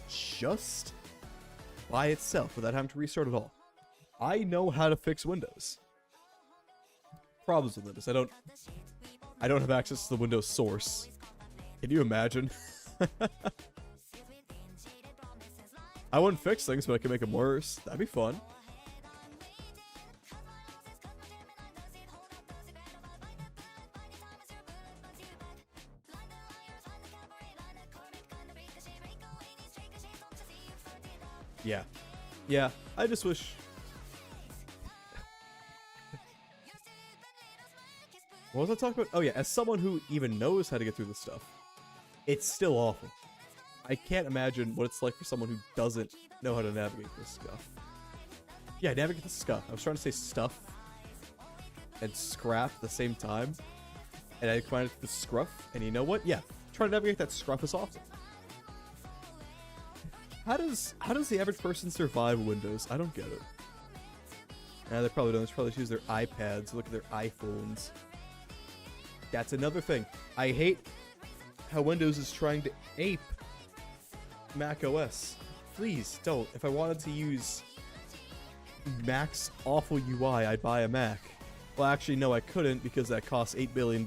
just by itself without having to restart at all. I know how to fix Windows. Problems with Windows. I don't have access to the Windows source. Can you imagine? I wouldn't fix things, but I can make them worse. That'd be fun. Yeah. Yeah, I just wish... What was I talking about? Oh yeah, as someone who even knows how to get through this stuff, it's still awful. I can't imagine what it's like for someone who doesn't know how to navigate this stuff. Yeah, navigate this stuff. I was trying to say stuff and scrap at the same time. and I find the scruff, and you know what? Yeah, trying to navigate that scruff is awesome. How does the average person survive Windows? I don't get it. Nah, they probably don't. They probably use their iPads, look at their iPhones. That's another thing. I hate how Windows is trying to ape Mac OS. Please don't. If I wanted to use Mac's awful UI, I'd buy a Mac. Well, actually, no, I couldn't because that costs $8 billion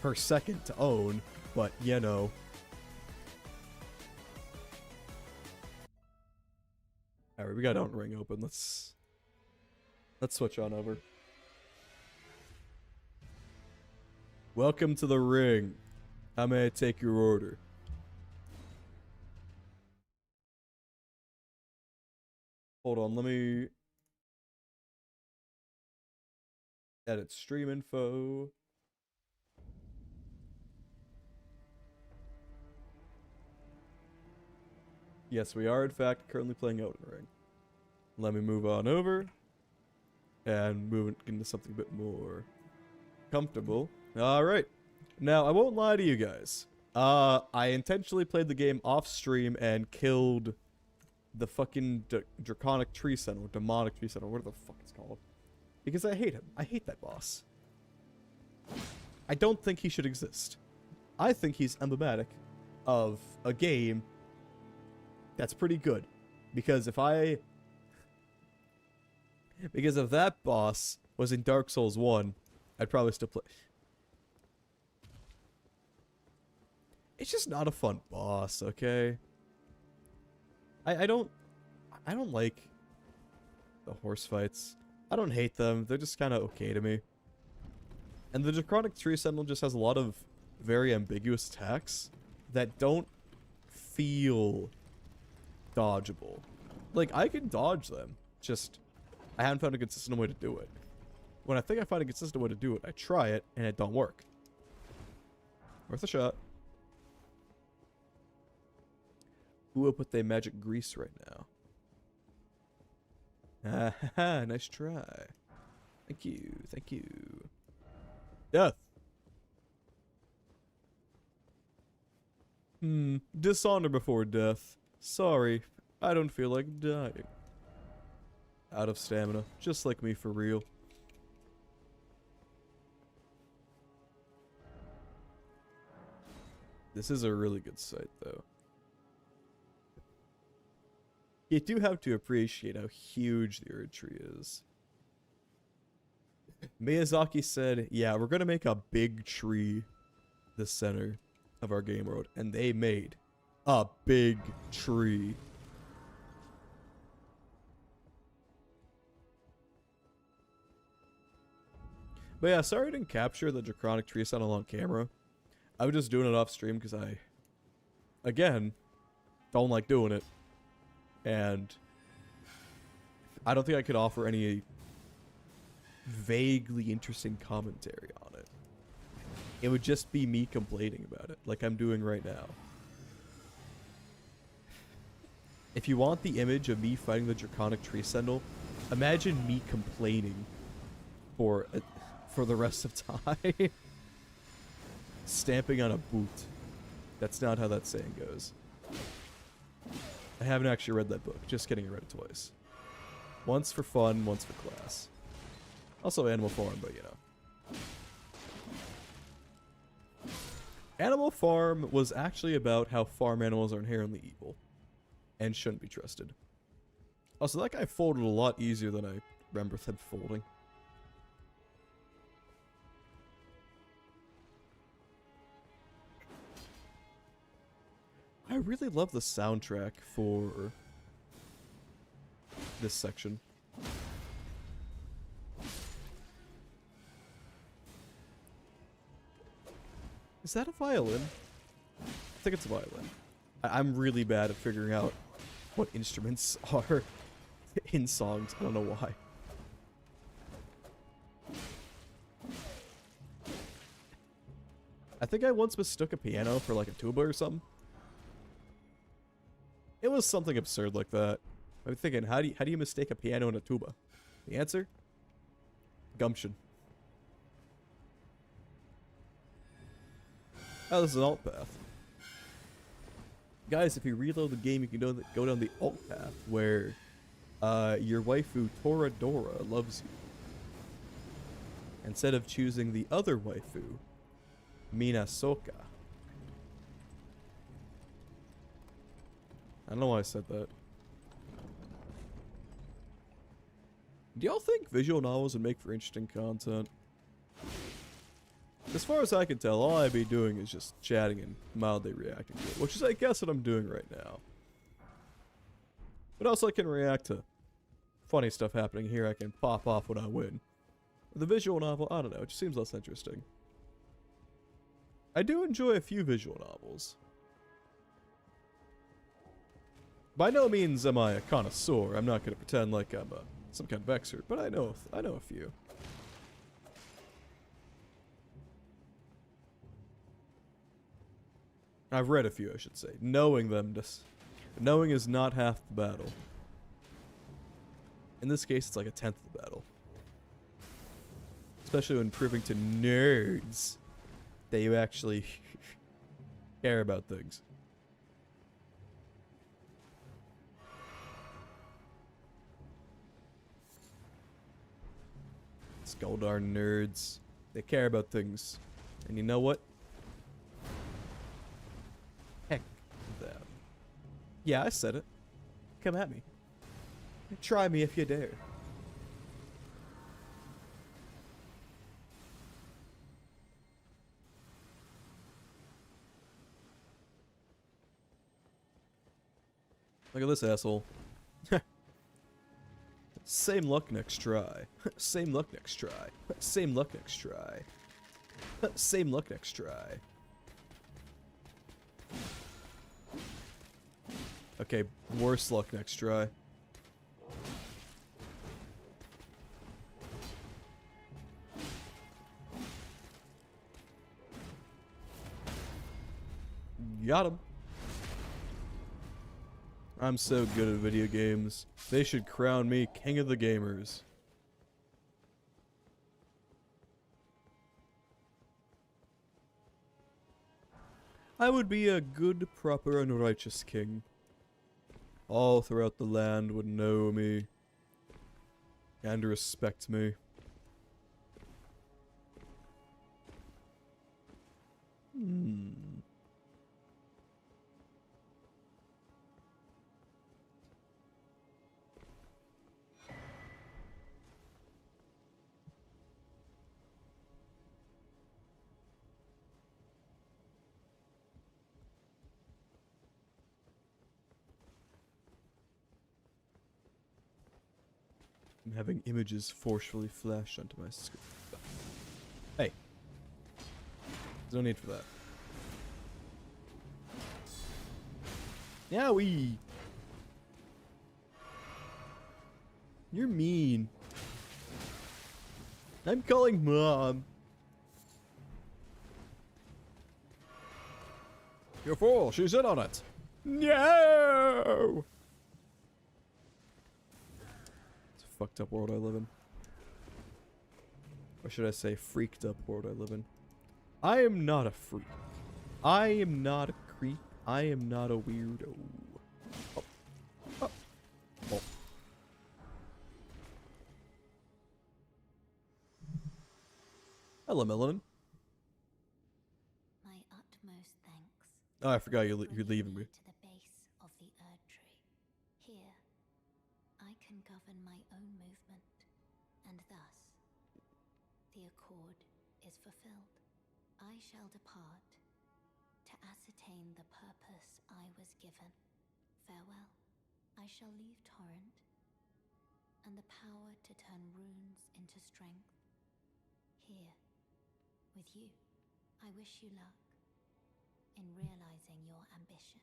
per second to own, but you know. Alright, we got Elden Ring open. Let's switch on over. Welcome to the ring. How may I take your order? Hold on, let me edit stream info. Yes, we are in fact currently playing Elden Ring. Let me move on over and move into something a bit more comfortable. Alright. Now, I won't lie to you guys. I intentionally played the game off stream and killed the fucking Draconic Tree Sentinel, or Demonic Tree Sentinel, whatever the fuck it's called. Because I hate him. I hate that boss. I don't think he should exist. I think he's emblematic of a game that's pretty good. Because if that boss was in Dark Souls 1, I'd probably still play. It's just not a fun boss, okay? I don't like the horse fights. I don't hate them. They're just kind of okay to me. And the Draconic Tree Sentinel just has a lot of very ambiguous attacks that don't feel dodgeable. Like, I can dodge them, just I haven't found a consistent way to do it. When I think I find a consistent way to do it, I try it, and it don't work. Worth a shot. Who will put their magic grease right now? Ah, nice try. Thank you, thank you. Death. Dishonor before death. Sorry, I don't feel like dying. Out of stamina, just like me for real. This is a really good site, though. You do have to appreciate how huge the Erd Tree is. Miyazaki said, yeah, we're gonna make a big tree the center of our game world. And they made a big tree. But yeah, sorry I didn't capture the Draconic Tree Sentinel on camera. I was just doing it off stream because I, again, don't like doing it. And I don't think I could offer any vaguely interesting commentary on it. It would just be me complaining about it, like I'm doing right now. If you want the image of me fighting the Draconic Tree Sentinel, imagine me complaining for the rest of time. Stamping on a boot. That's not how that saying goes. I haven't actually read that book. Just kidding, I read it twice. Once for fun, once for class. Also Animal Farm, but you know. Animal Farm was actually about how farm animals are inherently evil. And shouldn't be trusted. Also, that guy folded a lot easier than I remember him folding. I really love the soundtrack for this section. Is that a violin? I think it's a violin. I'm really bad at figuring out what instruments are in songs. I don't know why. I think I once mistook a piano for like a tuba or something. It was something absurd like that. I'm thinking, how do you mistake a piano and a tuba? The answer? Gumption. Oh, this is an alt path. Guys, if you reload the game, you can go down the alt path where your waifu Toradora loves you. Instead of choosing the other waifu, Minasoka. I don't know why I said that. Do y'all think visual novels would make for interesting content? As far as I can tell, all I'd be doing is just chatting and mildly reacting to it, which is, I guess, what I'm doing right now. But also I can react to funny stuff happening here. I can pop off when I win. The visual novel, I don't know, it just seems less interesting. I do enjoy a few visual novels. By no means am I a connoisseur. I'm not going to pretend like I'm some kind of expert, but I know a few. I've read a few, I should say. Knowing is not half the battle. In this case, it's like a tenth of the battle. Especially when proving to nerds that you actually care about things. Skull darn nerds. They care about things. And you know what? Heck them. Yeah, I said it. Come at me. Try me if you dare. Look at this asshole. Same luck next try. Same luck next try. Same luck next try. Same luck next try. Okay, worse luck next try. Got him. I'm so good at video games. They should crown me king of the gamers. I would be a good, proper, and righteous king. All throughout the land would know me and respect me. I'm having images forcefully flash onto my screen. Hey. There's no need for that. Yowie! You're mean. I'm calling Mom. You fool, she's in on it. No! It's a fucked up world I live in. Or should I say freaked up world I live in. I am not a freak. I am not a creep. I am not a weirdo. Oh. Oh. Oh. Hello, Melanin. My utmost thanks. Oh, I forgot you're leaving me. To the base of the Erd Tree. Here, I can govern my own movement, and thus, the accord is fulfilled. I shall depart to ascertain the purpose I was given. Farewell. I shall leave Torrent, and the power to turn runes into strength. Here, with you, I wish you luck in realizing your ambition.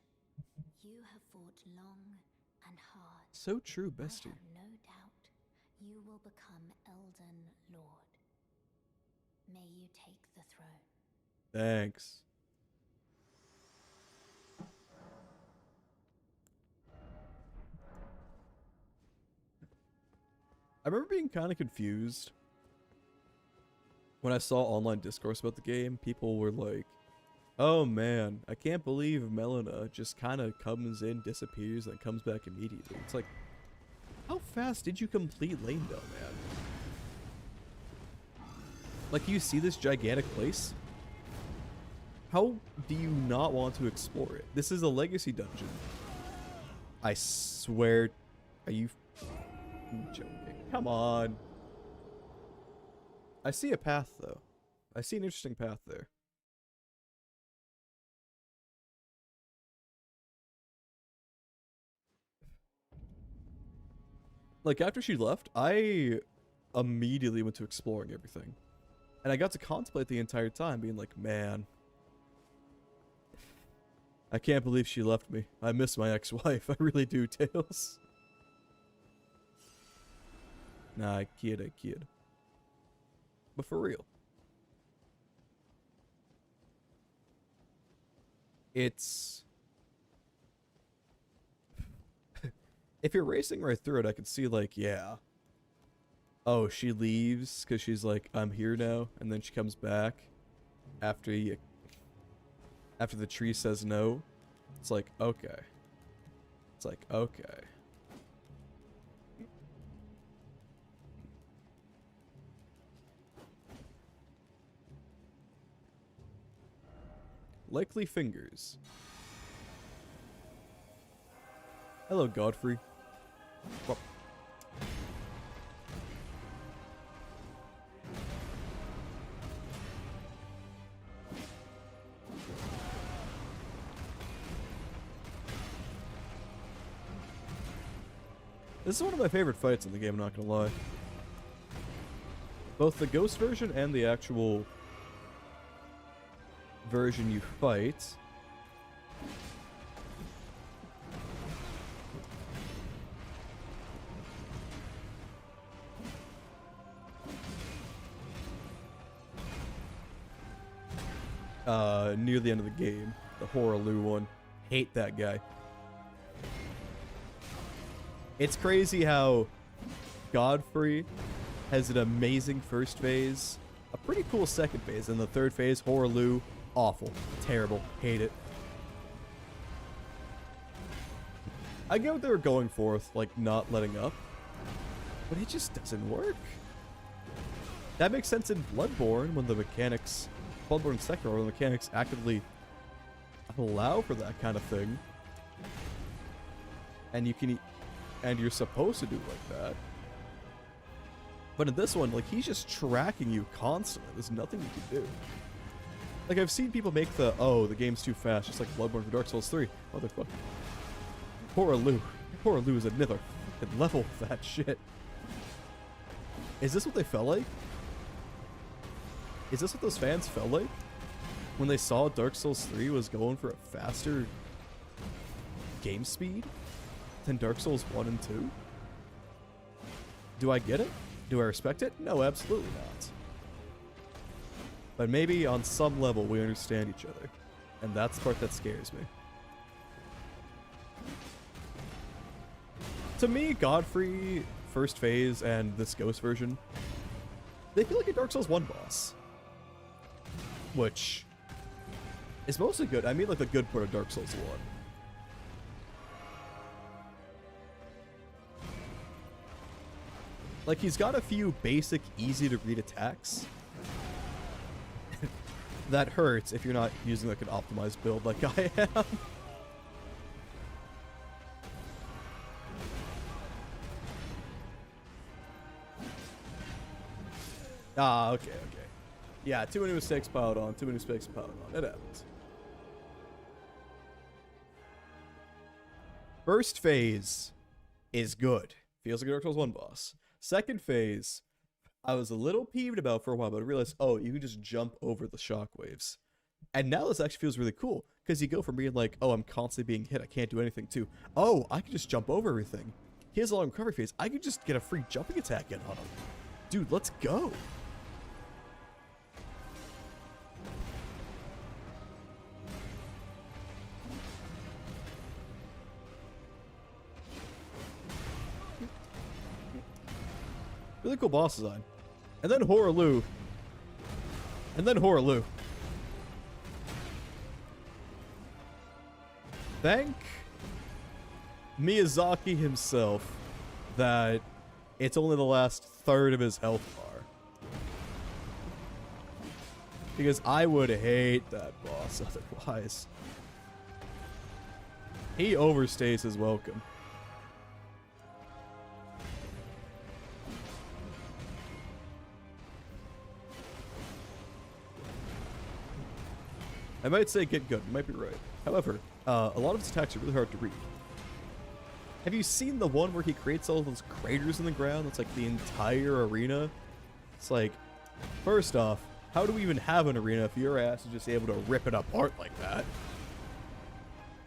You have fought long and hard. So true, bestie. I have no doubt you will become Elden Lord. May you take the throne. Thanks. I remember being kind of confused when I saw online discourse about the game. People were like, Oh man, I can't believe Melina just kind of comes in, disappears, and comes back immediately. It's like, how fast did you complete Lanedale, man? Like, you see this gigantic place? How do you not want to explore it? This is a legacy dungeon. I swear. Are you joking? Come on. I see a path, though. I see an interesting path there. Like, after she left, I immediately went to exploring everything. And I got to contemplate the entire time, being like, man, I can't believe she left me. I miss my ex-wife. I really do, Tails. Nah, I kid. But for real. It's... if you're racing right through it, I could see, like, yeah. Oh, she leaves because she's like, I'm here now. And then she comes back after the tree says no. It's like, okay. It's like, okay. Likely fingers. Hello, Godfrey. Well, this is one of my favorite fights in the game, I'm not gonna lie. Both the ghost version and the actual version you fight. Near the end of the game, the Horaloo one. Hate that guy. It's crazy how Godfrey has an amazing first phase, a pretty cool second phase, and the third phase, Horaloo, awful, terrible, hate it. I get what they were going for with, like, not letting up, but it just doesn't work. That makes sense in Bloodborne when the mechanics, Bloodborne and Sekiro, when the mechanics actively allow for that kind of thing, and you can, and you're supposed to do like that. But in this one, like, he's just tracking you constantly. There's nothing you can do. Like, I've seen people make the, oh, the game's too fast, just like Bloodborne for Dark Souls 3. Motherfucker. Horaloo. Horaloo is another fucking level of that shit. Is this what they felt like? Is this what those fans felt like? When they saw Dark Souls 3 was going for a faster game speed than Dark Souls 1 and 2? Do I get it? Do I respect it? No, absolutely not. But maybe on some level we understand each other. And that's the part that scares me. To me, Godfrey, first phase, and this Ghost version, they feel like a Dark Souls 1 boss. Which is mostly good. I mean, like, the good part of Dark Souls 1. Like, he's got a few basic, easy-to-read attacks that hurts if you're not using, like, an optimized build like I am. Ah, okay. Yeah, too many mistakes piled on, It happens. First phase is good. Feels like a Dark Souls 1 boss. Second phase, I was a little peeved about for a while, but I realized, oh, you can just jump over the shockwaves. And now this actually feels really cool, because you go from being like, oh, I'm constantly being hit, I can't do anything, to, oh, I can just jump over everything. Here's a long recovery phase, I can just get a free jumping attack in on him. Dude, let's go. Really cool boss design. And then Horaloo. thank Miyazaki himself that it's only the last third of his health bar. Because I would hate that boss otherwise. He overstays his welcome. I might say get good, you might be right. However, a lot of his attacks are really hard to read. Have you seen the one where he creates all those craters in the ground? That's like the entire arena. It's like, first off, how do we even have an arena if your ass is just able to rip it apart like that?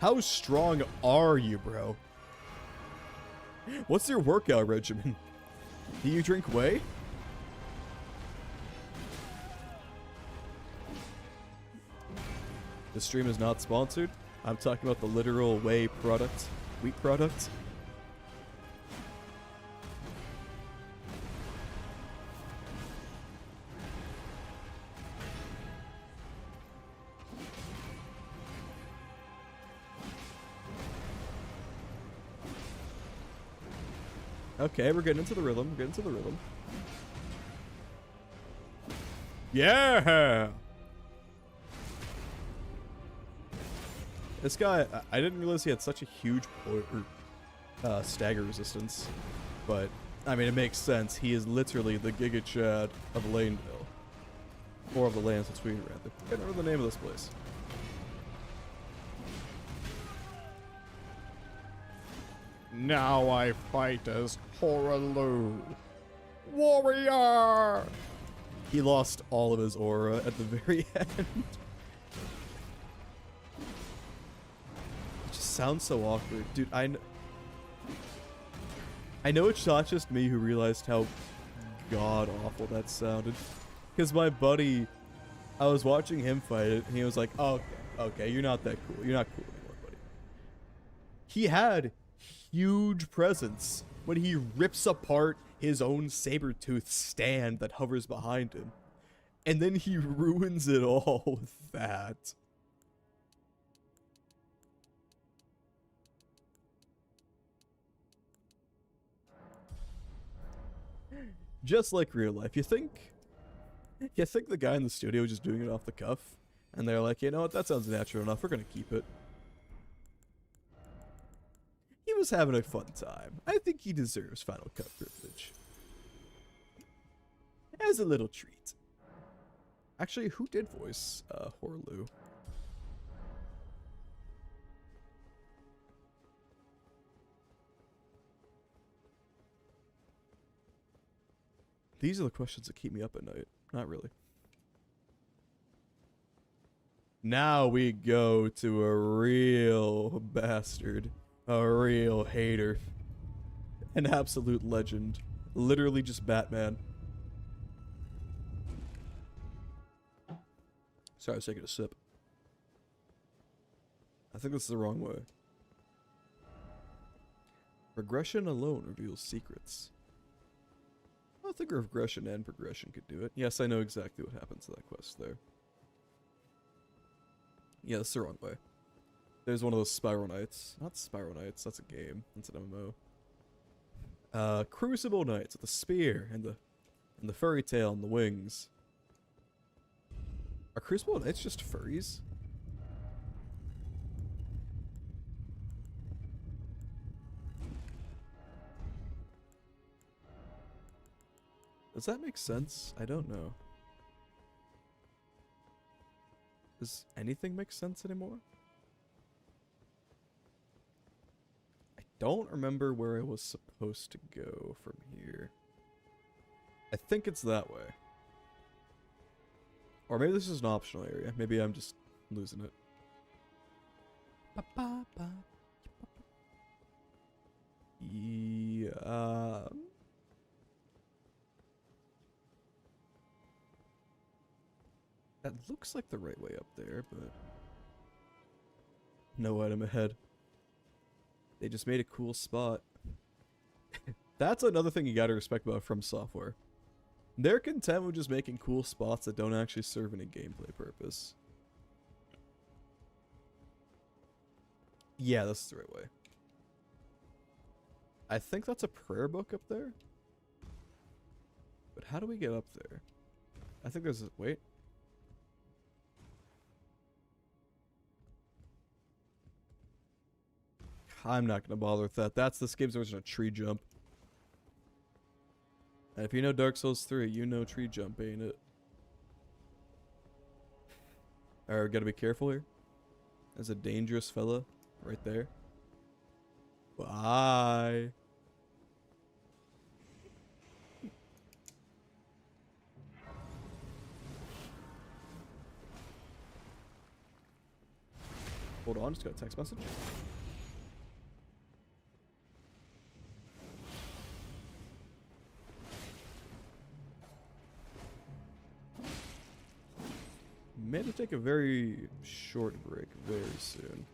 How strong are you, bro? What's your workout regimen? Do you drink whey? The stream is not sponsored. I'm talking about the literal whey product, wheat product. Okay, we're getting into the rhythm. We're getting into the rhythm. Yeah! This guy, I didn't realize he had such a huge stagger resistance. But, I mean, it makes sense. He is literally the Giga Chad of Laneville. Or of the lands between, rather. I can't remember the name of this place. Now I fight as Horalu. Warrior! He lost all of his aura at the very end. It just sounds so awkward. Dude, I know it's not just me who realized how god-awful that sounded. Because my buddy, I was watching him fight it, and he was like, oh, okay, you're not that cool. You're not cool anymore, buddy. He had huge presence when he rips apart his own saber-tooth stand that hovers behind him. And then he ruins it all with that. Just like real life, you think the guy in the studio was just doing it off the cuff? And they're like, you know what, that sounds natural enough, we're gonna keep it. He was having a fun time. I think he deserves Final Cut privilege. As a little treat. Actually, who did voice Horlu? These are the questions that keep me up at night. Not really. Now we go to a real bastard. A real hater. An absolute legend. Literally just Batman. Sorry, I was taking a sip. I think this is the wrong way. Regression alone reveals secrets. I don't think regression and progression could do it. Yes, I know exactly what happens to that quest there. Yeah, that's the wrong way. There's one of those Spiral Knights. Not Spiral Knights, that's a game. That's an MMO. Crucible Knights with the spear and the furry tail and the wings. Are Crucible Knights just furries? Does that make sense? I don't know. Does anything make sense anymore? I don't remember where I was supposed to go from here. I think it's that way. Or maybe this is an optional area. Maybe I'm just losing it. Yeah. That looks like the right way up there, but no item ahead. They just made a cool spot. That's another thing you gotta respect about From Software. They're content with just making cool spots that don't actually serve any gameplay purpose. Yeah, that's the right way. I think that's a prayer book up there. But how do we get up there? I think there's a... Wait. I'm not going to bother with that. That's this game's version of tree jump. And if you know Dark Souls 3, you know tree jump, ain't it? Alright, gotta be careful here. There's a dangerous fella right there. Bye. Hold on, just got a text message. May have to take a very short break very soon.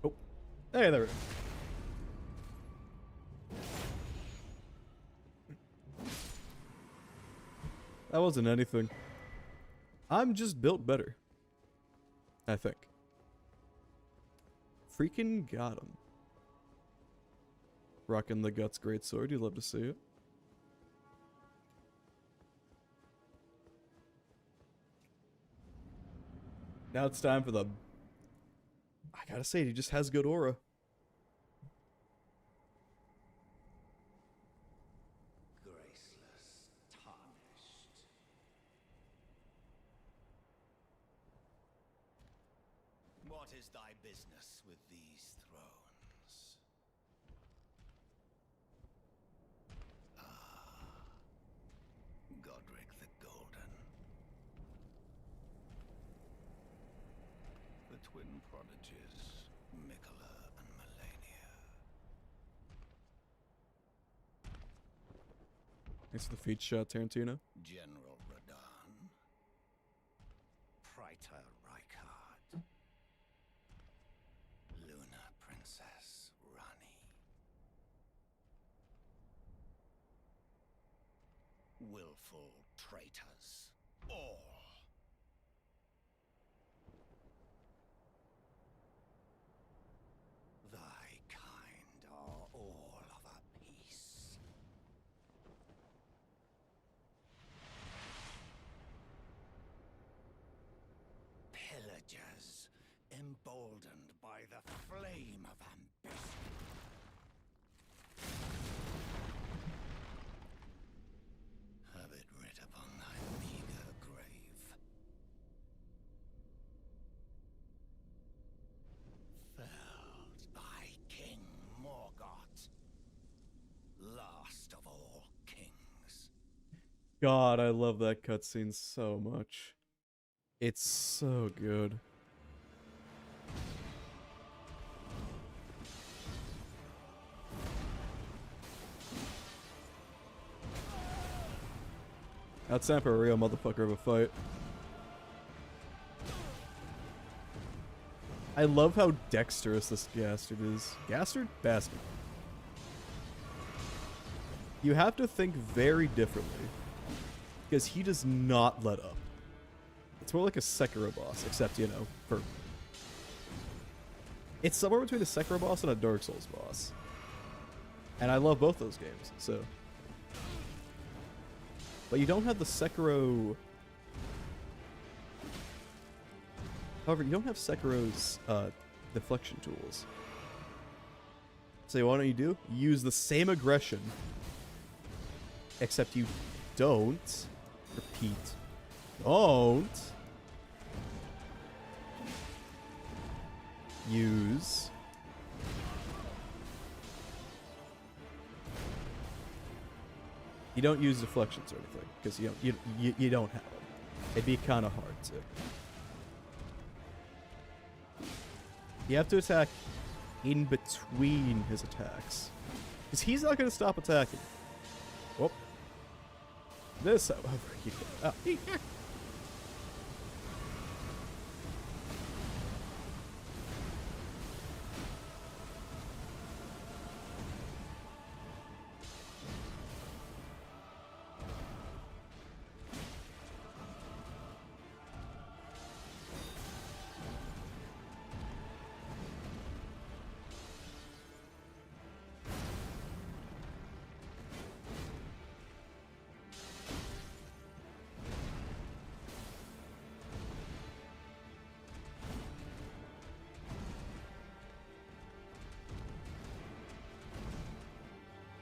Oh. Hey, there we go. That wasn't anything. I'm just built better. I think. Freaking got him. Rocking the Guts Greatsword, you'd love to see it. Now it's time for the... I gotta say, he just has good aura. Graceless, tarnished. What is thy business with these thrones? Ah, Godric the Golden. The twin prodigies, Mikola and Melania. Thanks for the feat shot, Tarantino. General Radahn. Praetor Rykard. Luna Princess Rani. Willful traitors, all. Thy kind are all of a piece. Pillagers, emboldened by the flame of ambition. Have it writ upon thy meager grave. Felled by King Morgoth, last of all kings. God, I love that cutscene so much. It's so good. That's time for a real motherfucker of a fight. I love how dexterous this Gastard is. Gastard? Bastard. You have to think very differently. Because he does not let up. It's more like a Sekiro boss, except, you know, for... It's somewhere between a Sekiro boss and a Dark Souls boss. And I love both those games, so... But you don't have the Sekiro... However, you don't have Sekiro's deflection tools. So what don't you do? Use the same aggression. Except you don't... Repeat. Don't... use... You don't use deflections or anything, because you don't have them. It'd be kind of hard to. You have to attack in between his attacks, because he's not going to stop attacking. Whoop. This, however, you can.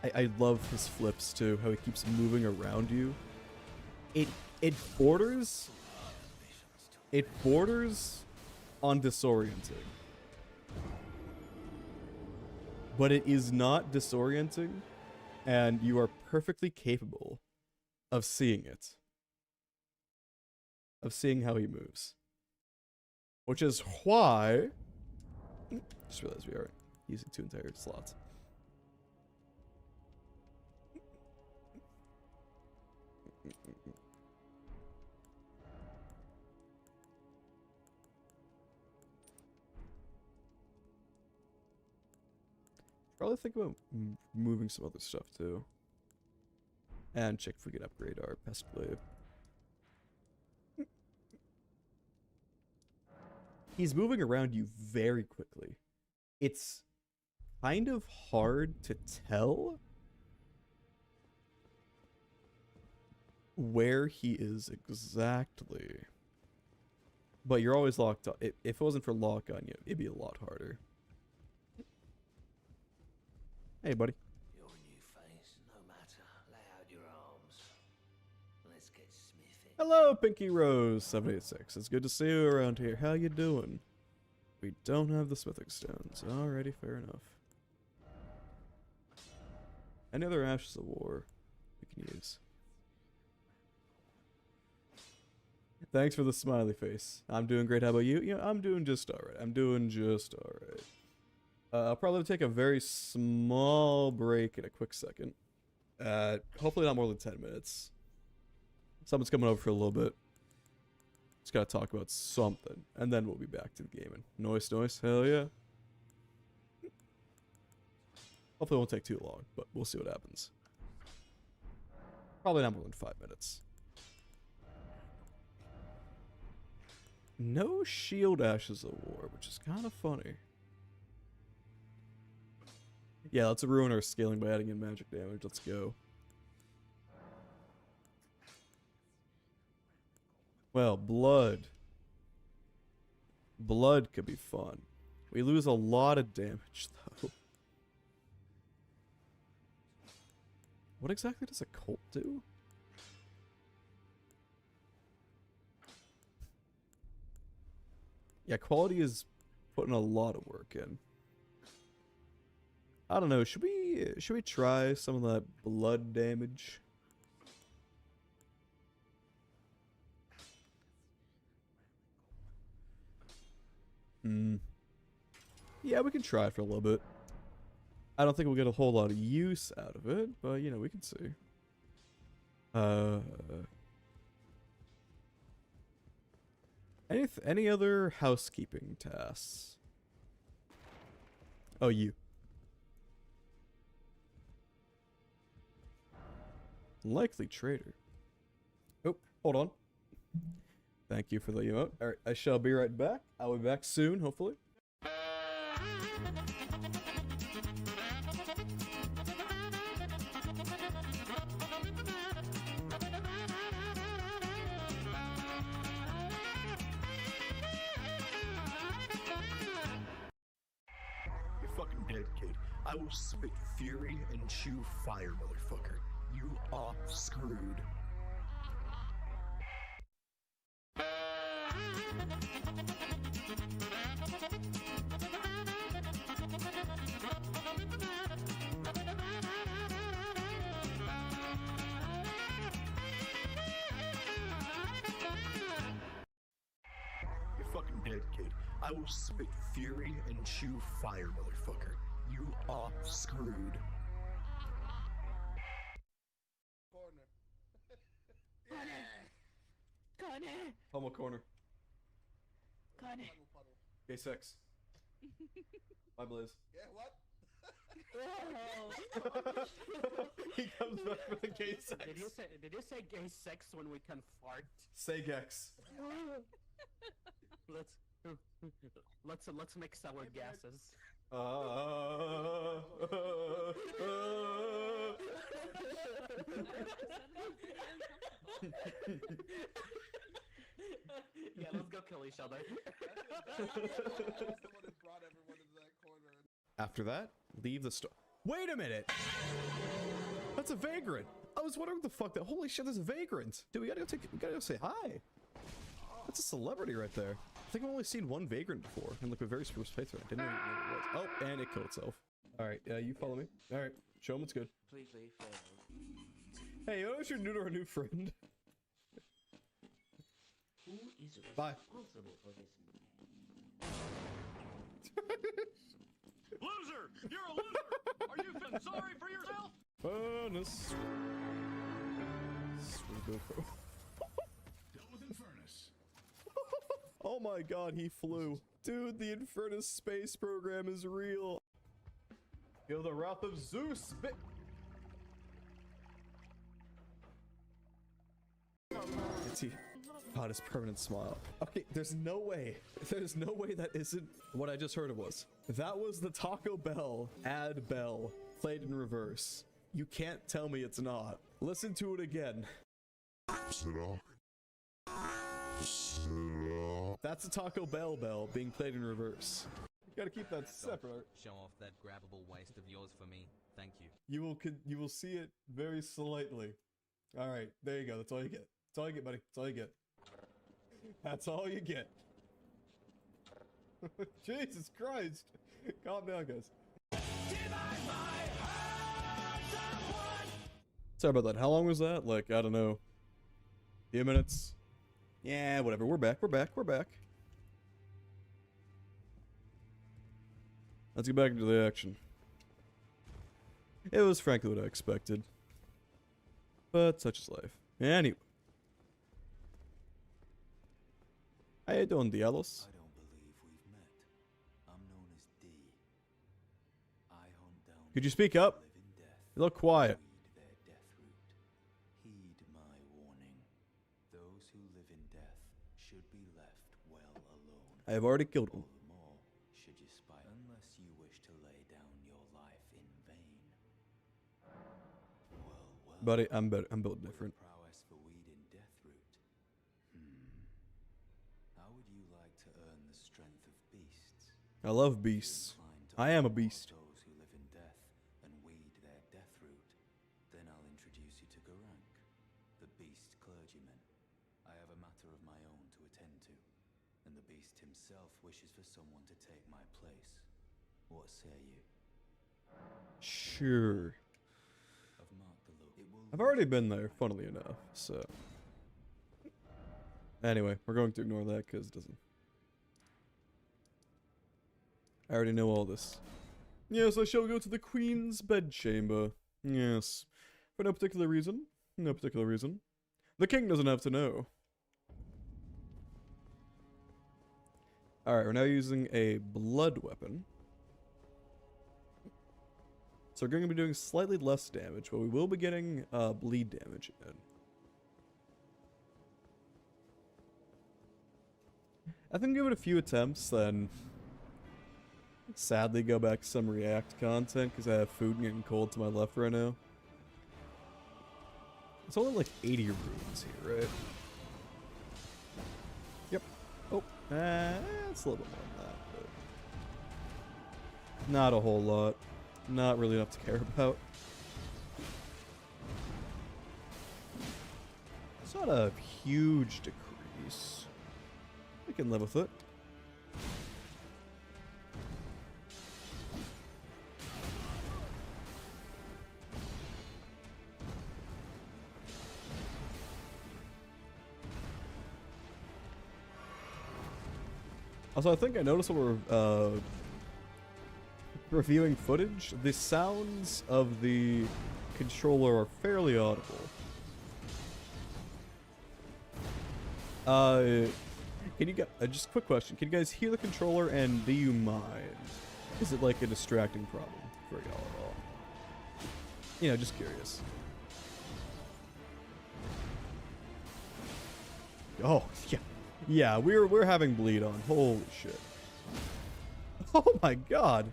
I love his flips too, how he keeps moving around you. It borders on disorienting. But it is not disorienting, and you are perfectly capable of seeing it. Of seeing how he moves. Which is why... Just realized we are using 2 entire slots. Probably think about moving some other stuff too. And check if we can upgrade our pest glaive. He's moving around you very quickly. It's kind of hard to tell where he is exactly. But you're always locked on. If it wasn't for lock on you, it'd be a lot harder. Hey, buddy. Your new face, no matter. Lay out your arms. Let's get smithy. Hello, Pinky Rose 786. It's good to see you around here. How you doing? We don't have the smithing stones. Alrighty, fair enough. Any other ashes of war we can use? Thanks for the smiley face. I'm doing great. How about you? Yeah, I'm doing just alright. I'm doing just alright. I'll probably take a very small break in a quick second. Hopefully not more than 10 minutes. Someone's coming over for a little bit. Just gotta talk about something. And then we'll be back to the gaming. Noise, hell yeah. Hopefully it won't take too long, but we'll see what happens. Probably not more than 5 minutes. No shield ashes of war, which is kind of funny. Yeah, let's ruin our scaling by adding in magic damage. Let's go. Well, blood. Blood could be fun. We lose a lot of damage, though. What exactly does a cult do? Yeah, quality is putting a lot of work in. I don't know, should we try some of that blood damage? Yeah, we can try it for a little bit. I don't think we'll get a whole lot of use out of it, but you know, we can see. Any other housekeeping tasks? Oh, you. Likely traitor. Oh, hold on. Thank you for the emote. Alright, I shall be right back. I'll be back soon, hopefully. You're fucking dead, kid. I will spit fury and chew fire, motherfucker. You are screwed. You're fucking dead, kid. I will spit fury and chew fire, motherfucker. You are screwed. Connor! Pummel corner. Connor! Gay sex. Bye, Blaze. Yeah, what? He comes back for the gay sex. Did you say gay sex when we can fart? Say gex. Let's mix our gases. Yeah, let's go kill each other. After that, leave the store. Wait a minute! That's a vagrant. I was wondering what the fuck that. Holy shit, there's a vagrant. Dude, we gotta go say hi. That's a celebrity right there. I think I've only seen one vagrant before in like a very first playthrough. I didn't even know what it was. Oh, and it killed itself. All right, you follow me. All right, show him what's good. Completely failed. Hey, you know if you're new to our new friend? Who is Bye. responsible for this? Loser! You're a loser! Are you feeling sorry for yourself? Bonus. GoPro. Dealt with Infernus. Oh my god, he flew. Dude, the Infernus space program is real. Feel the wrath of Zeus, It's he. God, his permanent smile. Okay, there's no way that isn't what I just heard it was. That was the Taco Bell ad bell played in reverse. You can't tell me it's not. Listen to it again. That's a Taco Bell bell being played in reverse. You gotta keep that separate. Show off that grabbable waist of yours for me. Thank you. You will see it very slightly. All right, there you go. That's all you get. That's all you get, buddy. That's all you get. That's all you get. Jesus Christ. Calm down, guys. Sorry about that. How long was that? Like, I don't know. A few minutes. Yeah, whatever. We're back. We're back. We're back. Let's get back into the action. It was frankly what I expected. But such is life. Anyway. How you doing, Dialos? I don't believe we've met. I'm known as D. I hunt down. Could you speak up? You look quiet. Their death route. Heed my warning. Those who live in death should be left well alone. I have already killed him. All the more should you spy unless you wish to lay down your life in vain. Well, Buddy, I'm built different. prowess for weed in death route. How would you like to earn the strength of beasts? I love beasts. I am a beast. Those who live in death and weed their death route. Then I'll introduce you to Garank, the beast clergyman. I have a matter of my own to attend to, and the beast himself wishes for someone to take my place. What say you? Sure. I've marked the look. It will I've already been there, funnily enough, so. Anyway, we're going to ignore that because it doesn't. I already know all this. Yes, I shall go to the Queen's bedchamber. Yes. For no particular reason. No particular reason. The king doesn't have to know. Alright, we're now using a blood weapon. So we're going to be doing slightly less damage, but we will be getting bleed damage in. I think give it a few attempts, then sadly go back to some React content because I have food getting cold to my left right now. It's only like 80 runes here, right? Yep. Oh, it's a little bit more than that, but not a whole lot. Not really enough to care about. It's not a huge decrease. We can live with it. Also, I think I noticed when we're reviewing footage, the sounds of the controller are fairly audible. Can you get just a quick question? Can you guys hear the controller, and do you mind? Is it like a distracting problem for y'all at all? You know, just curious. Oh yeah, yeah. We're having bleed on. Holy shit! Oh my god!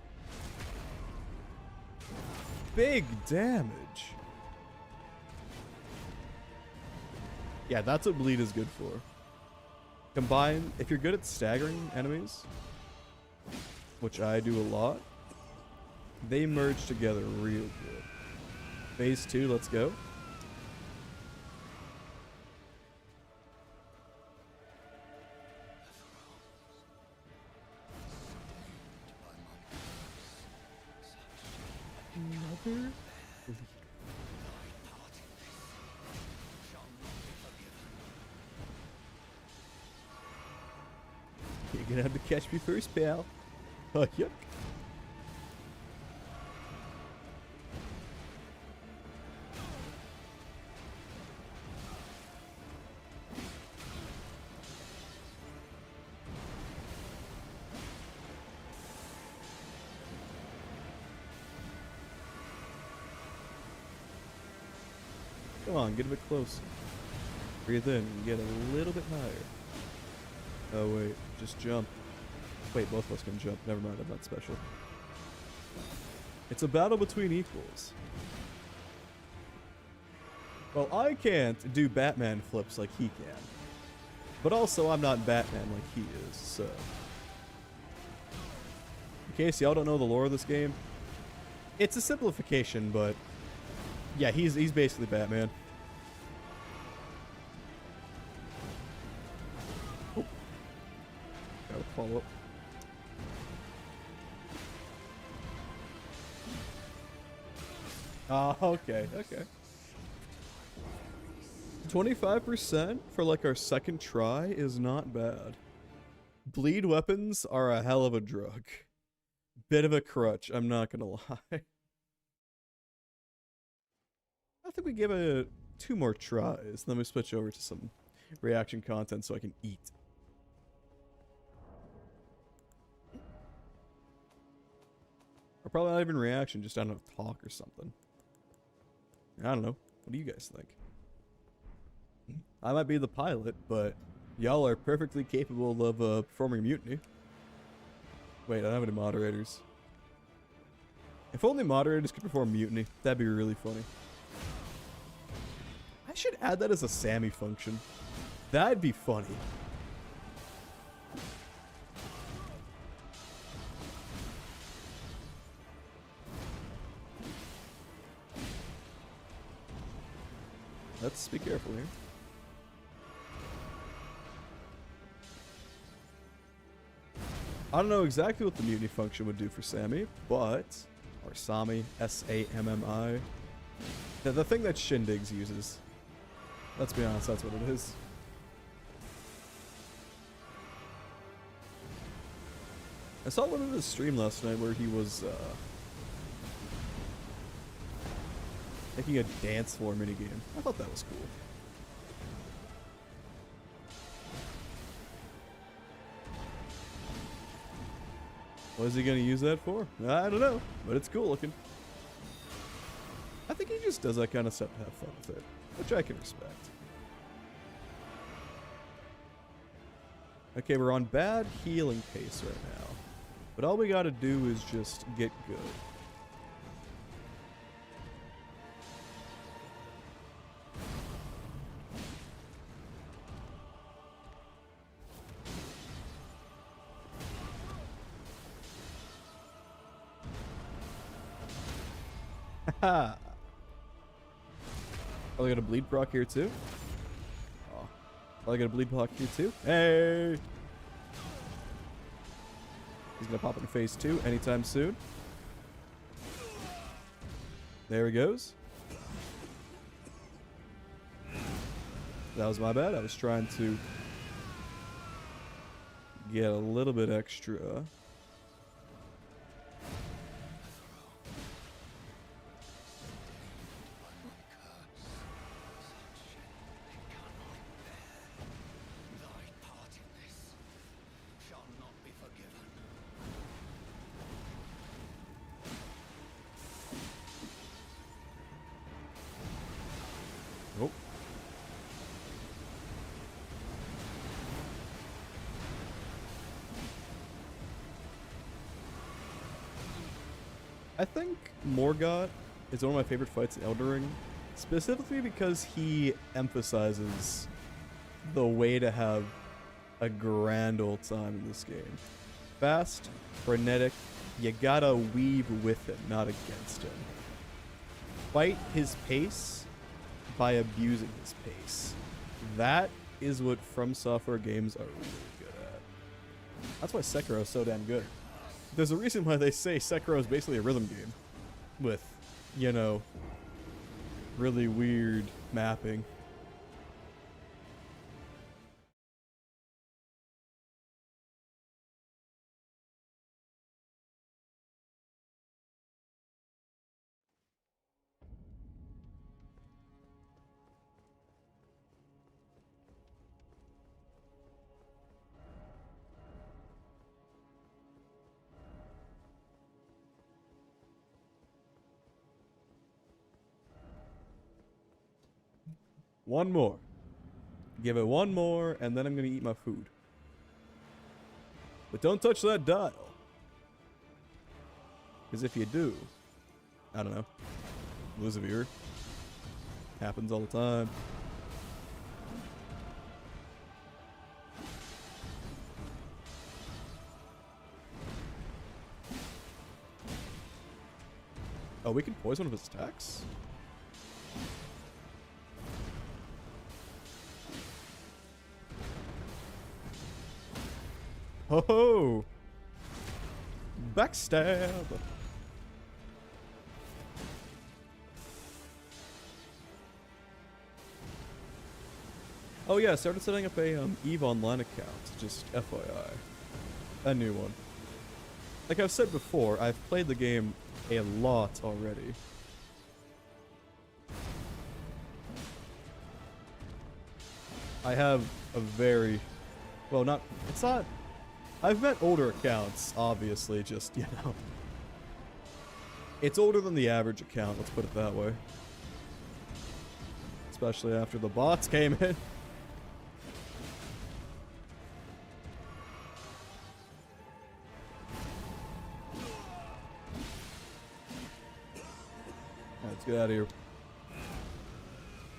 Big damage. Yeah, that's what bleed is good for. Combine, if you're good at staggering enemies, which I do a lot, they merge together real good. Phase 2, let's go. Another? You're gonna have to catch me first, pal. Oh, yuck. Come on, get a bit closer. Breathe in and get a little bit higher. Oh wait, just jump. Wait, both of us can jump. Never mind, I'm not special. It's a battle between equals. Well, I can't do Batman flips like he can. But also, I'm not Batman like he is, so... In case y'all don't know the lore of this game, it's a simplification, but... Yeah, he's basically Batman. Oh. Gotta follow up. Ah, okay, okay. 25% for like our second try is not bad. Bleed weapons are a hell of a drug. Bit of a crutch, I'm not gonna lie. I think we give it 2 more tries, then we switch over to some reaction content so I can eat. Or probably not even reaction, just I don't know, talk or something. I don't know. What do you guys think? I might be the pilot, but y'all are perfectly capable of performing mutiny. Wait, I don't have any moderators. If only moderators could perform mutiny, that'd be really funny. I should add that as a Sammy function. That'd be funny. Let's be careful here. I don't know exactly what the mutiny function would do for Sammy, but... Or Sami, S-A-M-M-I. The thing that Shindigs uses. Let's be honest, that's what it is. I saw one of his stream last night where he was, making a dance floor minigame. I thought that was cool. What is he gonna use that for? I don't know, but it's cool looking. I think he just does that kind of stuff to have fun with it, which I can respect. Okay, we're on bad healing pace right now, but all we gotta do is just get good. Haha. Oh, I got a bleed proc here too. Oh, I got a bleed proc here too. Hey! He's gonna pop into phase 2 anytime soon. There he goes. That was my bad. I was trying to get a little bit extra. Oh. I think Morgott is one of my favorite fights in Elden Ring, specifically because he emphasizes the way to have a grand old time in this game. Fast, frenetic, you gotta weave with him, not against him. fight his pace by abusing his pace. That is what From Software games are really good at. That's why Sekiro is so damn good. There's a reason why they say Sekiro is basically a rhythm game with, you know, really weird mapping. One more. Give it one more, and then I'm gonna eat my food. But don't touch that dial. Because if you do, I don't know, lose a viewer. Happens all the time. Oh, we can poison one of his attacks? Ho ho! Backstab! Oh yeah, I started setting up a EVE Online account, just FYI. A new one. Like I've said before, I've played the game a lot already. I have a very... Well, not... It's not... I've met older accounts, obviously, just, you know. It's older than the average account, let's put it that way. Especially after the bots came in. Let's get out of here.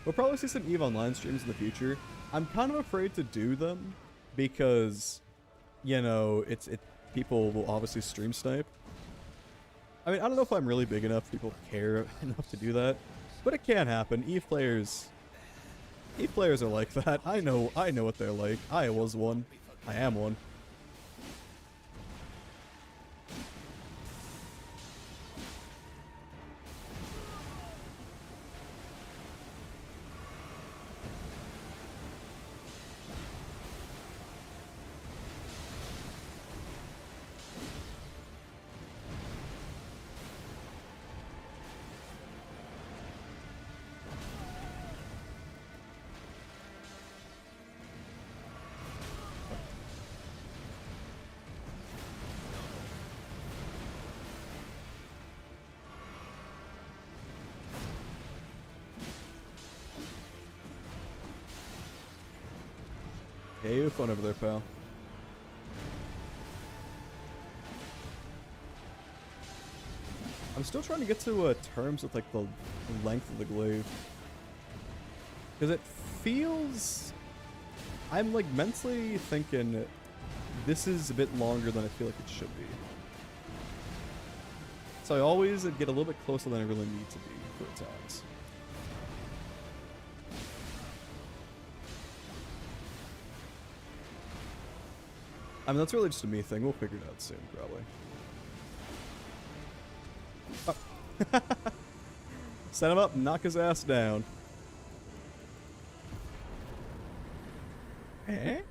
We'll probably see some EVE Online streams in the future. I'm kind of afraid to do them because, you know, people will obviously stream snipe. I mean, I don't know if I'm really big enough people care enough to do that, but it can happen. EVE players are like that. I know what they're like. I was one. I am one. Yeah, you have fun over there, pal. I'm still trying to get to terms with like the length of the glaive. Because it feels... I'm like mentally thinking this is a bit longer than I feel like it should be. So I always get a little bit closer than I really need to be for attacks. I mean, that's really just a me thing. We'll figure it out soon, probably. Oh. Set him up, knock his ass down. Eh?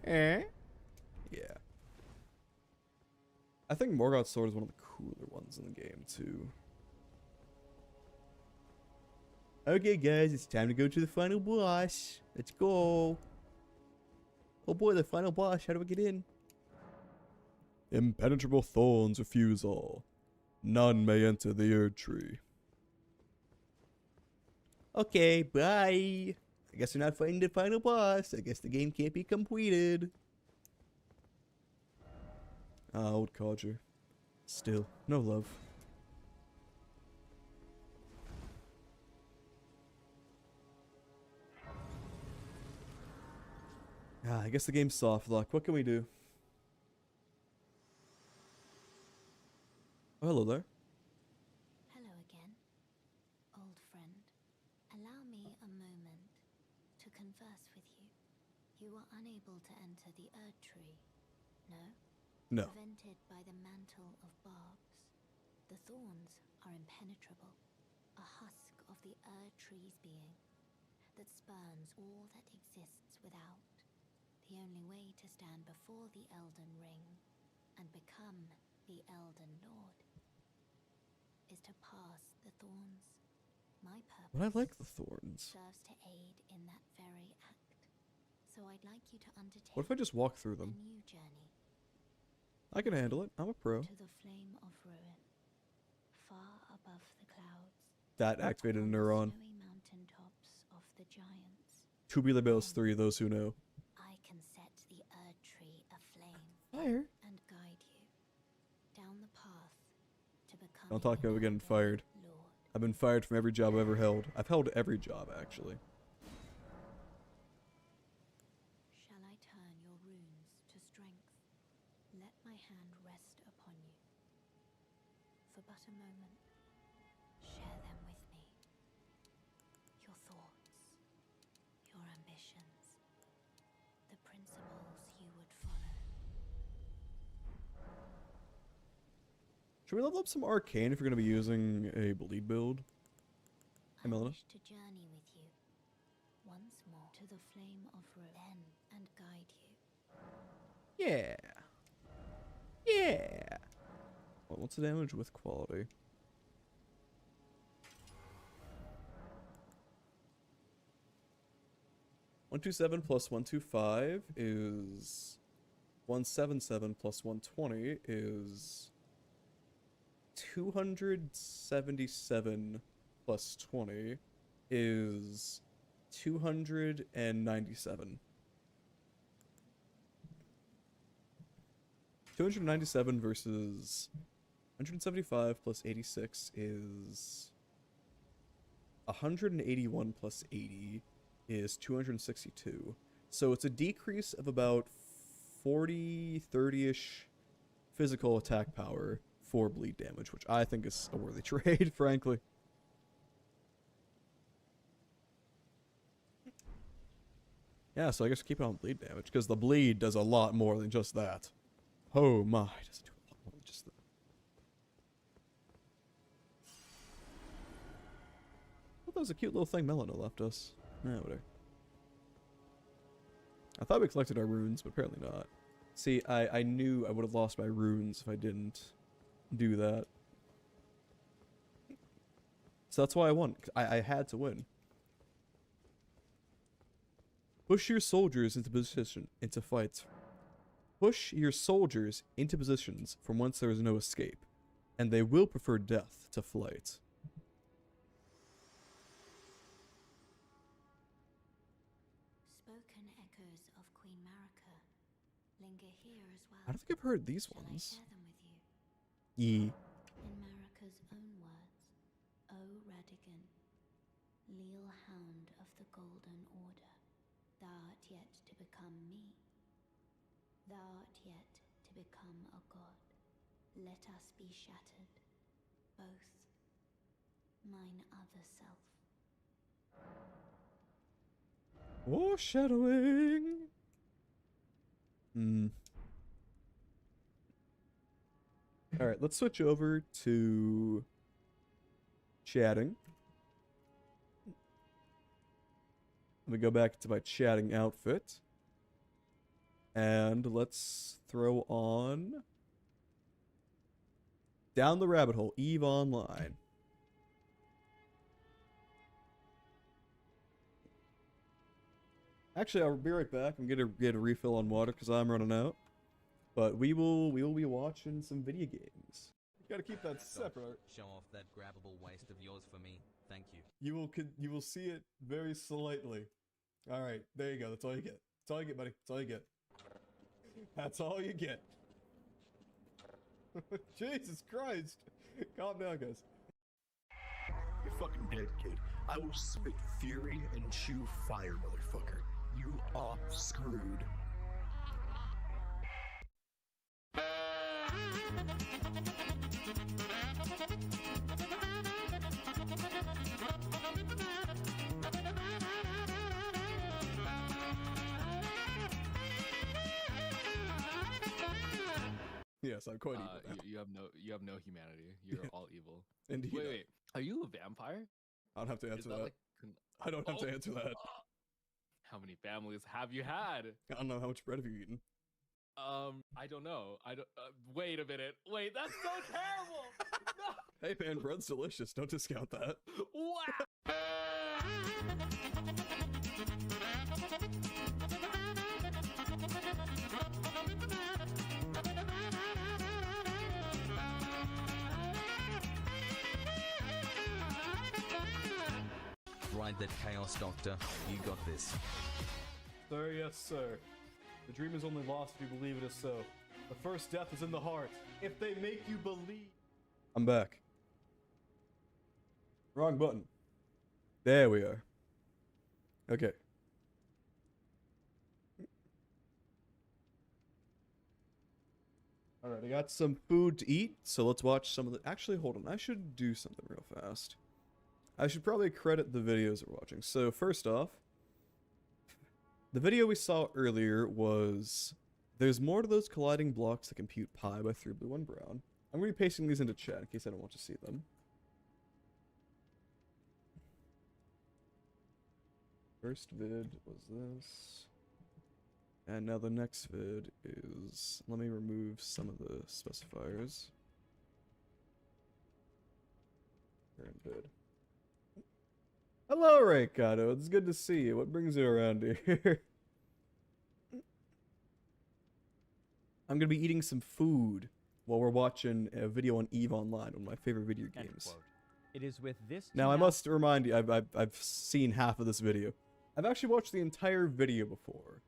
Eh? Yeah. I think Morgoth's sword is one of the cooler ones in the game, too. Okay, guys, it's time to go to the final boss. Let's go. Oh boy, the final boss. How do we get in? Impenetrable thorns refuse all. None may enter the Erd Tree. Okay, bye. I guess we're not fighting the final boss. I guess the game can't be completed. Ah, old codger. Still, no love. Ah, I guess the game's soft lock. What can we do? Oh, hello there. Hello again. You are unable to enter the Erd Tree. No? No. Prevented by the mantle of barbs. The thorns are impenetrable. A husk of the Erd Tree's being that spurns all that exists without. The only way to stand before the Elden Ring and become the Elden Lord is to pass the thorns. My purpose But I like the thorns. serves to aid in that very act. So I'd like you to undertake What if I just walk through a them? new journey I can handle it. I'm a pro. to the flame of ruin, far above the clouds. That activated a neuron. Snowy mountaintops of the giants. Tubular Bells 3, those who know. I can set the Erd Tree aflame. Fire? And guide you down the path to become. Don't talk about getting fired. I've been fired from every job I've ever held. I've held every job, actually. Shall I turn your runes to strength? Let my hand rest upon you. For but a moment, share them with me. Your thoughts, your ambitions, the principles you would follow. Should we level up some Arcane if you're going to be using a bleed build? Hey, I Melina. wish to journey with you once more to the flame of ruin and guide you. Yeah. Yeah. What's the damage with quality? $127 plus 125 is 177 plus 120 is 277 plus 20 is 297. 297 versus 175 plus 86 is 181 plus 80 is 262. So it's a decrease of about 40, 30-ish physical attack power for bleed damage, which I think is a worthy trade, frankly. Yeah, so I guess keep it on bleed damage, because the bleed does a lot more than just that. Oh my, does it do a lot more than just that? I thought that was a cute little thing Melina left us. Yeah, whatever. I thought we collected our runes, but apparently not. See, I knew I would have lost my runes if I didn't do that. So that's why I won. I had to win. Push your soldiers into fights. Push your soldiers into positions from whence there is no escape, and they will prefer death to flight. Spoken echoes of Queen Marika linger here as well. I don't think I've heard these Shall ones. I share them with you? Yee. In Marika's own words, O Radigan, leal hound of the Golden Order, thou art yet to become me. Thou art yet to become a god. Let us be shattered, both, mine other self. Foreshadowing. Alright, let's switch over to chatting. Let me go back to my chatting outfit. And let's throw on Down the Rabbit Hole, EVE Online. Actually, I'll be right back. I'm gonna get a refill on water because I'm running out. But we will be watching some video games. You gotta keep that separate. Show off that grabbable waist of yours for me. Thank you. You will see it very slightly. All right, there you go. That's all you get. That's all you get, buddy. That's all you get. That's all you get. Jesus Christ! Calm down, guys. You're fucking dead, kid. I will spit fury and chew fire, motherfucker. You are screwed. Yes, I'm quite evil now. You have no humanity. You're all evil. Indeed. Wait. Are you a vampire? I don't have to Is answer that that. like I don't have to answer that. How many families have you had? I don't know how much bread have you eaten. I don't know. I don't. Wait a minute. Wait, that's so terrible. No. Hey man, bread's delicious. Don't discount that. Wow. Ride that chaos, Doctor. You got this. Sir, yes, sir. The dream is only lost if you believe it is so. The first death is in the heart. If they make you believe. I'm back. Wrong button. There we are. Okay. Alright, I got some food to eat, so let's watch some of the... Actually, hold on. I should do something real fast. I should probably credit the videos we're watching. So, first off, the video we saw earlier was... There's more to those colliding blocks that compute pi by 3 blue 1 brown. I'm going to be pasting these into chat in case I don't want to see them. First vid was this. And now the next vid is... Let me remove some of the specifiers. Current vid. Hello, Raykato. It's good to see you. What brings you around here? I'm gonna be eating some food while we're watching a video on EVE Online, one of my favorite video games. It is with this. Now, I must remind you, I've seen half of this video. I've actually watched the entire video before.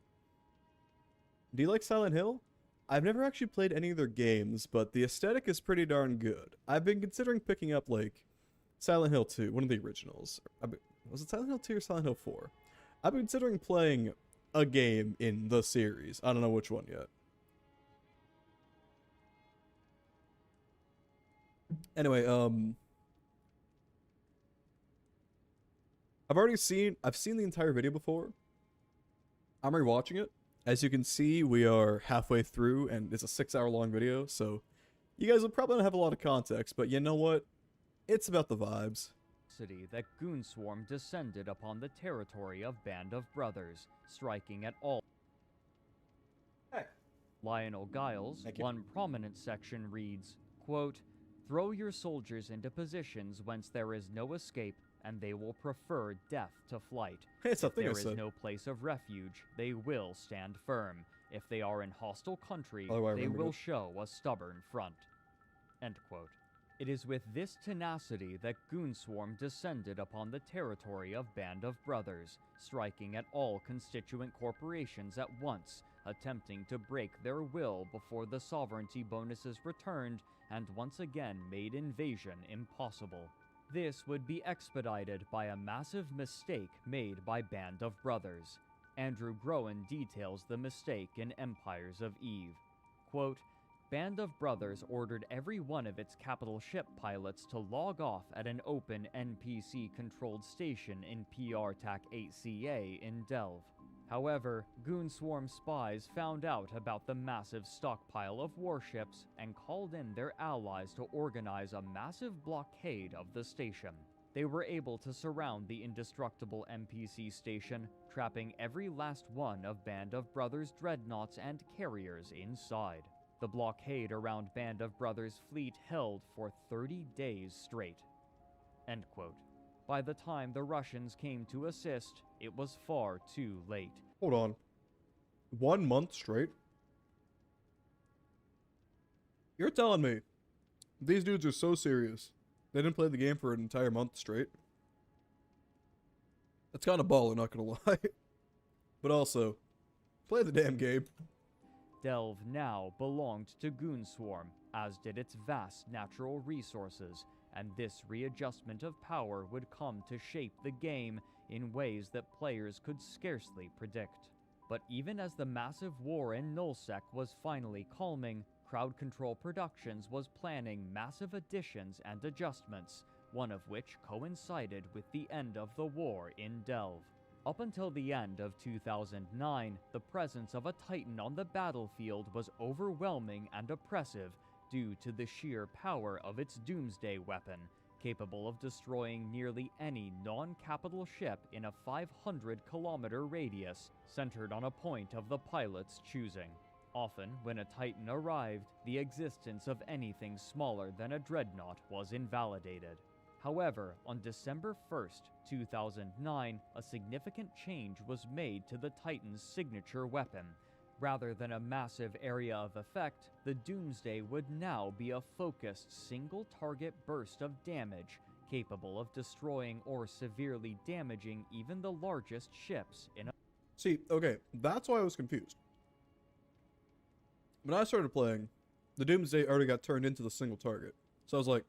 Do you like Silent Hill? I've never actually played any of their games, but the aesthetic is pretty darn good. I've been considering picking up, like, Silent Hill 2, one of the originals. Was it Silent Hill 2 or Silent Hill 4? I've been considering playing a game in the series. I don't know which one yet. Anyway, I've seen the entire video before. I'm rewatching it. As you can see, we are halfway through, and it's a 6-hour long video, so you guys will probably not have a lot of context, but you know what? It's about the vibes. City that Goonswarm descended upon the territory of Band of Brothers, striking at all. Hey. Lionel Giles, one prominent section reads, quote, "Throw your soldiers into positions whence there is no escape, and they will prefer death to flight. It's a If thing I there is said. no place of refuge, they will stand firm. If they are in hostile country, Oh, I they remembered will it. show a stubborn front." End quote. It is with this tenacity that Goonswarm descended upon the territory of Band of Brothers, striking at all constituent corporations at once, attempting to break their will before the sovereignty bonuses returned and once again made invasion impossible. This would be expedited by a massive mistake made by Band of Brothers. Andrew Groen details the mistake in Empires of Eve. Quote, "Band of Brothers ordered every one of its capital ship pilots to log off at an open NPC-controlled station in PRTAC 8CA in Delve. However, Goonswarm spies found out about the massive stockpile of warships and called in their allies to organize a massive blockade of the station. They were able to surround the indestructible NPC station, trapping every last one of Band of Brothers' dreadnoughts and carriers inside. The blockade around Band of Brothers' fleet held for 30 days straight." End quote. By the time the Russians came to assist, it was far too late. Hold on. 1 month straight? You're telling me these dudes are so serious they didn't play the game for an entire month straight? That's kind of baller, not gonna lie. But also, play the damn game. Delve now belonged to Goonswarm, as did its vast natural resources, and this readjustment of power would come to shape the game in ways that players could scarcely predict. But even as the massive war in Nullsec was finally calming, Crowd Control Productions was planning massive additions and adjustments, one of which coincided with the end of the war in Delve. Up until the end of 2009, the presence of a Titan on the battlefield was overwhelming and oppressive due to the sheer power of its doomsday weapon, capable of destroying nearly any non-capital ship in a 500-kilometer radius centered on a point of the pilot's choosing. Often, when a Titan arrived, the existence of anything smaller than a dreadnought was invalidated. However, on December 1st, 2009, a significant change was made to the Titan's signature weapon. Rather than a massive area of effect, the Doomsday would now be a focused single-target burst of damage, capable of destroying or severely damaging even the largest ships in a... See, okay, that's why I was confused. When I started playing, the Doomsday already got turned into the single target. So I was like,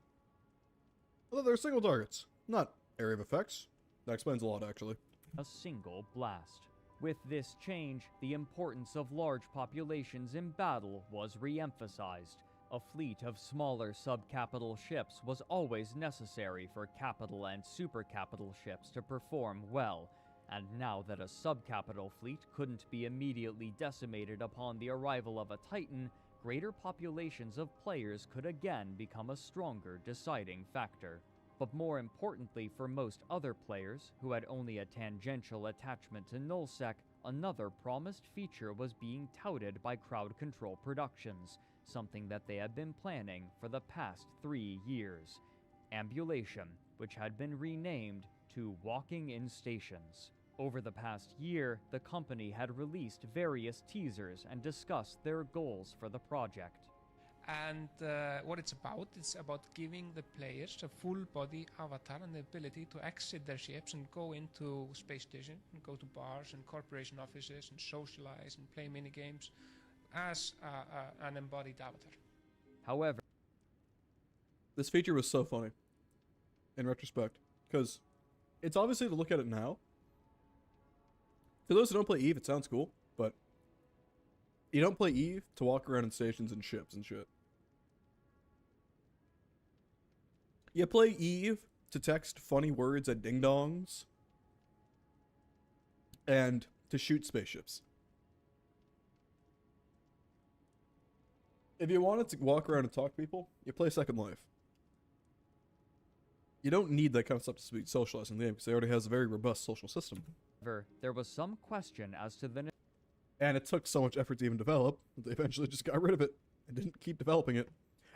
well, they're single targets, not area of effects. That explains a lot, actually. A single blast. With this change, the importance of large populations in battle was re-emphasized. A fleet of smaller sub-capital ships was always necessary for capital and super-capital ships to perform well, and now that a sub-capital fleet couldn't be immediately decimated upon the arrival of a Titan, greater populations of players could again become a stronger deciding factor. But more importantly for most other players, who had only a tangential attachment to nullsec, another promised feature was being touted by Crowd Control Productions, something that they had been planning for the past 3 years. Ambulation, which had been renamed to Walking in Stations. Over the past year, the company had released various teasers and discussed their goals for the project. And what it's about giving the players a full body avatar and the ability to exit their ships and go into space station and go to bars and corporation offices and socialize and play mini games as an embodied avatar. However, this feature was so funny in retrospect, because it's obviously, to look at it now, for those who don't play Eve, it sounds cool, but you don't play Eve to walk around in stations and ships and shit. You play Eve to text funny words at ding-dongs and to shoot spaceships. If you wanted to walk around and talk to people, you play Second Life. You don't need that kind of stuff to be socializing in the game, because it already has a very robust social system. there was some question as to the And it took so much effort to even develop that they eventually just got rid of it and didn't keep developing it.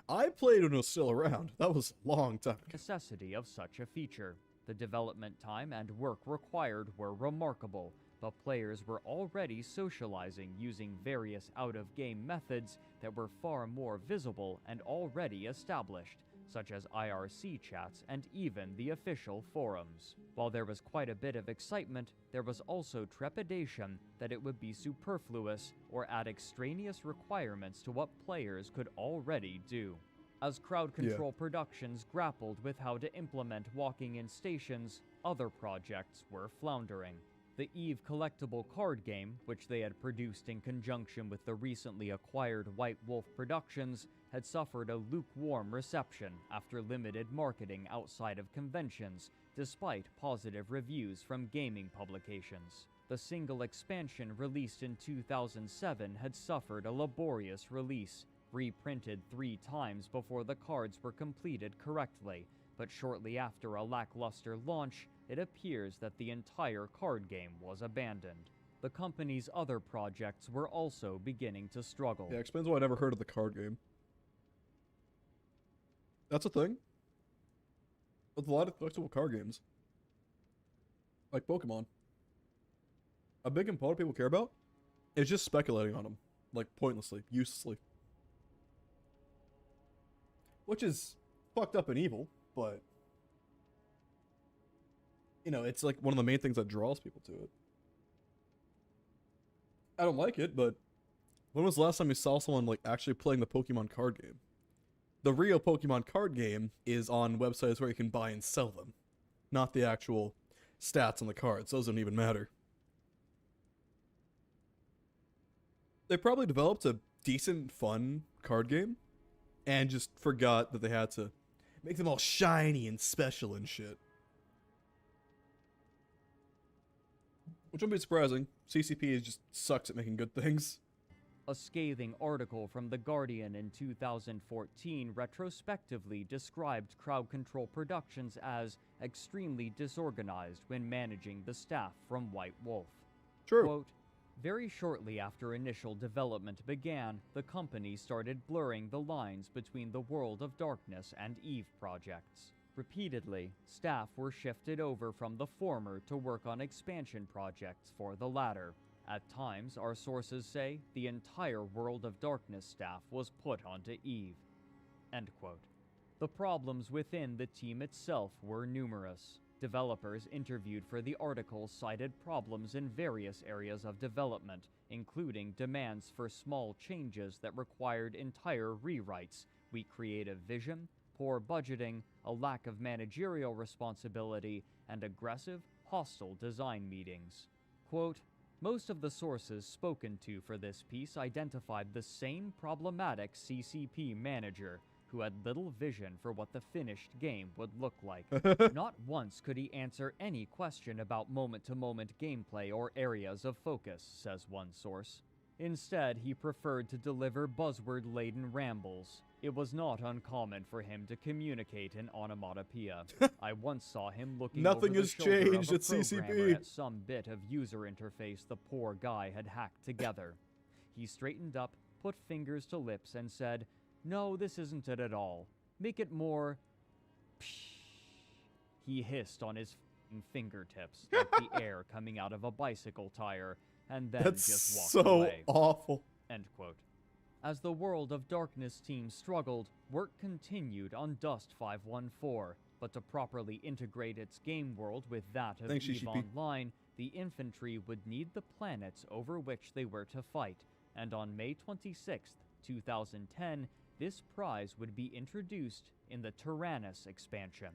I played when it was still around. That was a long time ago. necessity of such a feature. The development time and work required were remarkable, but players were already socializing using various out-of-game methods that were far more visible and already established, such as IRC chats and even the official forums. While there was quite a bit of excitement, there was also trepidation that it would be superfluous or add extraneous requirements to what players could already do. As Crowd Control Productions grappled with how to implement walking in stations, other projects were floundering. The Eve collectible card game, which they had produced in conjunction with the recently acquired White Wolf Productions, had suffered a lukewarm reception after limited marketing outside of conventions, despite positive reviews from gaming publications. The single expansion released in 2007 had suffered a laborious release, reprinted 3 times before the cards were completed correctly, but shortly after a lackluster launch, it appears that the entire card game was abandoned. The company's other projects were also beginning to struggle. Yeah, explains why I never heard of the card game. That's a thing. With a lot of collectible card games. Like Pokemon. A big component people care about is just speculating on them. Like, pointlessly, uselessly. Which is fucked up and evil, but... you know, it's like one of the main things that draws people to it. I don't like it, but when was the last time you saw someone like actually playing the Pokemon card game? The real Pokemon card game is on websites where you can buy and sell them, not the actual stats on the cards. Those don't even matter. They probably developed a decent, fun card game and just forgot that they had to make them all shiny and special and shit. Which wouldn't be surprising. CCP just sucks at making good things. A scathing article from The Guardian in 2014 retrospectively described Crowd Control Productions as extremely disorganized when managing the staff from White Wolf. True. Quote, very shortly after initial development began, the company started blurring the lines between the World of Darkness and Eve projects. Repeatedly, staff were shifted over from the former to work on expansion projects for the latter. At times, our sources say, the entire World of Darkness staff was put onto Eve. End quote. The problems within the team itself were numerous. Developers interviewed for the article cited problems in various areas of development, including demands for small changes that required entire rewrites, weak creative vision, poor budgeting, a lack of managerial responsibility, and aggressive, hostile design meetings. Quote, most of the sources spoken to for this piece identified the same problematic CCP manager, who had little vision for what the finished game would look like. Not once could he answer any question about moment-to-moment gameplay or areas of focus, says one source. Instead, he preferred to deliver buzzword-laden rambles. It was not uncommon for him to communicate in onomatopoeia. I once saw him looking Nothing over the has shoulder changed of a at CCP. programmer at some bit of user interface the poor guy had hacked together. He straightened up, put fingers to lips, and said, no, this isn't it at all. Make it more... Psh. He hissed on his fingertips, like the air coming out of a bicycle tire, and then That's just walked so away. awful. End quote. As the World of Darkness team struggled, work continued on Dust 514, but to properly integrate its game world with that of Thanks, EVE GCP. Online, the infantry would need the planets over which they were to fight, and on May 26, 2010, this prize would be introduced in the Tyrannus expansion.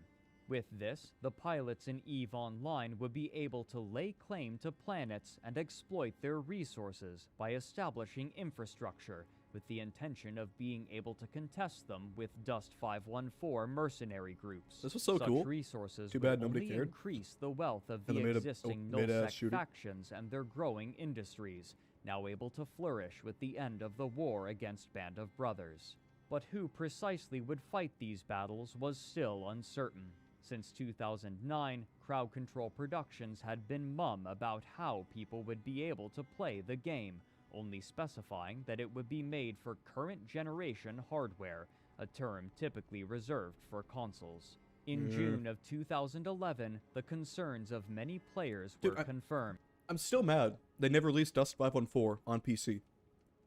With this, the pilots in EVE Online would be able to lay claim to planets and exploit their resources by establishing infrastructure, with the intention of being able to contest them with Dust 514 mercenary groups. This was so Such cool. resources Too would bad nobody only cared. increase the wealth of And the they made a existing mid-ass nullsec shooter. factions and their growing industries, now able to flourish with the end of the war against Band of Brothers. But who precisely would fight these battles was still uncertain. Since 2009, Crowd Control Productions had been mum about how people would be able to play the game, only specifying that it would be made for current generation hardware, a term typically reserved for consoles. In June of 2011, the concerns of many players were confirmed. I'm still mad they never released Dust 514 on PC.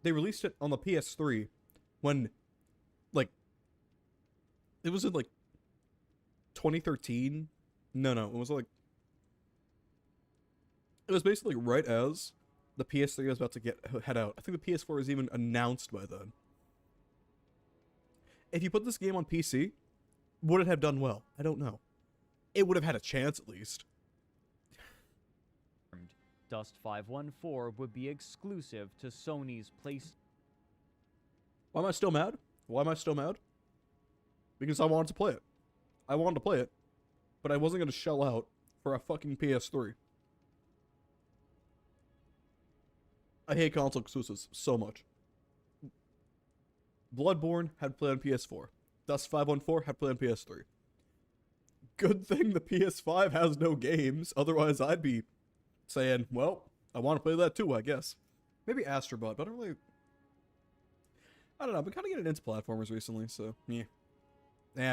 They released it on the PS3 when, like, it was in, like, 2013? No, it was, like, it was basically right as the PS3 was about to head out. I think the PS4 was even announced by then. If you put this game on PC, would it have done well? I don't know. It would have had a chance, at least. Dust 514 would be exclusive to Sony's PlayStation. Why am I still mad? Why am I still mad? Because I wanted to play it. I wanted to play it, but I wasn't going to shell out for a fucking PS3. I hate console exclusives so much. Bloodborne had played on PS4. Dust 514 had played on PS3. Good thing the PS5 has no games, otherwise I'd be saying, well, I want to play that too, I guess. Maybe Astrobot, but I don't know, I've been kind of getting into platformers recently, so, yeah.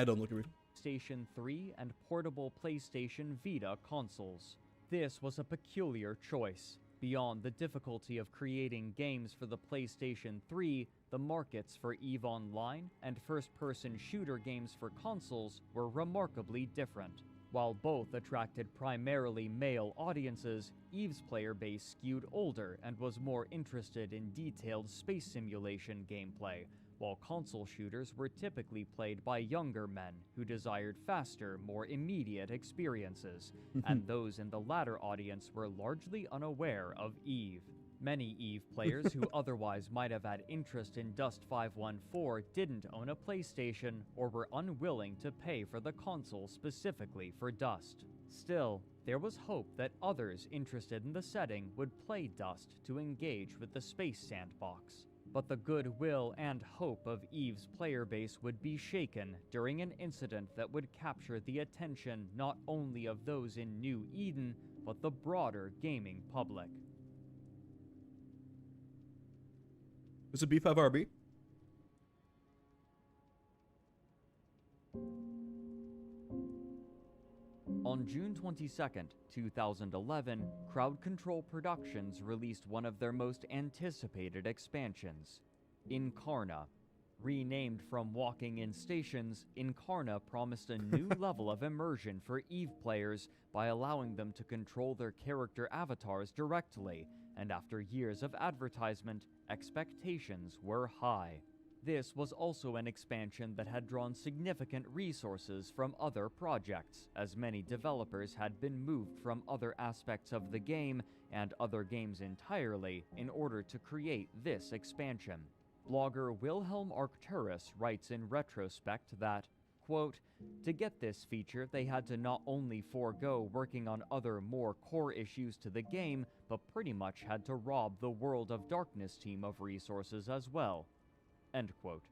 Don't look at me. PlayStation 3 and portable PlayStation Vita consoles. This was a peculiar choice. Beyond the difficulty of creating games for the PlayStation 3, the markets for EVE Online and first-person shooter games for consoles were remarkably different. While both attracted primarily male audiences, EVE's player base skewed older and was more interested in detailed space simulation gameplay, while console shooters were typically played by younger men who desired faster, more immediate experiences, and those in the latter audience were largely unaware of EVE. Many EVE players who otherwise might have had interest in Dust 514 didn't own a PlayStation or were unwilling to pay for the console specifically for Dust. Still, there was hope that others interested in the setting would play Dust to engage with the space sandbox. But the goodwill and hope of EVE's player base would be shaken during an incident that would capture the attention not only of those in New Eden, but the broader gaming public. Is it B5RB? On June 22nd, 2011, Crowd Control Productions released one of their most anticipated expansions, Incarna. Renamed from Walking in Stations, Incarna promised a new level of immersion for EVE players by allowing them to control their character avatars directly, and after years of advertisement, expectations were high. This was also an expansion that had drawn significant resources from other projects, as many developers had been moved from other aspects of the game and other games entirely in order to create this expansion. Blogger Wilhelm Arcturus writes in retrospect that, quote, "To get this feature, they had to not only forego working on other more core issues to the game, but pretty much had to rob the World of Darkness team of resources as well." End quote.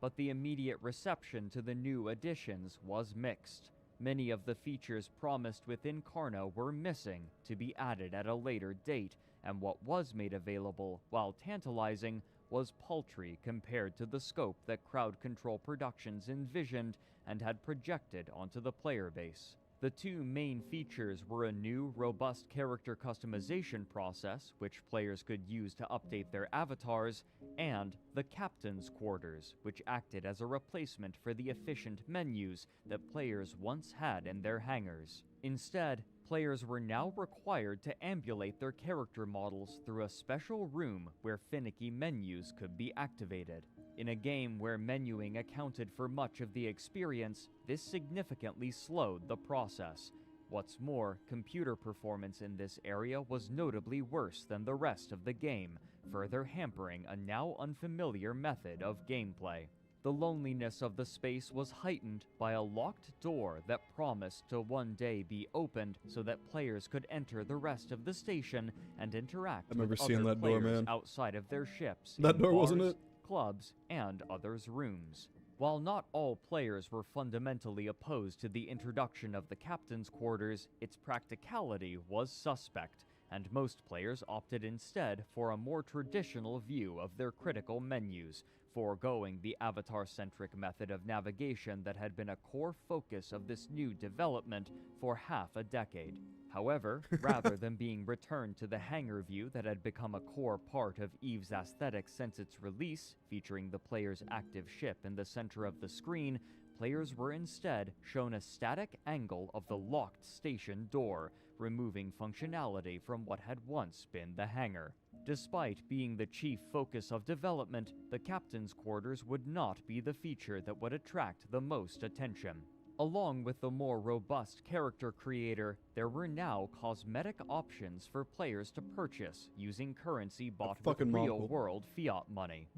But the immediate reception to the new additions was mixed. Many of the features promised with Incarna were missing to be added at a later date, and what was made available, while tantalizing, was paltry compared to the scope that Crowd Control Productions envisioned and had projected onto the player base. The two main features were a new, robust character customization process, which players could use to update their avatars, and the Captain's Quarters, which acted as a replacement for the efficient menus that players once had in their hangars. Instead, players were now required to ambulate their character models through a special room where finicky menus could be activated. In a game where menuing accounted for much of the experience, this significantly slowed the process. What's more, computer performance in this area was notably worse than the rest of the game, further hampering a now unfamiliar method of gameplay. The loneliness of the space was heightened by a locked door that promised to one day be opened so that players could enter the rest of the station and interact I remember with seeing other that door, players man. outside of their ships. That in door, wasn't bars, it? Clubs, and others' rooms. While not all players were fundamentally opposed to the introduction of the Captain's Quarters, its practicality was suspect, and most players opted instead for a more traditional view of their critical menus, foregoing the avatar-centric method of navigation that had been a core focus of this new development for half a decade. However, rather than being returned to the hangar view that had become a core part of EVE's aesthetic since its release, featuring the player's active ship in the center of the screen, players were instead shown a static angle of the locked station door, removing functionality from what had once been the hangar. Despite being the chief focus of development, the Captain's Quarters would not be the feature that would attract the most attention. Along with the more robust character creator, there were now cosmetic options for players to purchase using currency bought with fucking monocle. real-world fiat money.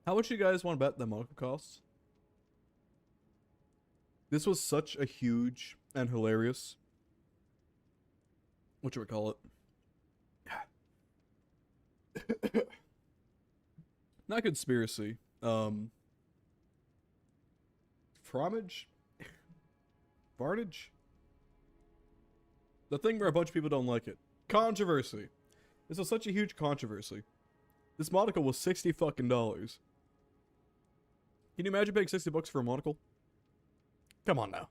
How much you guys want to bet that monocle costs? This was such a huge and hilarious, whatchamacallit, not conspiracy, fromage? Varnage? The thing where a bunch of people don't like it. Controversy. This was such a huge controversy. This monocle was $60 fucking. Can you imagine paying $60 for a monocle? Come on now.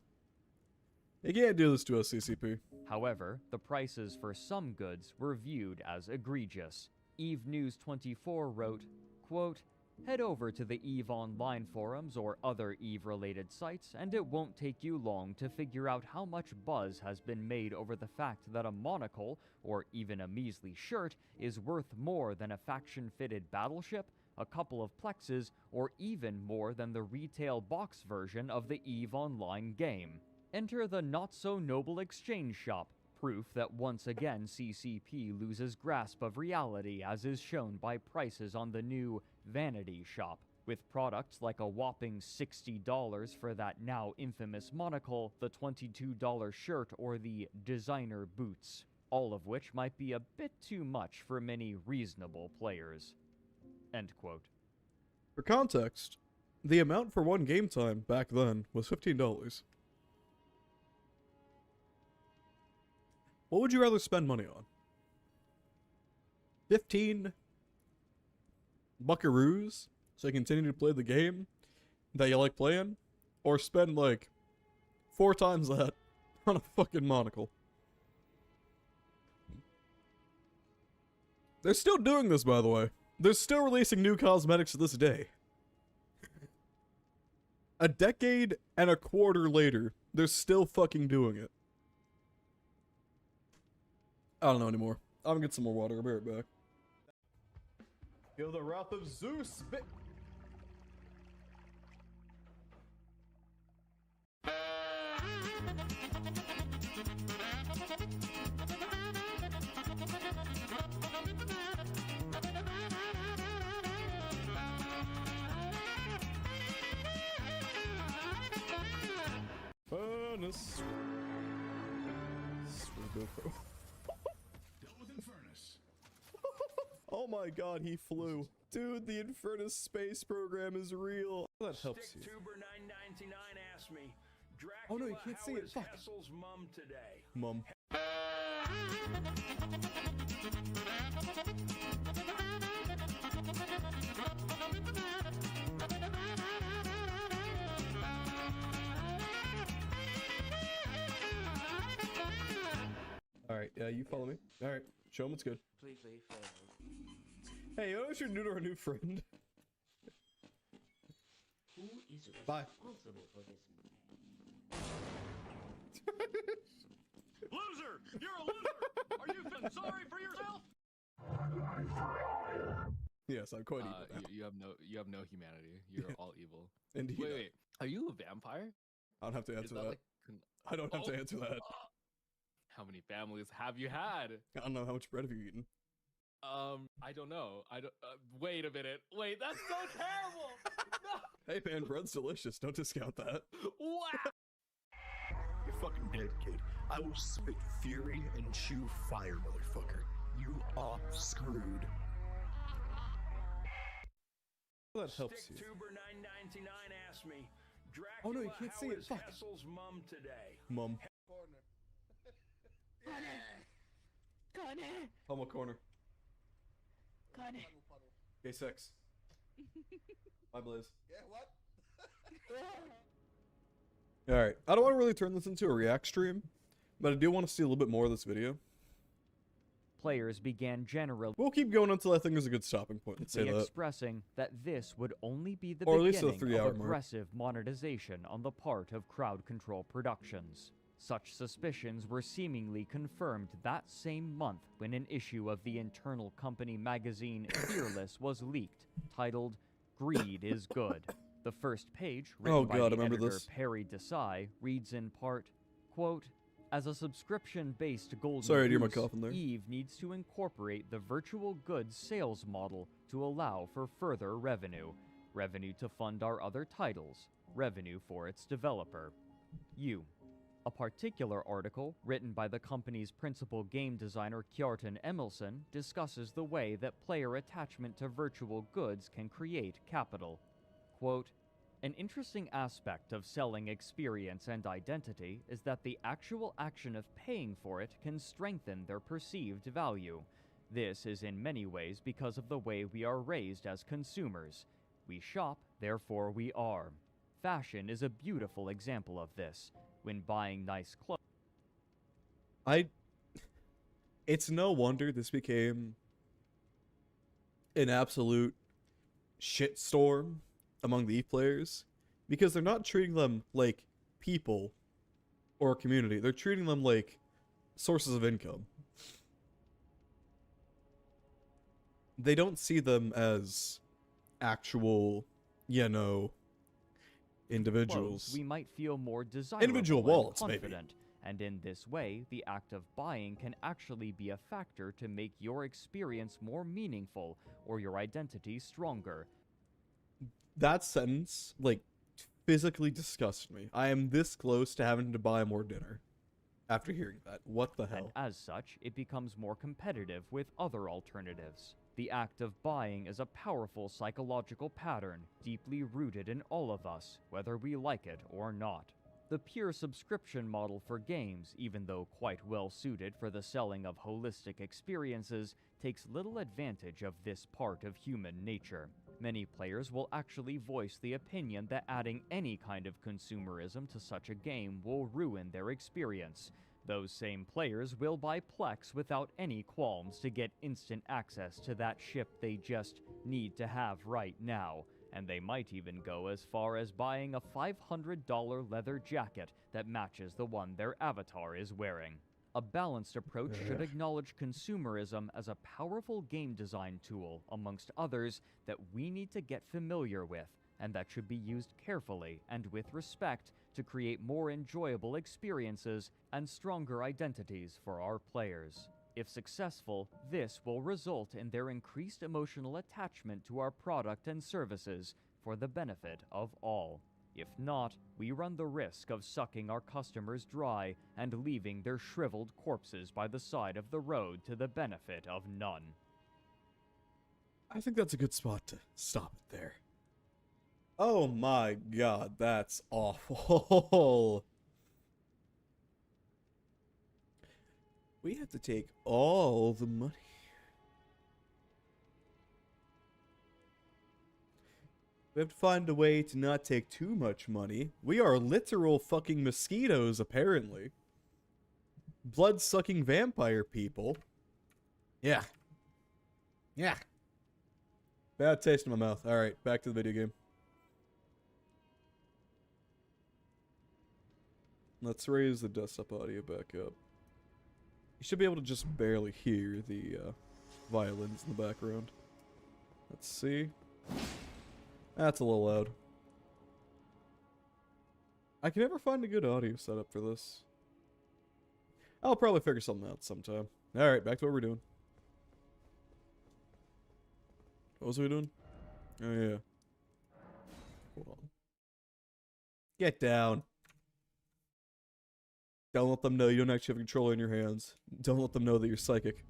You can't do this to us, CCP. However, the prices for some goods were viewed as egregious. EVE News 24 wrote, quote, "Head over to the EVE Online forums or other EVE-related sites, and it won't take you long to figure out how much buzz has been made over the fact that a monocle, or even a measly shirt, is worth more than a faction-fitted battleship, a couple of plexes, or even more than the retail box version of the EVE Online game. Enter the not-so-noble exchange shop, proof that once again CCP loses grasp of reality, as is shown by prices on the new Vanity Shop, with products like a whopping $60 for that now infamous monocle, the $22 shirt, or the designer boots, all of which might be a bit too much for many reasonable players. End quote. For context, the amount for one game time back then was $15. What would you rather spend money on? 15 buckaroos so you continue to play the game that you like playing? Or spend like 4 times that on a fucking monocle? They're still doing this, by the way. They're still releasing new cosmetics to this day. A decade and a quarter later, they're still fucking doing it. I don't know anymore. I'm gonna get some more water. I'll be right back. Feel the wrath of Zeus. Furnace. GoPro. Dealt with Infernus. Oh my god, he flew. Dude, the Infernus space program is real. That helps you. Sticktuber999 asked me, Dracula, Oh no, you can't see how it. is Fuck. Hessel's mum today? Mum. Alright, yeah, you follow me. Alright, show him what's good. Please leave. Hey, you notice you're new to our new friend? Who is Bye. responsible for this? Loser! You're a loser! Are you feeling sorry for yourself? Yes, I'm quite evil now. You have no humanity. You're all evil. Indeed. Wait, are you a vampire? I don't have to answer that. Like, I don't have to answer that. How many families have you had? I don't know how much bread have you eaten. I don't know. I don't. Wait a minute. Wait, that's so terrible. No. Hey man, bread's delicious. Don't discount that. Wow. You're fucking dead, kid. I will spit fury and chew fire, motherfucker. You are screwed. That helps you. Sticktuber999 asked me, Dracula, Oh no, you can't how see it. is Fuck. Hessel's mum today? Mum. Connie! Pummel corner. Connie! Day 6. Bye, Blaze. Yeah, what? Alright, I don't want to really turn this into a react stream, but I do want to see a little bit more of this video. Players began generally We'll keep going until I think there's a good stopping point. Let's say that. expressing that this would only be the Or at least the beginning 3-hour of mark. aggressive monetization on the part of Crowd Control Productions. Such suspicions were seemingly confirmed that same month when an issue of the internal company magazine Fearless was leaked, titled Greed is Good. The first page, written by the editor Perry Desai, reads in part, quote, as a subscription-based golden Sorry to hear my goose, coughing there. Eve needs to incorporate the virtual goods sales model to allow for further revenue. Revenue to fund our other titles. Revenue for its developer. A particular article, written by the company's principal game designer Kjartan Emilsson, discusses the way that player attachment to virtual goods can create capital. Quote, an interesting aspect of selling experience and identity is that the actual action of paying for it can strengthen their perceived value. This is in many ways because of the way we are raised as consumers. We shop, therefore we are. Fashion is a beautiful example of this. When buying nice clothes. It's no wonder this became an absolute shitstorm among the Eve players, because they're not treating them like people or a community. They're treating them like sources of income. They don't see them as actual, individuals. We might feel more desirable Individual and wallets, maybe. confident, and in this way, the act of buying can actually be a factor to make your experience more meaningful or your identity stronger. That sentence, like, physically disgusts me. I am this close to having to buy more dinner after hearing that. What the hell? And as such, it becomes more competitive with other alternatives. The act of buying is a powerful psychological pattern, deeply rooted in all of us, whether we like it or not. The pure subscription model for games, even though quite well suited for the selling of holistic experiences, takes little advantage of this part of human nature. Many players will actually voice the opinion that adding any kind of consumerism to such a game will ruin their experience. Those same players will buy Plex without any qualms to get instant access to that ship they just need to have right now, and they might even go as far as buying a $500 leather jacket that matches the one their avatar is wearing. A balanced approach should acknowledge consumerism as a powerful game design tool, amongst others, that we need to get familiar with, and that should be used carefully and with respect to create more enjoyable experiences and stronger identities for our players. If successful, this will result in their increased emotional attachment to our product and services for the benefit of all. If not, we run the risk of sucking our customers dry and leaving their shriveled corpses by the side of the road to the benefit of none. I think that's a good spot to stop it there. Oh my god, that's awful. We have to take all the money. We have to find a way to not take too much money. We are literal fucking mosquitoes, apparently. Blood-sucking vampire people. Yeah. Yeah. Bad taste in my mouth. Alright, back to the video game. Let's raise the desktop audio back up. You should be able to just barely hear the violins in the background. Let's see. That's a little loud. I can never find a good audio setup for this. I'll probably figure something out sometime. Alright, back to what we're doing. What was we doing? Oh yeah. Hold on. Get down. Don't let them know you don't actually have a controller in your hands. Don't let them know that you're psychic.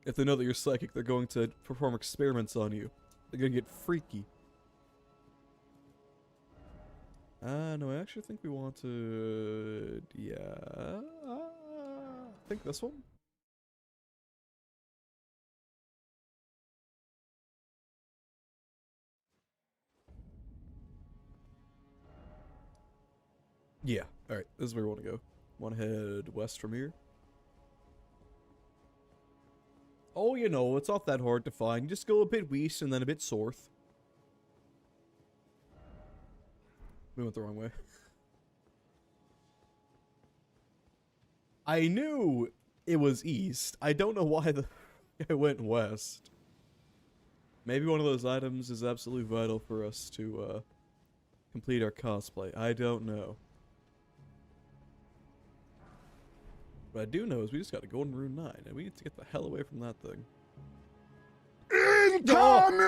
If they know that you're psychic, they're going to perform experiments on you. They're going to get freaky. No, I actually think we want to... Yeah... I think this one? Yeah, alright, this is where we want to go. Want to head west from here? Oh, you know, it's not that hard to find. Just go a bit west and then a bit north. We went the wrong way. I knew it was east. I don't know why I went west. Maybe one of those items is absolutely vital for us to complete our cosplay. I don't know. What I do know is we just got a golden rune 9, and we need to get the hell away from that thing. Incoming!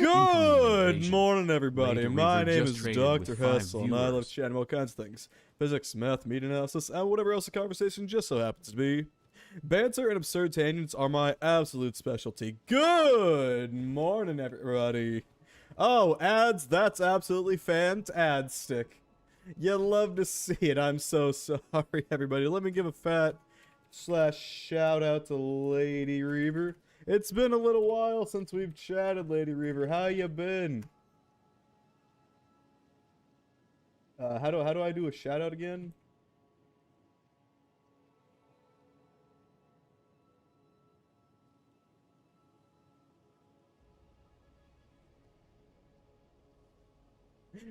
Good morning, everybody. Lady My Reaver name just is traded Dr. with 5 Hessel, and I love viewers. chatting about all kinds of things. Physics, math, media analysis, and whatever else the conversation just so happens to be. Banter and absurd tangents are my absolute specialty. Good morning, everybody. Oh, ads, that's absolutely fantastic. You love to see it. I'm so sorry, everybody. Let me give a fat shout out to Lady Reaver. It's been a little while since we've chatted, Lady Reaver. How you been? How do I do a shout out again?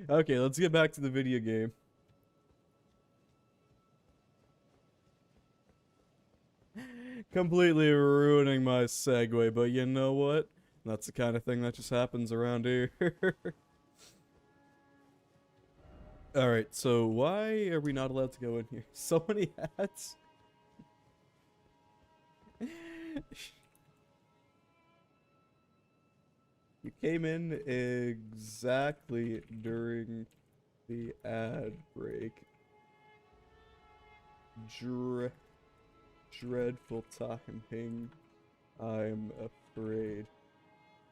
Okay, let's get back to the video game. Completely ruining my segue, but you know what? That's the kind of thing that just happens around here. Alright, so why are we not allowed to go in here? So many hats. You came in exactly during the ad break. Dreadful timing, I'm afraid.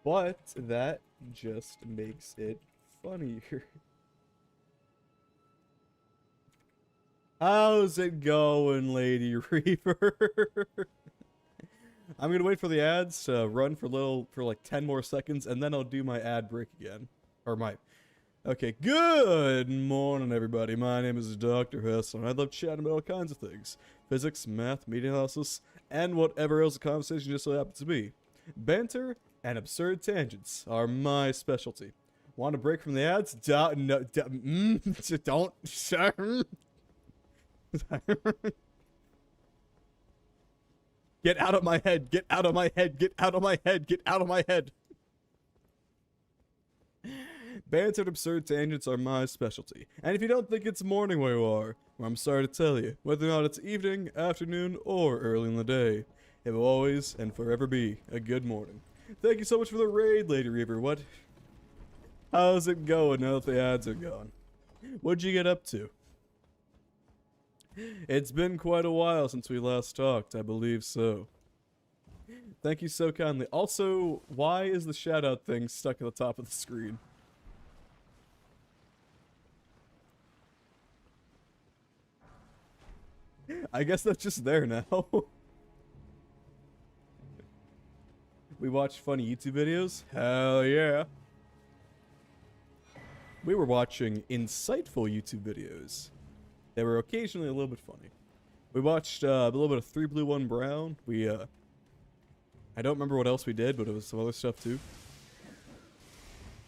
But that just makes it funnier. How's it going, Lady Reaper? I'm gonna wait for the ads to run for like 10 more seconds, and then I'll do my ad break again. Okay, good morning, everybody. My name is Dr. Hessler, and I love chatting about all kinds of things. Physics, math, media analysis, and whatever else the conversation just so happens to be. Banter and absurd tangents are my specialty. Want a break from the ads? Don't. Get out of my head, get out of my head, get out of my head, get out of my head. Banter and absurd tangents are my specialty. And if you don't think it's morning where you are, well, I'm sorry to tell you, whether or not it's evening, afternoon, or early in the day, it will always and forever be a good morning. Thank you so much for the raid, Lady Reaper. How's it going now that the ads are gone? What'd you get up to? It's been quite a while since we last talked, I believe so. Thank you so kindly. Also, why is the shout-out thing stuck at the top of the screen? I guess that's just there now. We watch funny YouTube videos? Hell yeah. We were watching insightful YouTube videos. They were occasionally a little bit funny. We watched a little bit of 3 Blue 1 Brown. I don't remember what else we did, but it was some other stuff too.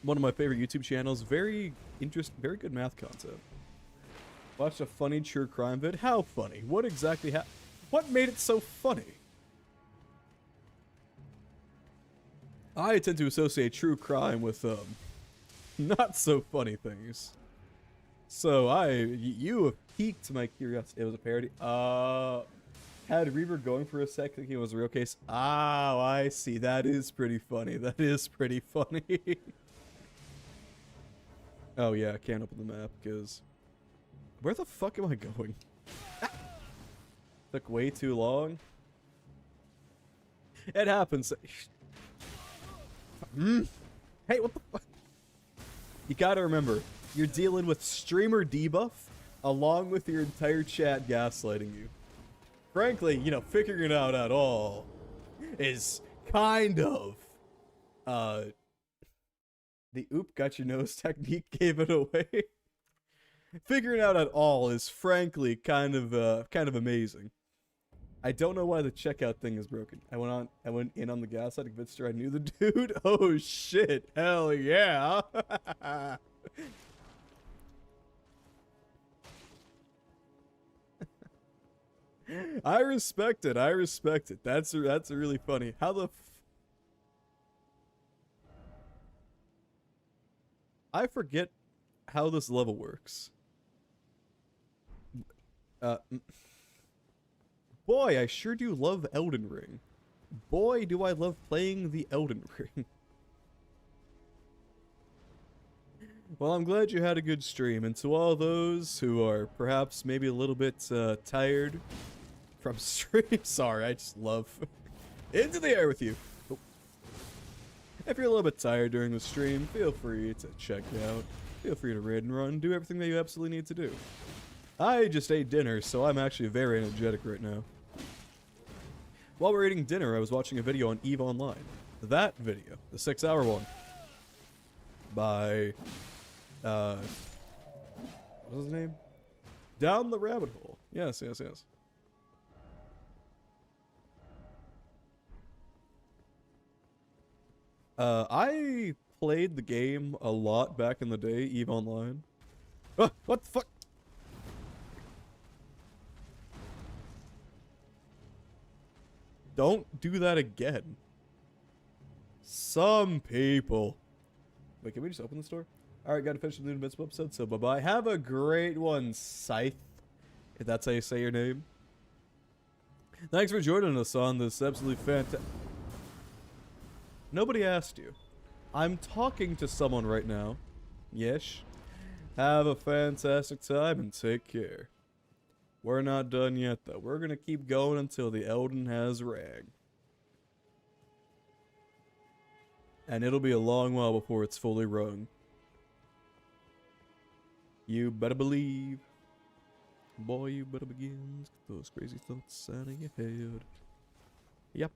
One of my favorite YouTube channels. Very good math content. Watched a funny true crime vid. How funny? What exactly what made it so funny? I tend to associate true crime with not so funny things. So you have piqued my curiosity. It was a parody. Had Reaver going for a sec thinking it was a real case. Oh, I see. That is pretty funny. That is pretty funny. Oh yeah, I can't open the map because... Where the fuck am I going? Took way too long. It happens. Hey, what the fuck? You gotta remember, you're dealing with streamer debuff along with your entire chat gaslighting you. Frankly, you know, figuring it out at all is kind of, the oop got your nose technique gave it away. Figuring out at all is frankly kind of amazing. I don't know why the checkout thing is broken. I went in on the gas side to convince her I knew the dude. Oh shit, hell yeah. I respect it. I respect it. That's really funny. How the I forget how this level works. Boy, I sure do love Elden Ring. Boy, do I love playing the Elden Ring. Well, I'm glad you had a good stream, and to all those who are perhaps maybe a little bit tired from stream, sorry, I just love into the air with you. Oh. If you're a little bit tired during the stream, feel free to check out. Feel free to raid and run, do everything that you absolutely need to do. I just ate dinner, so I'm actually very energetic right now. While we're eating dinner, I was watching a video on EVE Online. That video, the 6-hour one, by, what was his name? Down the Rabbit Hole. Yes. I played the game a lot back in the day, EVE Online. Ah, what the fuck? Don't do that again. Some people. Wait, can we just open this door? Alright, gotta finish the Invincible episode, so bye-bye. Have a great one, Scythe. If that's how you say your name. Thanks for joining us on this absolutely fantastic... Nobody asked you. I'm talking to someone right now. Yes. Have a fantastic time and take care. We're not done yet, though. We're gonna keep going until the Elden has rag. And it'll be a long while before it's fully rung. You better believe. Boy, you better begin to get those crazy thoughts out of your head. Yep.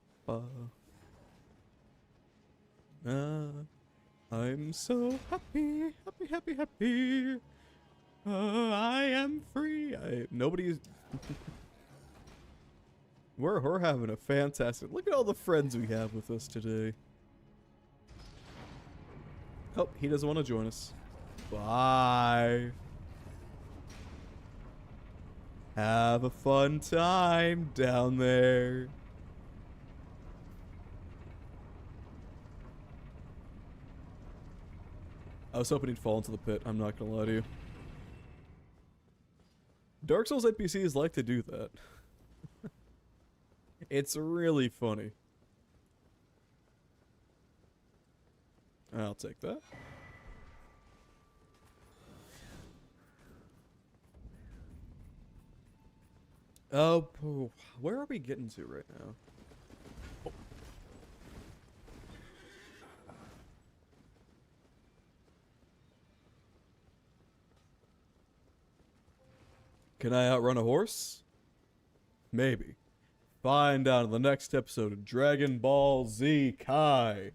I'm so happy, happy. I am free. Nobody's... We're having a fantastic... Look at all the friends we have with us today. Oh, he doesn't want to join us. Bye. Have a fun time down there. I was hoping he'd fall into the pit, I'm not gonna lie to you. Dark Souls NPCs like to do that. It's really funny. I'll take that. Oh, where are we getting to right now? Oh. Can I outrun a horse? Maybe. Find out in the next episode of Dragon Ball Z Kai.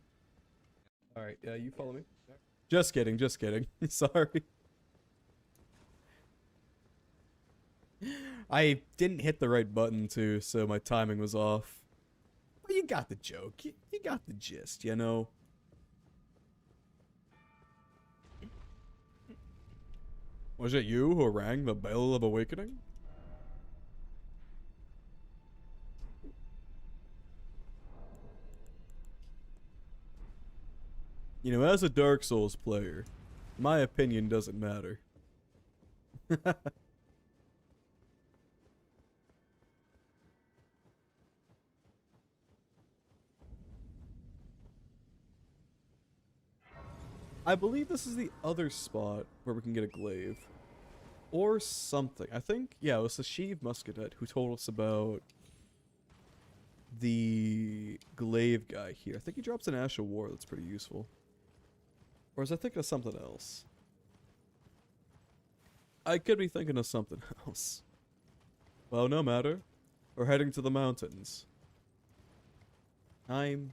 Alright, you follow me. Just kidding, just kidding. Sorry. I didn't hit the right button too, so my timing was off. But you got the joke. You got the gist, you know? Was it you who rang the bell of awakening? You know, as a Dark Souls player, my opinion doesn't matter. I believe this is the other spot where we can get a glaive. Or something. I think, yeah, it was the Sheev Muscadet who told us about the glaive guy here. I think he drops an Ash of War that's pretty useful. Or was I thinking of something else? I could be thinking of something else. Well, no matter. We're heading to the mountains. I'm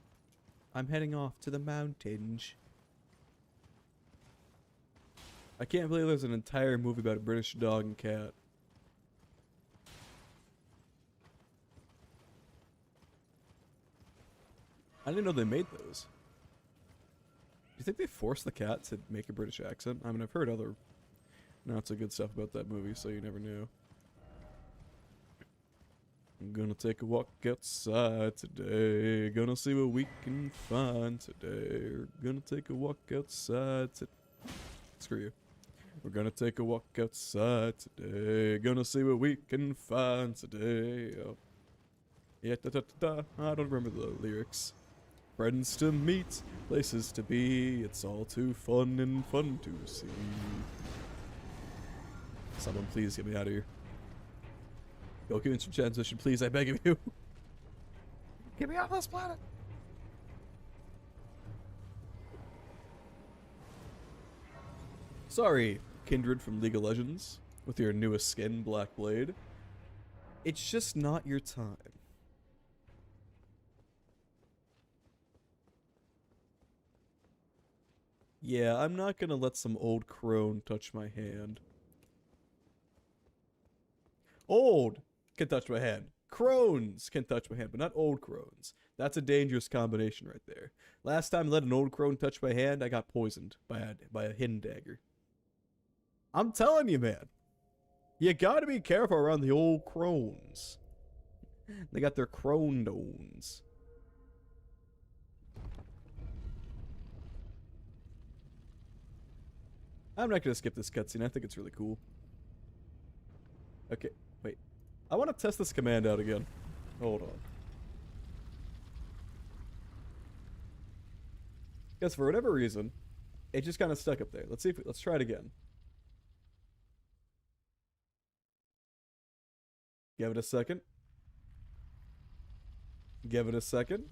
heading off to the mountains. I can't believe there's an entire movie about a British dog and cat. I didn't know they made those. Do you think they forced the cat to make a British accent? I mean, I've heard other not so good stuff about that movie, so you never knew. I'm gonna take a walk outside today. Gonna see what we can find today. We're gonna take a walk outside today. Screw you. We're gonna take a walk outside today. Gonna see what we can find today. Oh. Yeah, da, da, da, da. I don't remember the lyrics. Friends to meet, places to be. It's all too fun and fun to see. Someone please get me out of here. Go give me some transmission, please. I beg of you. Get me off this planet. Sorry, Kindred from League of Legends, with your newest skin, Black Blade. It's just not your time. Yeah, I'm not gonna let some old crone touch my hand. Old can touch my hand. Crones can touch my hand, but not old crones. That's a dangerous combination right there. Last time I let an old crone touch my hand, I got poisoned by a hidden dagger. I'm telling you, man. You gotta be careful around the old crones. They got their cronedones. I'm not gonna skip this cutscene. I think it's really cool. Okay, wait. I want to test this command out again. Hold on. Because for whatever reason, it just kind of stuck up there. Let's see if let's try it again. Give it a second. Give it a second.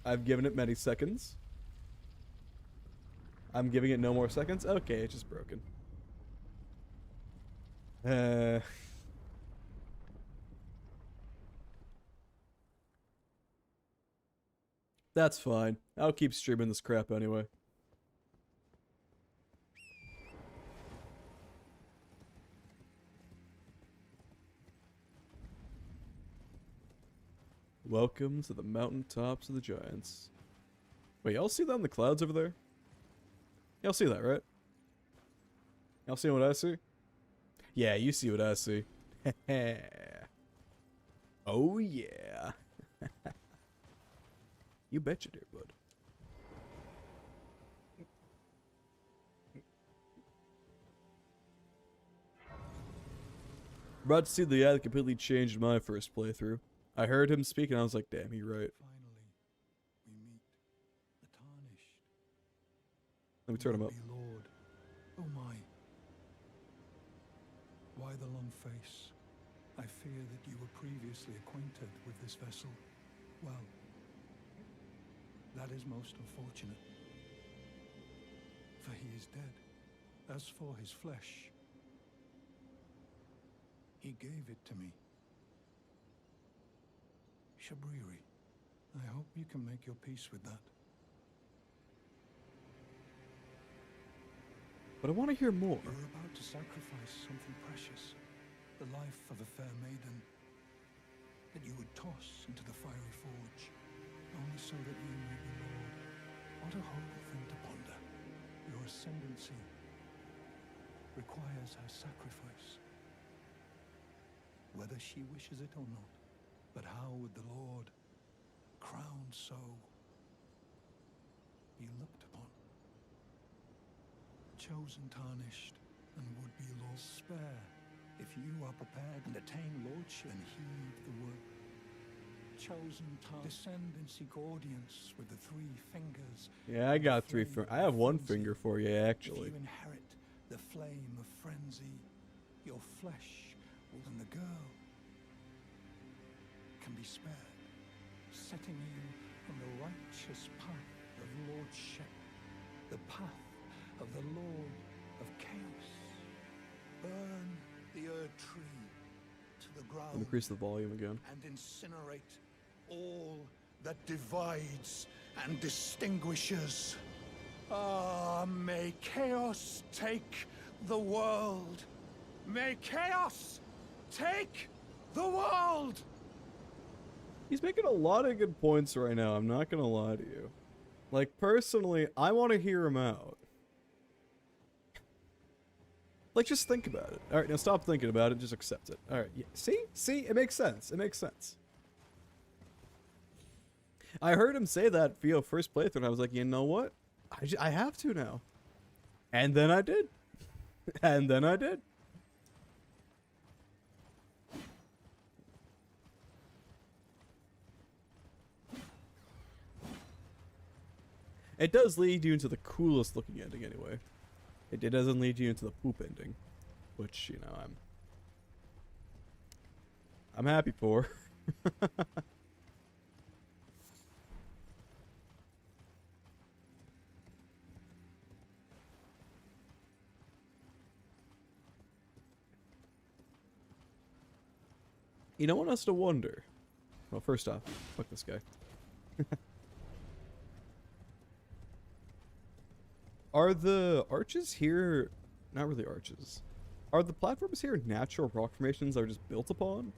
I've given it many seconds. I'm giving it no more seconds. Okay, it's just broken. That's fine. I'll keep streaming this crap anyway. Welcome to the mountaintops of the giants. Wait, y'all see that in the clouds over there? Y'all see that, right? Y'all see what I see? Yeah, you see what I see. Oh yeah. You betcha, dear bud. About to see the guy that completely changed my first playthrough. I heard him speak and I was like, damn, you're right. Finally, we meet the tarnished. Let me turn him up. Lord, oh my. Why the long face? I fear that you were previously acquainted with this vessel. Well, that is most unfortunate. For he is dead. As for his flesh, he gave it to me. Shabriri, I hope you can make your peace with that. But I want to hear more. You're about to sacrifice something precious, the life of a fair maiden, that you would toss into the fiery forge, only so that you may be Lord. What a horrible thing to ponder. Your ascendancy requires her sacrifice, whether she wishes it or not. But how would the Lord, crowned so, be looked upon? Chosen tarnished, and would be Lord spare, if you are prepared and attain lordship and heed the word. Chosen tarnished, descend and seek audience with the 3 fingers. Yeah, I got 3 fingers. I have 1 finger for you, actually. If you inherit the flame of frenzy, your flesh will, and the girl can be spared, setting you on the righteous path of lordship, the path of the Lord of Chaos. Burn the Erd tree to the ground. Increase the volume again. And incinerate all that divides and distinguishes. Ah, may chaos take the world. May chaos take the world. He's making a lot of good points right now, I'm not gonna lie to you. Like, personally, I want to hear him out. Like, just think about it. Alright, now stop thinking about it, just accept it. Alright, yeah. See? See? It makes sense. It makes sense. I heard him say that via first playthrough, and I was like, you know what? I have to now. And then I did. And then I did. It does lead you into the coolest looking ending anyway. It doesn't lead you into the poop ending. Which, you know, I'm happy for. You don't want us to wonder. Well, first off, fuck this guy. Are the arches here... Not really arches. Are the platforms here natural rock formations that are just built upon?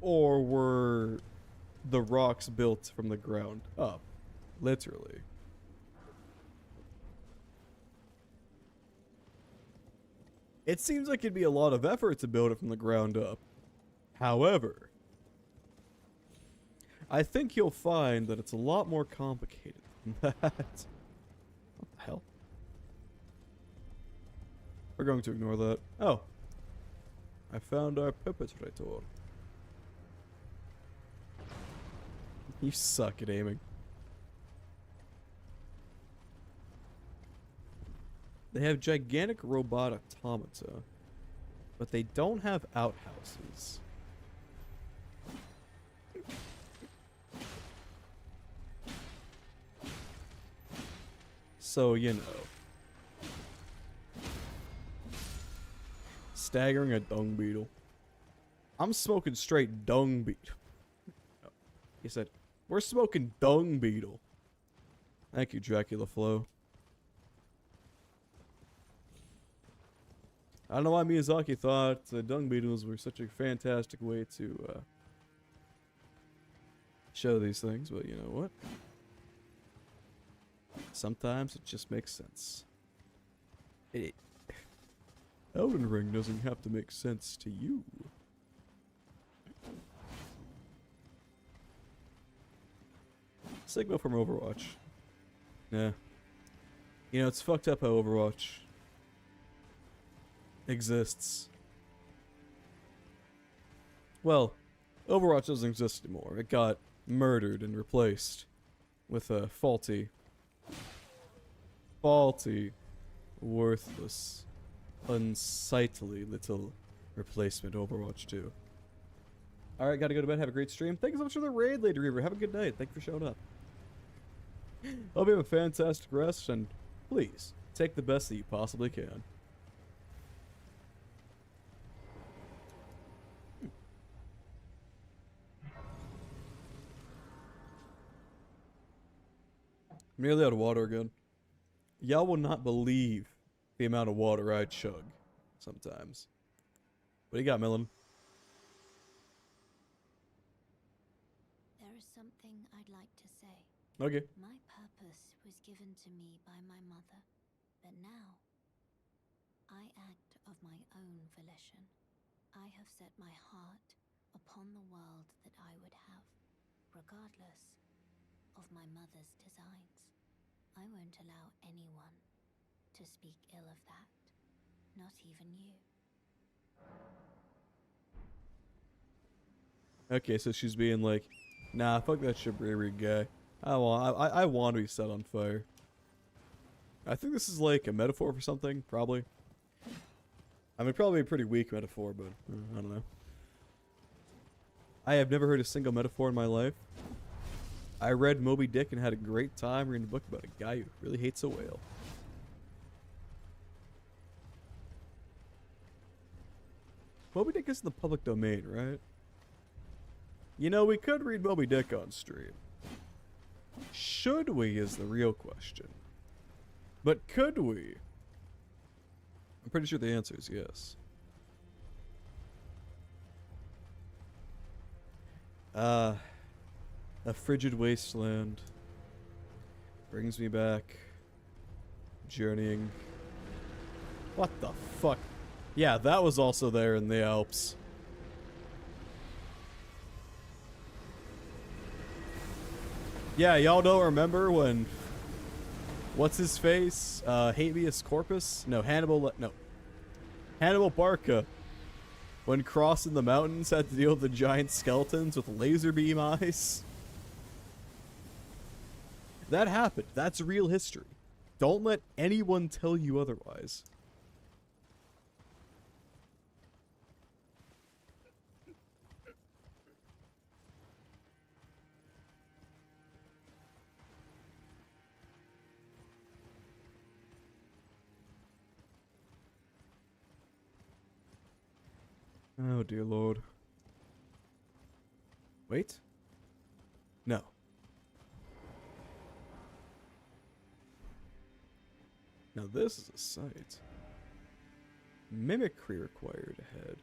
Or were the rocks built from the ground up? Literally. It seems like it'd be a lot of effort to build it from the ground up. However, I think you'll find that it's a lot more complicated than that. We're going to ignore that. Oh. I found our perpetrator. You suck at aiming. They have gigantic robot automata, but they don't have outhouses. So, you know. Staggering a dung beetle. I'm smoking straight dung beetle. He said, we're smoking dung beetle. Thank you, Dracula Flow. I don't know why Miyazaki thought dung beetles were such a fantastic way to show these things, but you know what? Sometimes it just makes sense. Elden Ring doesn't have to make sense to you. Sigma from Overwatch. Yeah. You know, it's fucked up how Overwatch exists. Well, Overwatch doesn't exist anymore. It got murdered and replaced with a faulty, worthless, unsightly little replacement Overwatch 2. Alright, gotta go to bed. Have a great stream. Thank you so much for the raid, Lady Reaver. Have a good night. Thank you for showing up. Hope you have a fantastic rest, and please, take the best that you possibly can. I'm nearly out of water again. Y'all will not believe the amount of water I chug sometimes. What do you got, Millen? There is something I'd like to say. Okay. My purpose was given to me by my mother, but now I act of my own volition. I have set my heart upon the world that I would have, regardless of my mother's designs. I won't allow anyone to speak ill of that, not even you. Okay, so she's being like, nah, fuck that Shabriri guy. I want to be set on fire. I think this is like a metaphor for something, probably. I mean, probably a pretty weak metaphor, but I don't know. I have never heard a single metaphor in my life. I read Moby Dick and had a great time reading a book about a guy who really hates a whale. Moby Dick is in the public domain, right? You know, we could read Moby Dick on stream. Should we is the real question. But could we? I'm pretty sure the answer is yes. A frigid wasteland brings me back, journeying. What the fuck? Yeah, that was also there in the Alps. Yeah, y'all don't remember when... What's his face? Habeas Corpus? No, Hannibal Barca. When crossing the mountains, had to deal with the giant skeletons with laser beam eyes. That happened. That's real history. Don't let anyone tell you otherwise. Oh, dear Lord. Wait. No. Now this is a sight. Mimicry required ahead.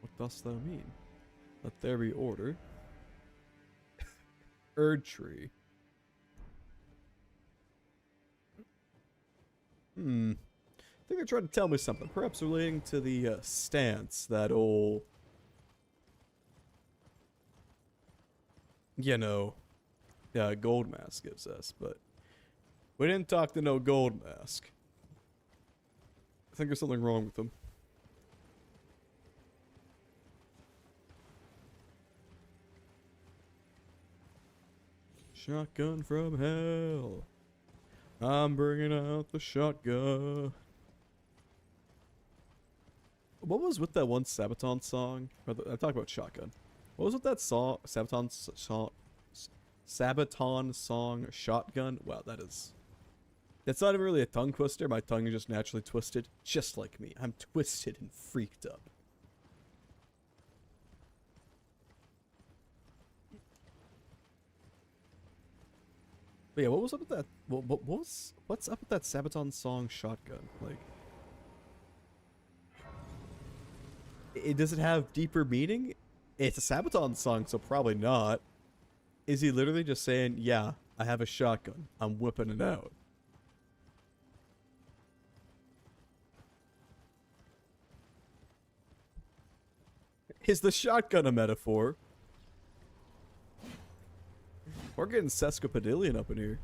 What dost thou mean? Let there be order. Erdtree. I think they're trying to tell me something, perhaps relating to the stance that old, you know, Gold Mask gives us, but we didn't talk to no Gold Mask. think there's something wrong with them. Shotgun from hell. I'm bringing out the shotgun. What was with that one Sabaton song? I talk about shotgun. What was with that song? Sabaton song, shotgun? Wow, that is... That's not even really a tongue twister. My tongue is just naturally twisted. Just like me. I'm twisted and freaked up. But yeah, what was up with that? What's up with that Sabaton song, shotgun? Like... does it have deeper meaning? It's a Sabaton song, so probably not. Is he literally just saying, yeah, I have a shotgun. I'm whipping it out. Is the shotgun a metaphor? We're getting sesquipedalian up in here.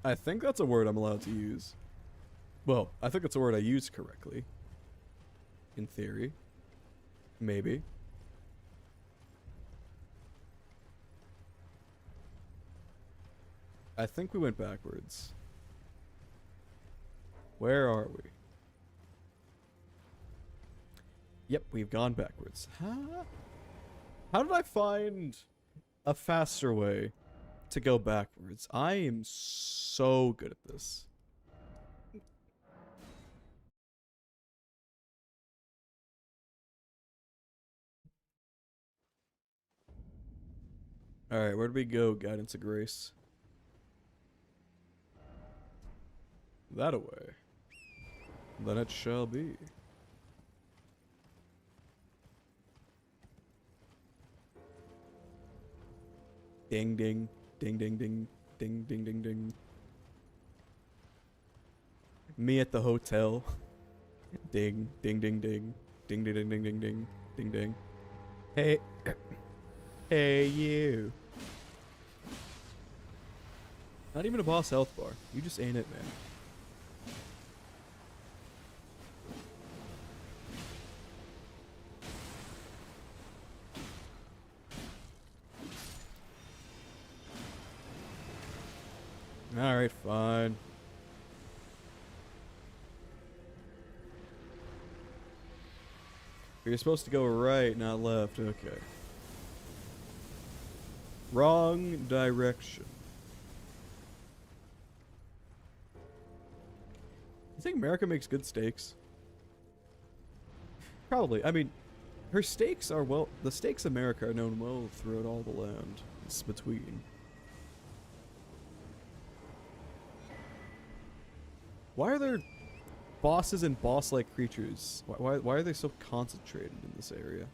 I think that's a word I'm allowed to use. Well, I think it's a word I use correctly. In theory. Maybe. I think we went backwards. Where are we? Yep, we've gone backwards. How did I find a faster way to go backwards? I am so good at this. Alright, where do we go, Guidance of Grace? That away. Then it shall be. Ding ding. Ding ding ding. Ding ding ding ding. Me at the hotel. Ding ding ding ding. Ding ding ding ding ding ding. Ding ding. Hey. Hey you. Not even a boss health bar. You just ain't it, man. Alright, fine. You're supposed to go right, not left. Okay. Wrong direction. You think America makes good steaks? Probably. I mean, her steaks are well... The steaks of America are known well throughout all the land. It's between. Why are there bosses and boss-like creatures? Why are they so concentrated in this area?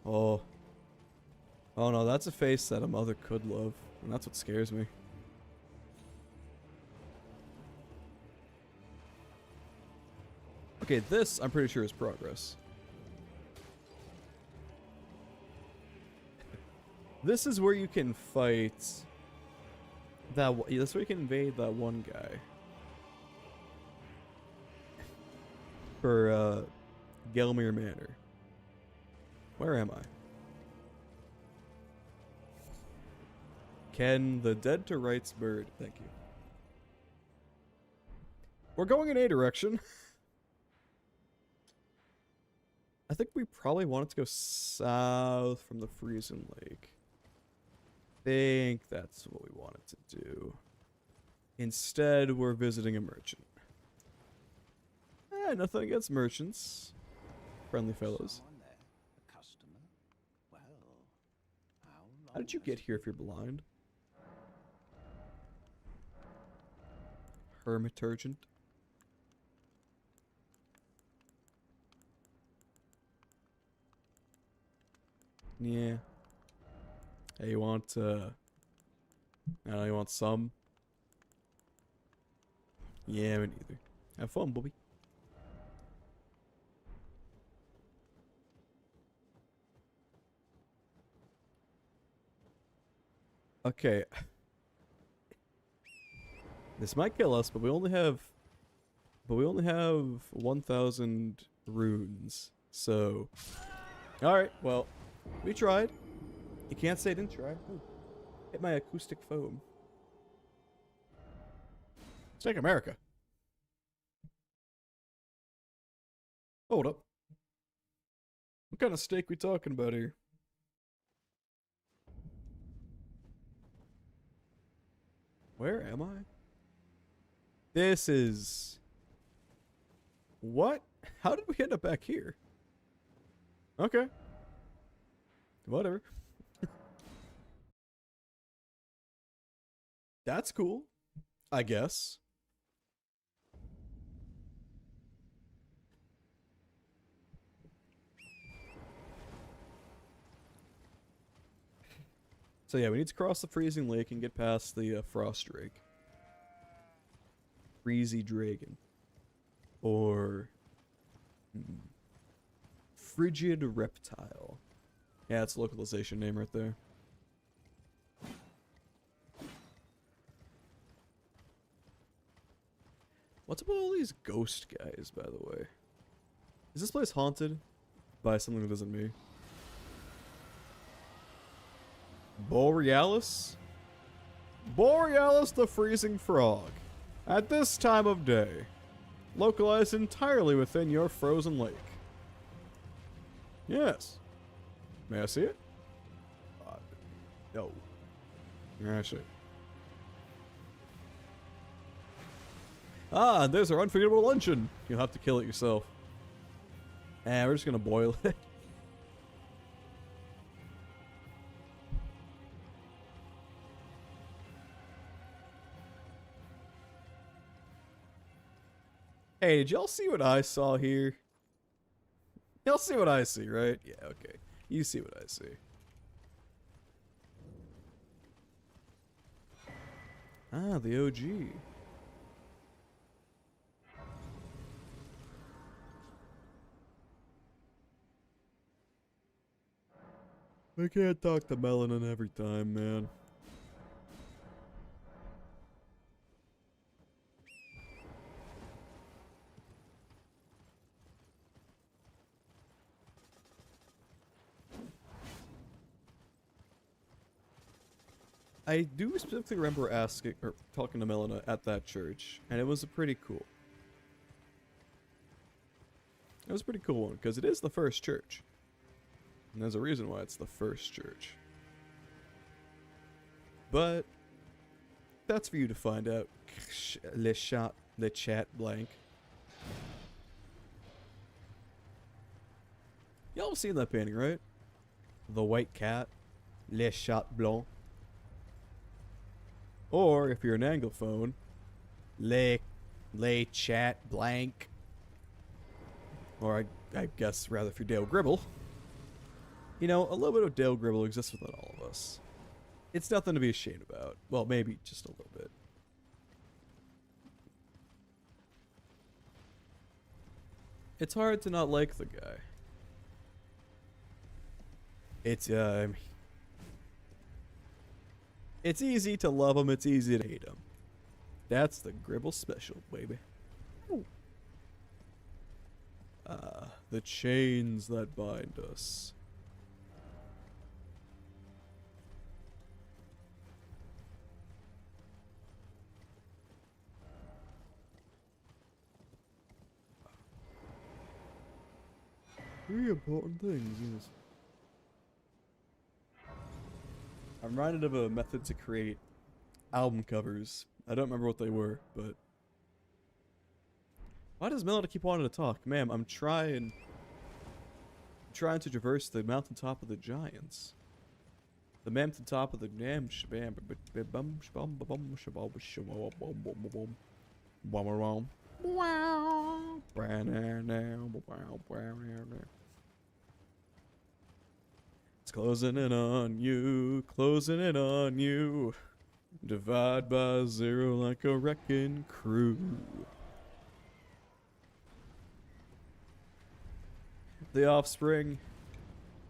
Oh. Oh no, that's a face that a mother could love. And that's what scares me. Okay, this I'm pretty sure is progress. This is where you can fight that. This is where you can invade that one guy. For Gelmir Manor. Where am I? Ken, the dead to right's bird. Thank you. We're going in a direction. I think we probably wanted to go south from the Freezing Lake. I think that's what we wanted to do. Instead, we're visiting a merchant. Nothing against merchants. Friendly fellows. How did you get here if you're blind? Hermiturgent. Yeah. Hey, you want, I don't know, you want some? Yeah, me neither. Have fun, Bobby. Okay. This might kill us, but we only have 1,000 runes. So, all right. Well, we tried. You can't say I didn't try. Ooh, hit my acoustic foam. Let's take America. Hold up. What kind of steak we talking about here? Where am I? This is... What? How did we end up back here? Okay. Whatever. That's cool, I guess. So yeah, we need to cross the freezing lake and get past the frost drake. Freezy dragon. Or... frigid reptile. Yeah, it's a localization name right there. What's up with all these ghost guys, by the way? Is this place haunted by something that isn't me? Borealis? Borealis the freezing frog. At this time of day. Localized entirely within your frozen lake. Yes. May I see it? No. I see. Ah, there's our unforgettable luncheon. You'll have to kill it yourself. We're just gonna boil it. Hey, did y'all see what I saw here? Y'all see what I see, right? Yeah, okay. You see what I see. Ah, the OG. I can't talk to Melanin every time, man. I do specifically remember asking, or talking to Melina at that church, and it was a pretty cool. It was a pretty cool one, because it is the first church. And there's a reason why it's the first church. But that's for you to find out. Le chat blank. Y'all have seen that painting, right? The white cat. Le chat blanc. Or if you're an anglophone, le chat blank. Or I guess rather if you're Dale Gribble. You know, a little bit of Dale Gribble exists within all of us. It's nothing to be ashamed about. Well, maybe just a little bit. It's hard to not like the guy. It's easy to love him, it's easy to hate him. That's the Gribble special, baby. The chains that bind us. Very important things, yes. I'm reminded of a method to create album covers. I don't remember what they were, but... Why does Melody keep wanting to talk? Ma'am, I'm trying to traverse the mountaintop of the giants. The mountaintop of the damn shabam. It's closing in on you. Divide by zero like a wrecking crew. The Offspring.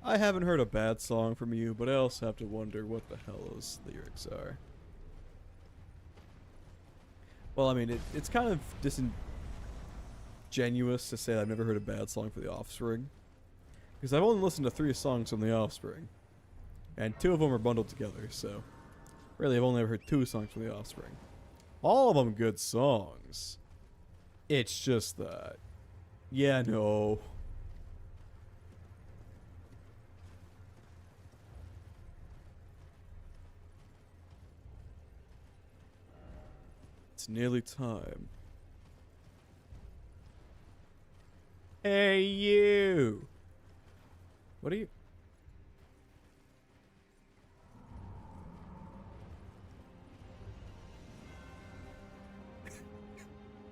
I haven't heard a bad song from you, but I also have to wonder what the hell those lyrics are. Well, I mean, it's kind of disingenuous to say that I've never heard a bad song for The Offspring. Because I've only listened to 3 songs from The Offspring. And 2 of them are bundled together, so... Really, I've only ever heard 2 songs from The Offspring. All of them good songs. It's just that... Yeah, no. It's nearly time. Hey, you! What are you...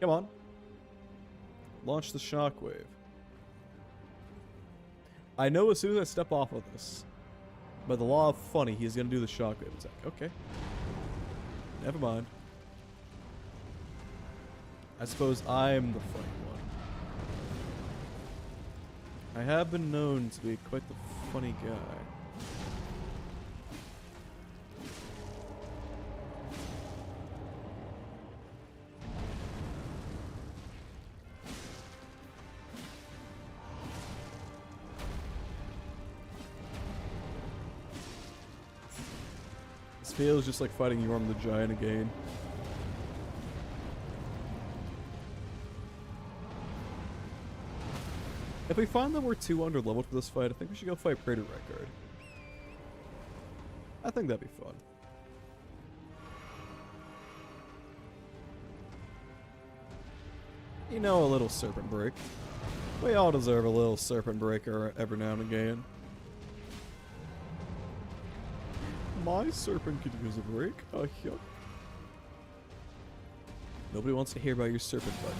Come on. Launch the shockwave. I know as soon as I step off of this, by the law of funny, he's gonna do the shockwave attack. Okay. Never mind. I suppose I'm the funny one. I have been known to be quite the funny guy. This feels just like fighting Yorm the Giant again. If we find that we're too underleveled for this fight, I think we should go fight Praetor Redguard. I think that'd be fun. You know, a little serpent break. We all deserve a little serpent break every now and again. My serpent could use a break. Oh, yeah. Nobody wants to hear about your serpent butt.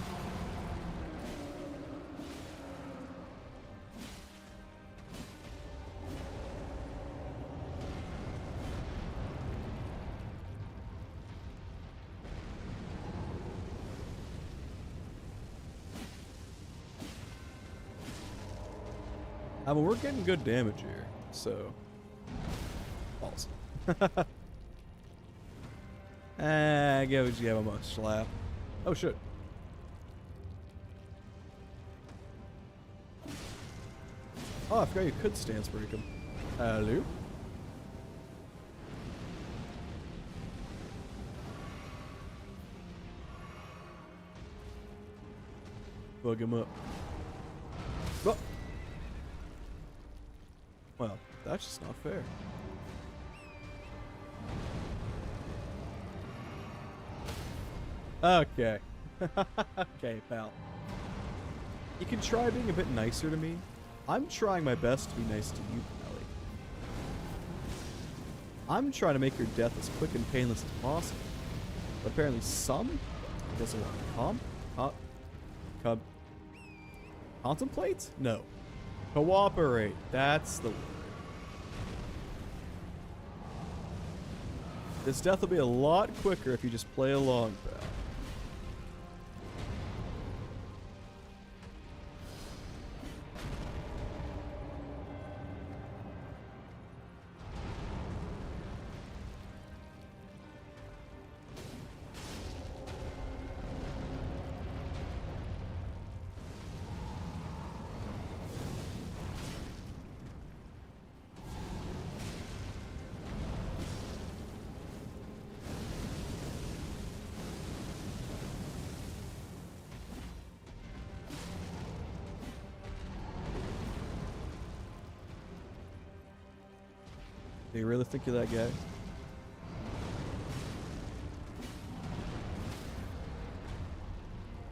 I mean, we're getting good damage here, so... Balls. I guess you have a much slap. Oh, shit. Oh, I forgot you could stance break him. Hello? Bug him up. Oh. Well, that's just not fair. Okay. Okay, pal. You can try being a bit nicer to me. I'm trying my best to be nice to you, Pally. I'm trying to make your death as quick and painless as possible. But apparently some doesn't want to contemplate? No. Cooperate. That's the word. This death will be a lot quicker if you just play along, pal. Do you really think you're that guy?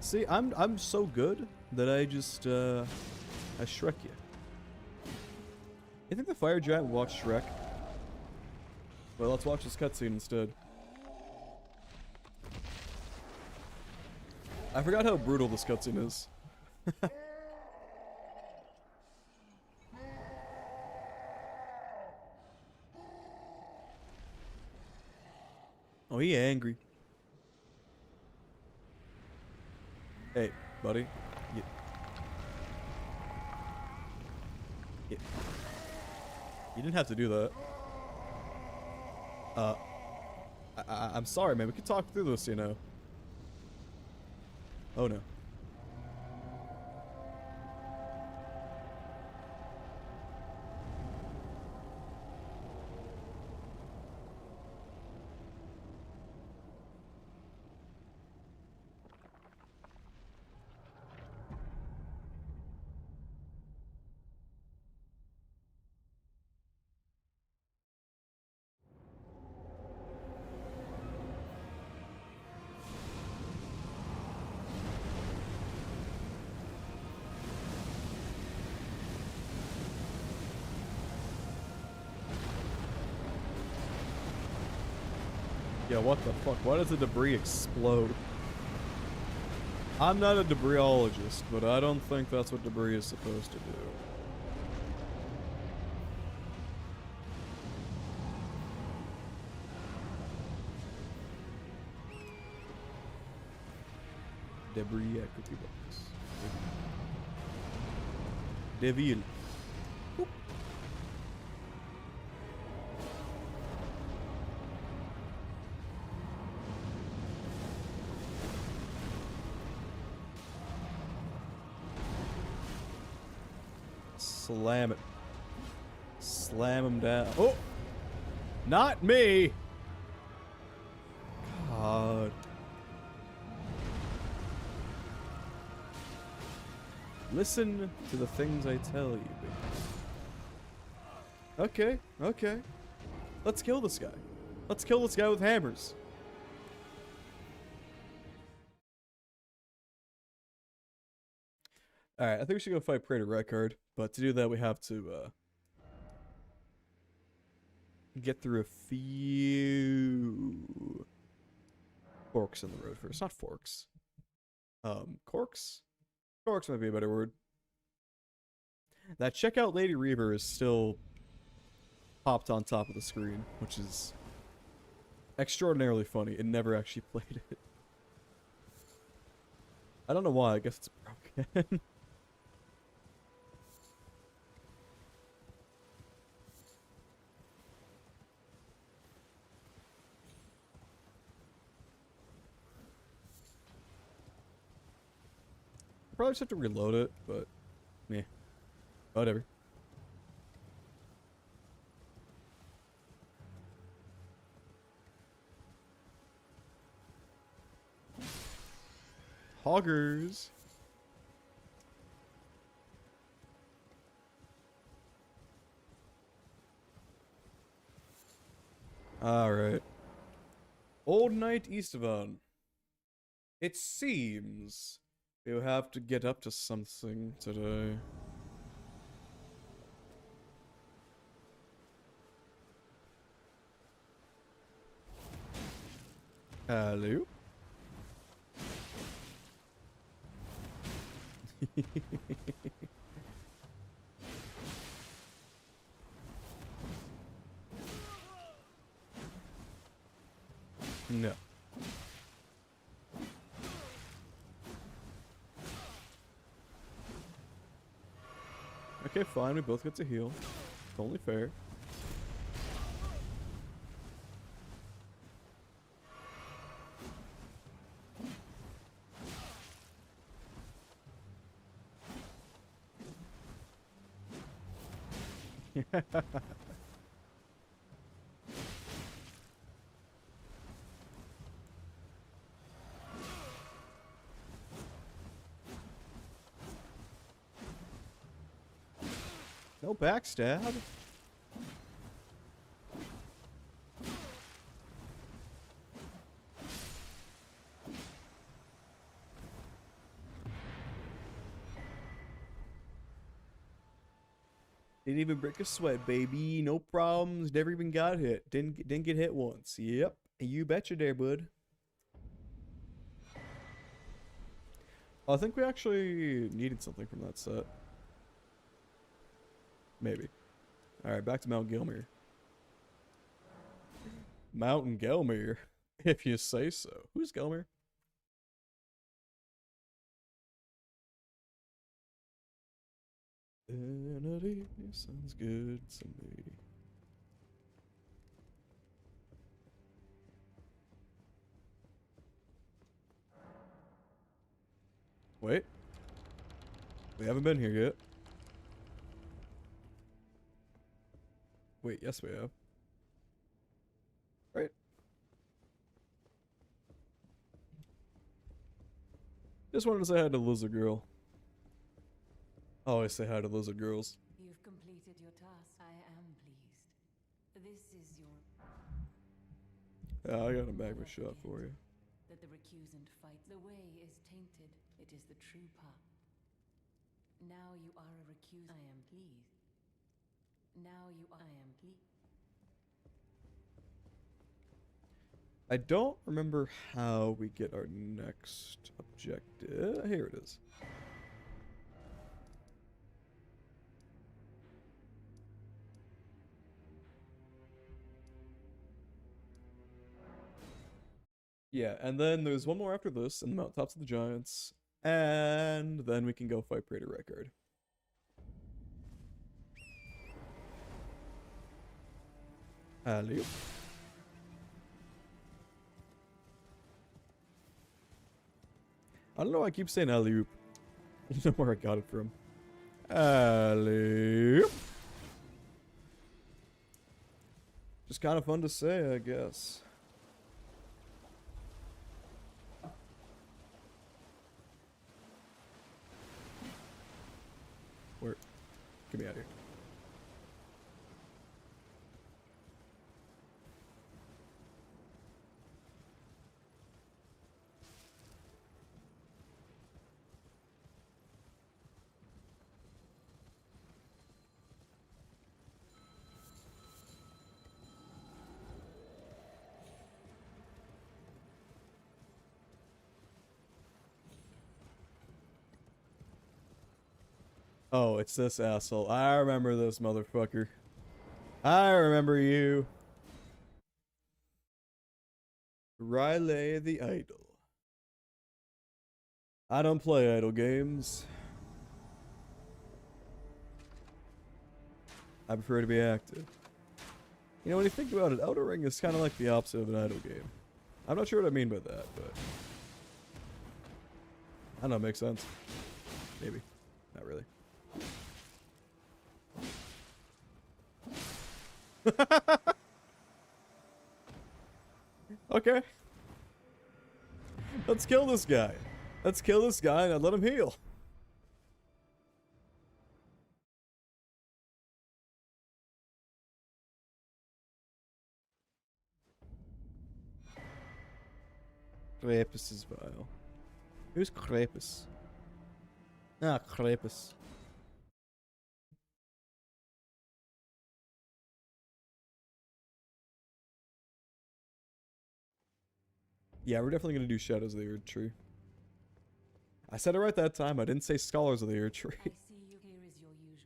See, I'm so good that I just I Shrek you. You think the fire giant will watch Shrek? Well, let's watch this cutscene instead. I forgot how brutal this cutscene is. Oh, he angry. Hey, buddy. You didn't have to do that. I'm sorry, man. We could talk through this, you know. Oh no. Yeah, what the fuck? Why does the debris explode? I'm not a debrisologist, but I don't think that's what debris is supposed to do. Debris at cookie box. Devil. Whoop. Slam it. Slam him down. Oh! Not me! God. Listen to the things I tell you, baby. Okay, okay. Let's kill this guy. Let's kill this guy with hammers. Alright, I think we should go fight Praetor Record, but to do that we have to get through a few forks in the road first. Not forks. Corks? Corks might be a better word. That checkout Lady Reaver is still popped on top of the screen, which is extraordinarily funny. It never actually played it. I don't know why. I guess it's broken. Probably just have to reload it, but yeah, whatever. Hoggers. Alright. Old Knight Eastvan. It seems you have to get up to something today. Hello? No. Okay, fine. We both get to heal. It's only fair. No backstab. Didn't even break a sweat, baby. No problems. Never even got hit. Didn't get hit once. Yep. You betcha there, bud. I think we actually needed something from that set. Maybe. Alright, back to Mount Gelmir. Mountain Gelmir, if you say so. Who's Gelmir? Vanity sounds good to me. Wait. We haven't been here yet. Wait, yes we have. Right. Just wanted to say hi to Lizard Girl. Always say hi to Lizard Girls. You've completed your task. I am pleased. This is your... Yeah, I got a magma shot for you. That the recusant fight. The way is tainted. It is the true path. Now you are a recusant. I am pleased. Now you I am pleased. I don't remember how we get our next objective. Here it is. Yeah, and then there's one more after this in the mountaintops of the giants, and then we can go fight Praetor Record. Alley. I don't know why I keep saying alley-oop. I don't know where I got it from. Alley-oop. Just kind of fun to say, I guess. Where? Get me out of here. Oh, it's this asshole. I remember this motherfucker. I remember you. Riley the Idol. I don't play idle games. I prefer to be active. You know, when you think about it, Elden Ring is kind of like the opposite of an idle game. I'm not sure what I mean by that, but... I don't know, it makes sense. Maybe. Not really. Okay. Let's kill this guy. Let's kill this guy and let him heal. Krapus is vile. Who's Krapus? Ah, Krapus. Yeah, we're definitely going to do Shadows of the Earth Tree. I said it right that time. I didn't say Scholars of the Earth Tree. I see you. Here is your usual.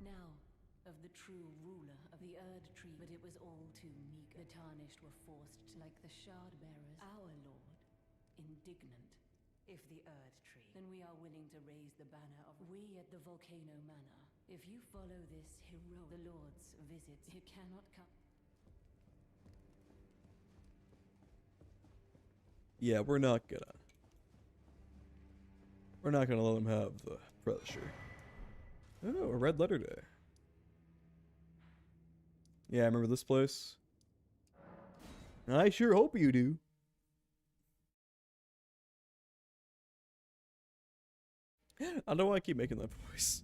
Now, of the true ruler of the Erd Tree, but it was all too meek. The tarnished were forced to, like the shard bearers. Our lord, indignant. If the Erd Tree, then we are willing to raise the banner of we at the Volcano Manor. If you follow this hero, the Lord's visits, you cannot come. Yeah, we're not gonna let them have the pressure. Oh, a red letter day. Yeah, I remember this place. I sure hope you do. I don't know why I keep making that voice.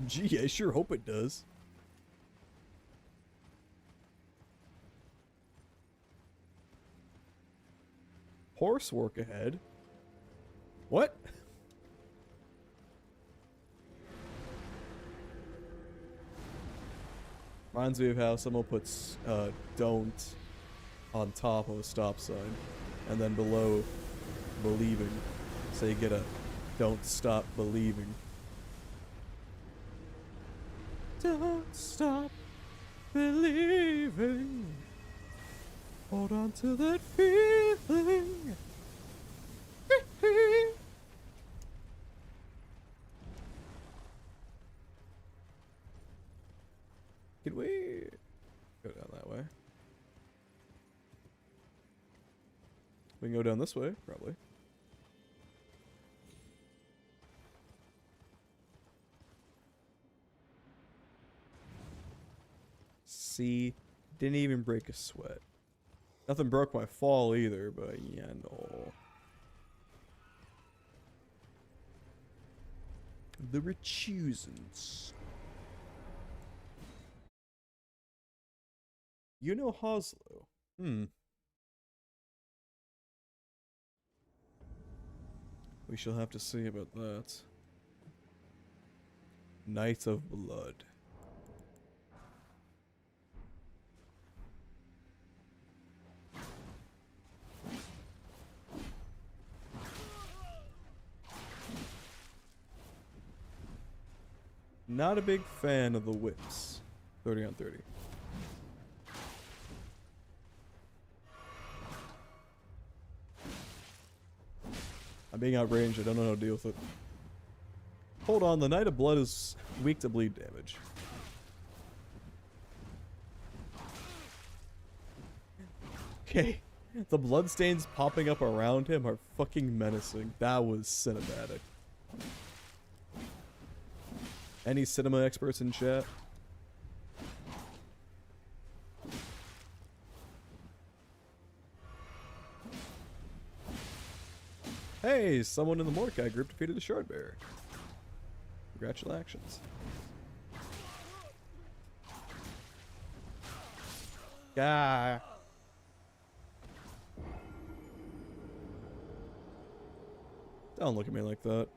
Gee, I sure hope it does. Horse work ahead. What? Reminds me of how someone puts don't on top of a stop sign and then below believing. So you get a don't stop believing. Don't stop believing. Hold on to that feeling. Can we go down that way? We can go down this way, probably. See, didn't even break a sweat. Nothing broke my fall either, but yeah, no. The recusants. You know Hoslow. We shall have to see about that. Night of Blood. Not a big fan of the whips. 30 on 30. I'm being outraged. I don't know how to deal with it. Hold on, the Knight of Blood is weak to bleed damage. Okay. The bloodstains popping up around him are fucking menacing. That was cinematic. Any cinema experts in chat? Hey, someone in the Mordecai group defeated the Shardbearer. Congratulations. Gah. Don't look at me like that.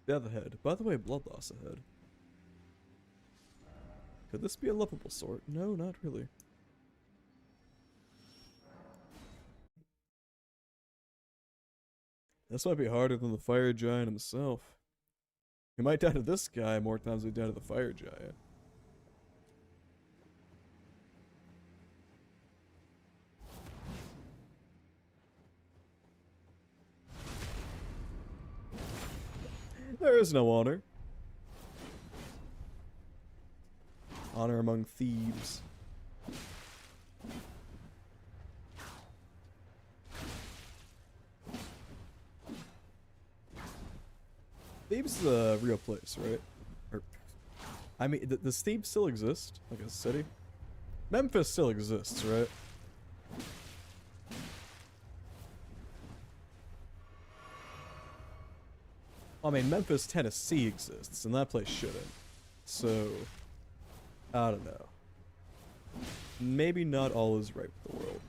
Death ahead. By the way, blood loss ahead. Could this be a lovable sort? No, not really. This might be harder than the fire giant himself. He might die to this guy more times than he died to the fire giant. There is no honor. Honor among thieves. Thebes is a real place, right? Or, I mean, does Thebes still exist? Like a city? Memphis still exists, right? I mean, Memphis, Tennessee exists, and that place shouldn't. So, I don't know. Maybe not all is right with the world.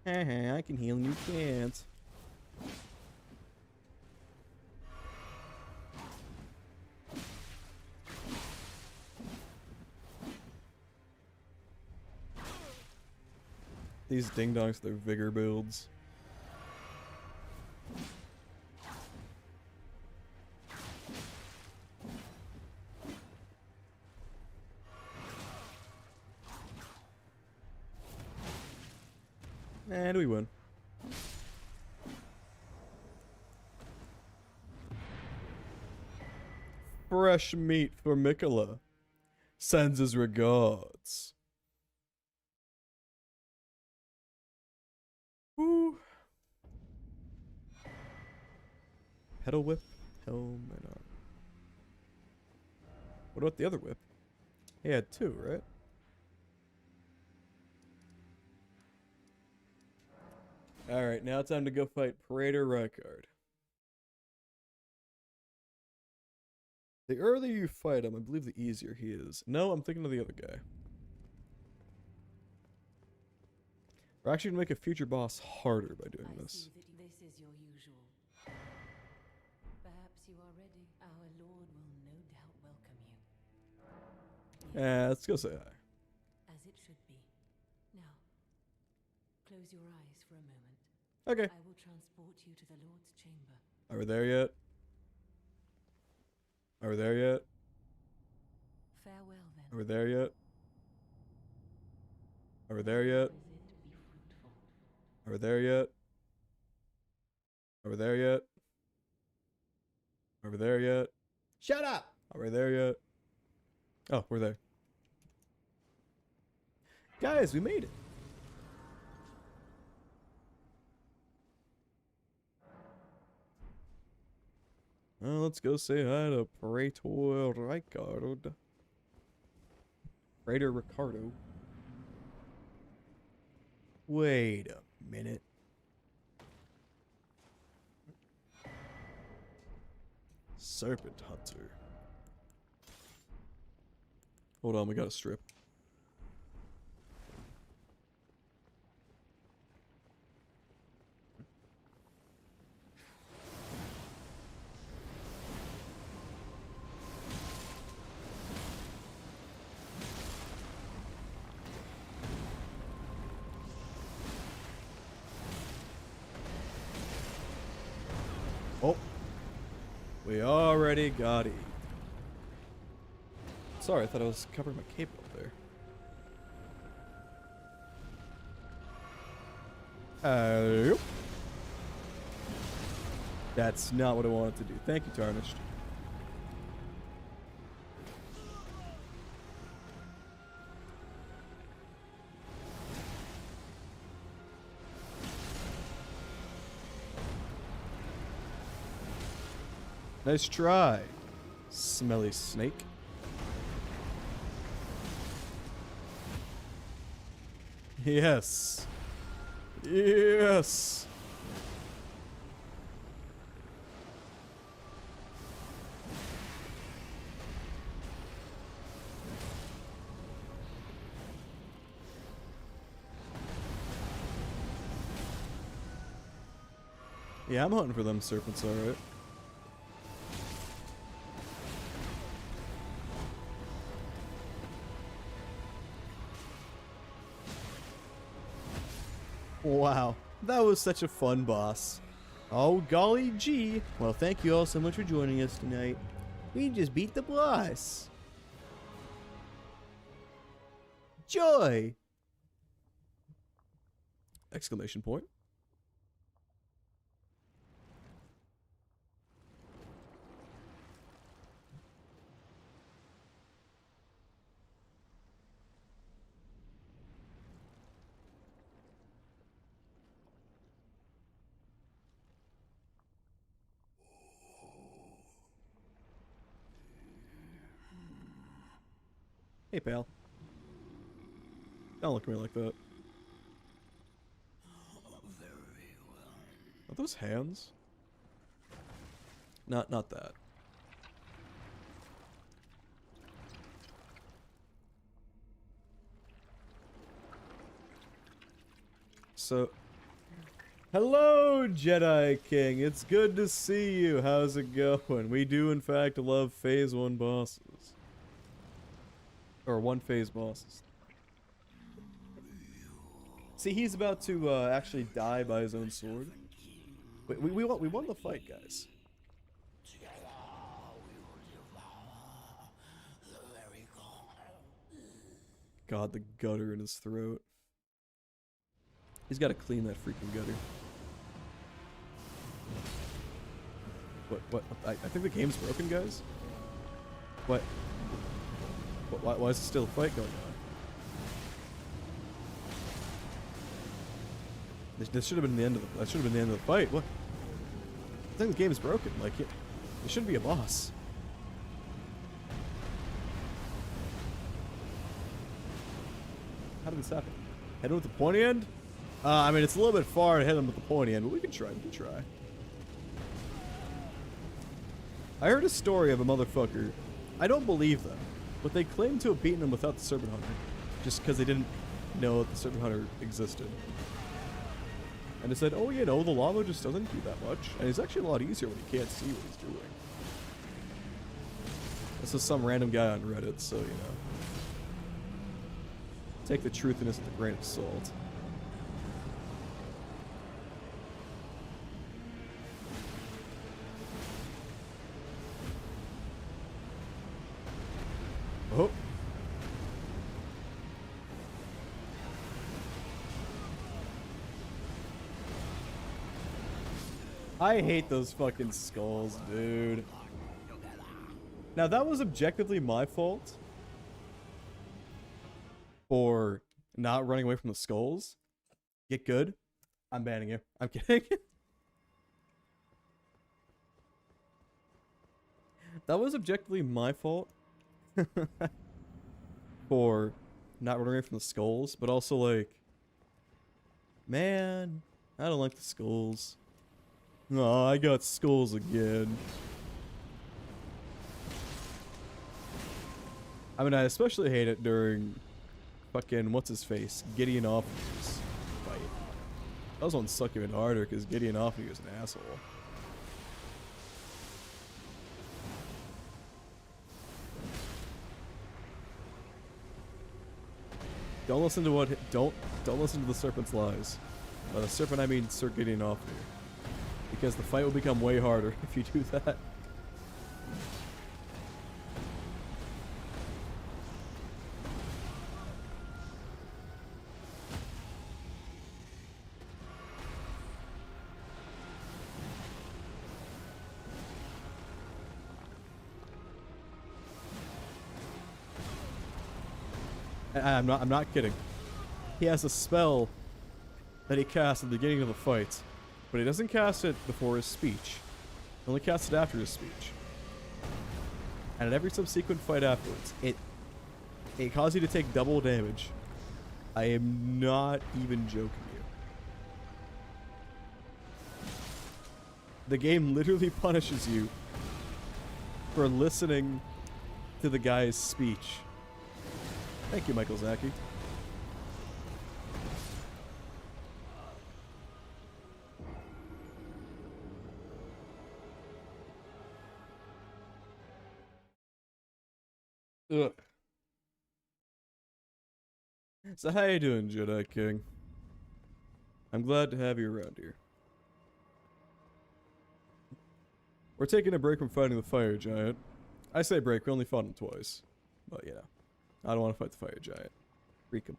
Haha, I can heal and you can't. These ding-dongs, they're vigor builds. And we win. Fresh meat for Mikola. Sends his regards. Woo. Pedal whip, helm, and arm. What about the other whip? He had two, right? Alright, now it's time to go fight Praetor Rykard. The earlier you fight him, I believe the easier he is. No, I'm thinking of the other guy. We're actually going to make a future boss harder by doing this. This is your usual. Perhaps you are ready. Our Lord will no Let's go say hi. As it should be. Now, close your eyes for a moment. Okay. I will transport you to the Lord's chamber. Are we there yet? Are we there yet? Farewell then. Are we there yet? Are we there yet? Are we there yet? Are we there yet? Are we there yet? Shut up! Are we there yet? Oh, we're there. Guys, we made it. Well, let's go say hi to Praetor Ricardo. Praetor Ricardo. Wait a minute. Serpent Hunter. Hold on, we got a strip. Oh, we already got it. Sorry, I thought I was covering my cape up there. That's not what I wanted to do. Thank you, Tarnished. Nice try, smelly snake. Yes. Yes. Yeah, I'm hunting for them serpents, alright. Wow, that was such a fun boss. Oh, golly gee. Well, thank you all so much for joining us tonight. We just beat the boss. Joy! Exclamation point. Hey, pal. Don't look at me like that. Are those hands? Not that. So, hello, Jedi King. It's good to see you. How's it going? We do, in fact, love Phase 1 bosses. Or one phase bosses. See, he's about to actually die by his own sword. Wait, we won the fight, guys. God, the gutter in his throat. He's got to clean that freaking gutter. What? I think the game's broken, guys. What? Why is there still a fight going on? This should have been the end of the. That should have been the end of the fight. What? I think the game is broken. Like it shouldn't be a boss. How did this happen? Hit him with the pointy end? I mean, it's a little bit far to hit him with the pointy end, but we can try. We can try. I heard a story of a motherfucker. I don't believe them. But they claimed to have beaten him without the Serpent Hunter, just because they didn't know that the Serpent Hunter existed. And they said, oh, you know, the lava just doesn't do that much. And it's actually a lot easier when you can't see what he's doing. This is some random guy on Reddit, so, you know. Take the truthiness with a grain of salt. Oh. I hate those fucking skulls, dude. Now, that was objectively my fault for not running away from the skulls. Get good. I'm banning you. I'm kidding. That was objectively my fault for not running away from the skulls, but also, like, man, I don't like the skulls. Oh, I got skulls again. I mean, I especially hate it during fucking, what's his face, Gideon Offender's fight. Those ones suck even harder because Gideon Offender is an asshole. Don't listen to what, don't listen to the serpent's lies. By the serpent I mean Sir Gideon Offender. Because the fight will become way harder if you do that. I'm not kidding. He has a spell that he casts at the beginning of the fight, but he doesn't cast it before his speech. He only casts it after his speech. And at every subsequent fight afterwards, it causes you to take double damage. I am not even joking you. The game literally punishes you for listening to the guy's speech. Thank you, Michael Zaki. Ugh. So how you doing, Jedi King? I'm glad to have you around here. We're taking a break from fighting the fire giant. I say break, we only fought him twice. But, you know, I don't want to fight the fire giant. Freak him.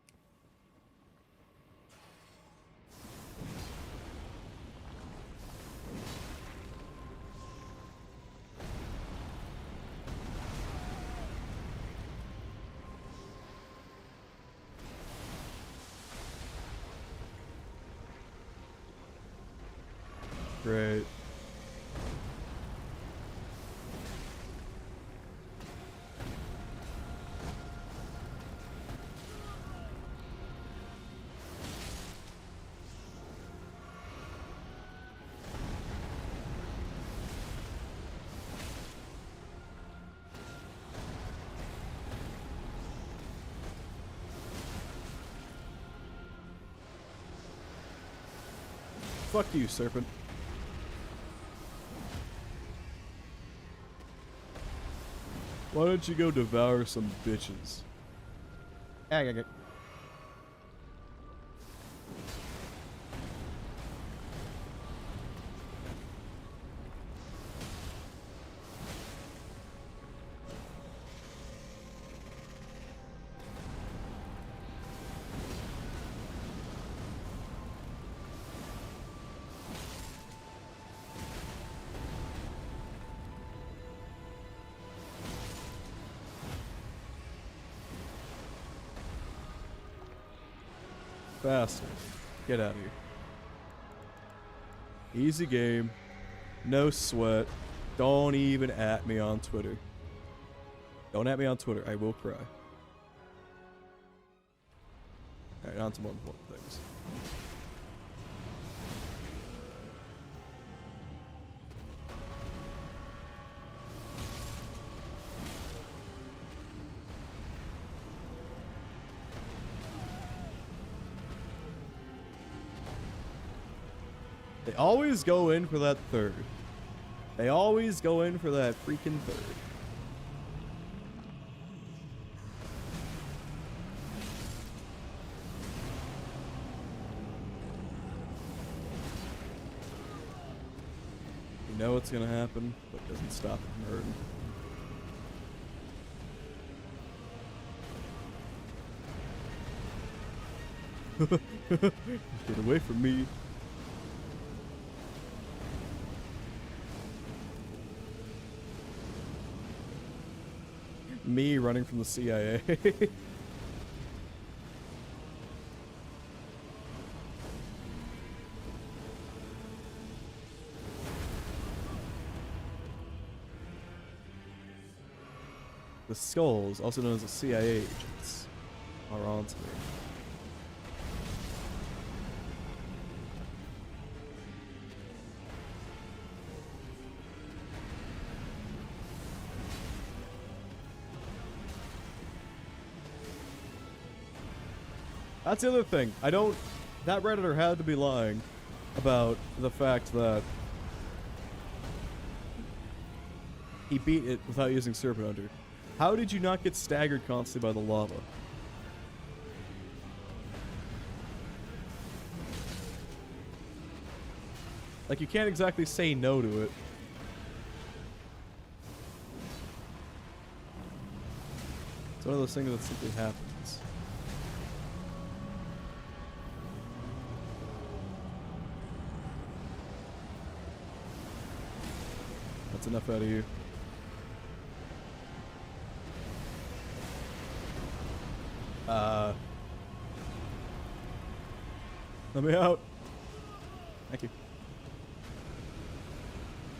Great. Fuck you, serpent. Why don't you go devour some bitches? Faster. Get out of here. Easy game. No sweat. Don't even at me on Twitter. Don't at me on Twitter. I will cry. Alright, on to more important things. They always go in for that third. They always go in for that freaking third. You know it's gonna happen, but it doesn't stop it from hurting. Get away from me. Me running from the CIA. The skulls, also known as the CIA agents, are onto me. That's the other thing. That Redditor had to be lying about the fact that he beat it without using Serpent Hunter. How did you not get staggered constantly by the lava? Like, you can't exactly say no to it. It's one of those things that simply happens. That's enough out of you. Let me out. Thank you.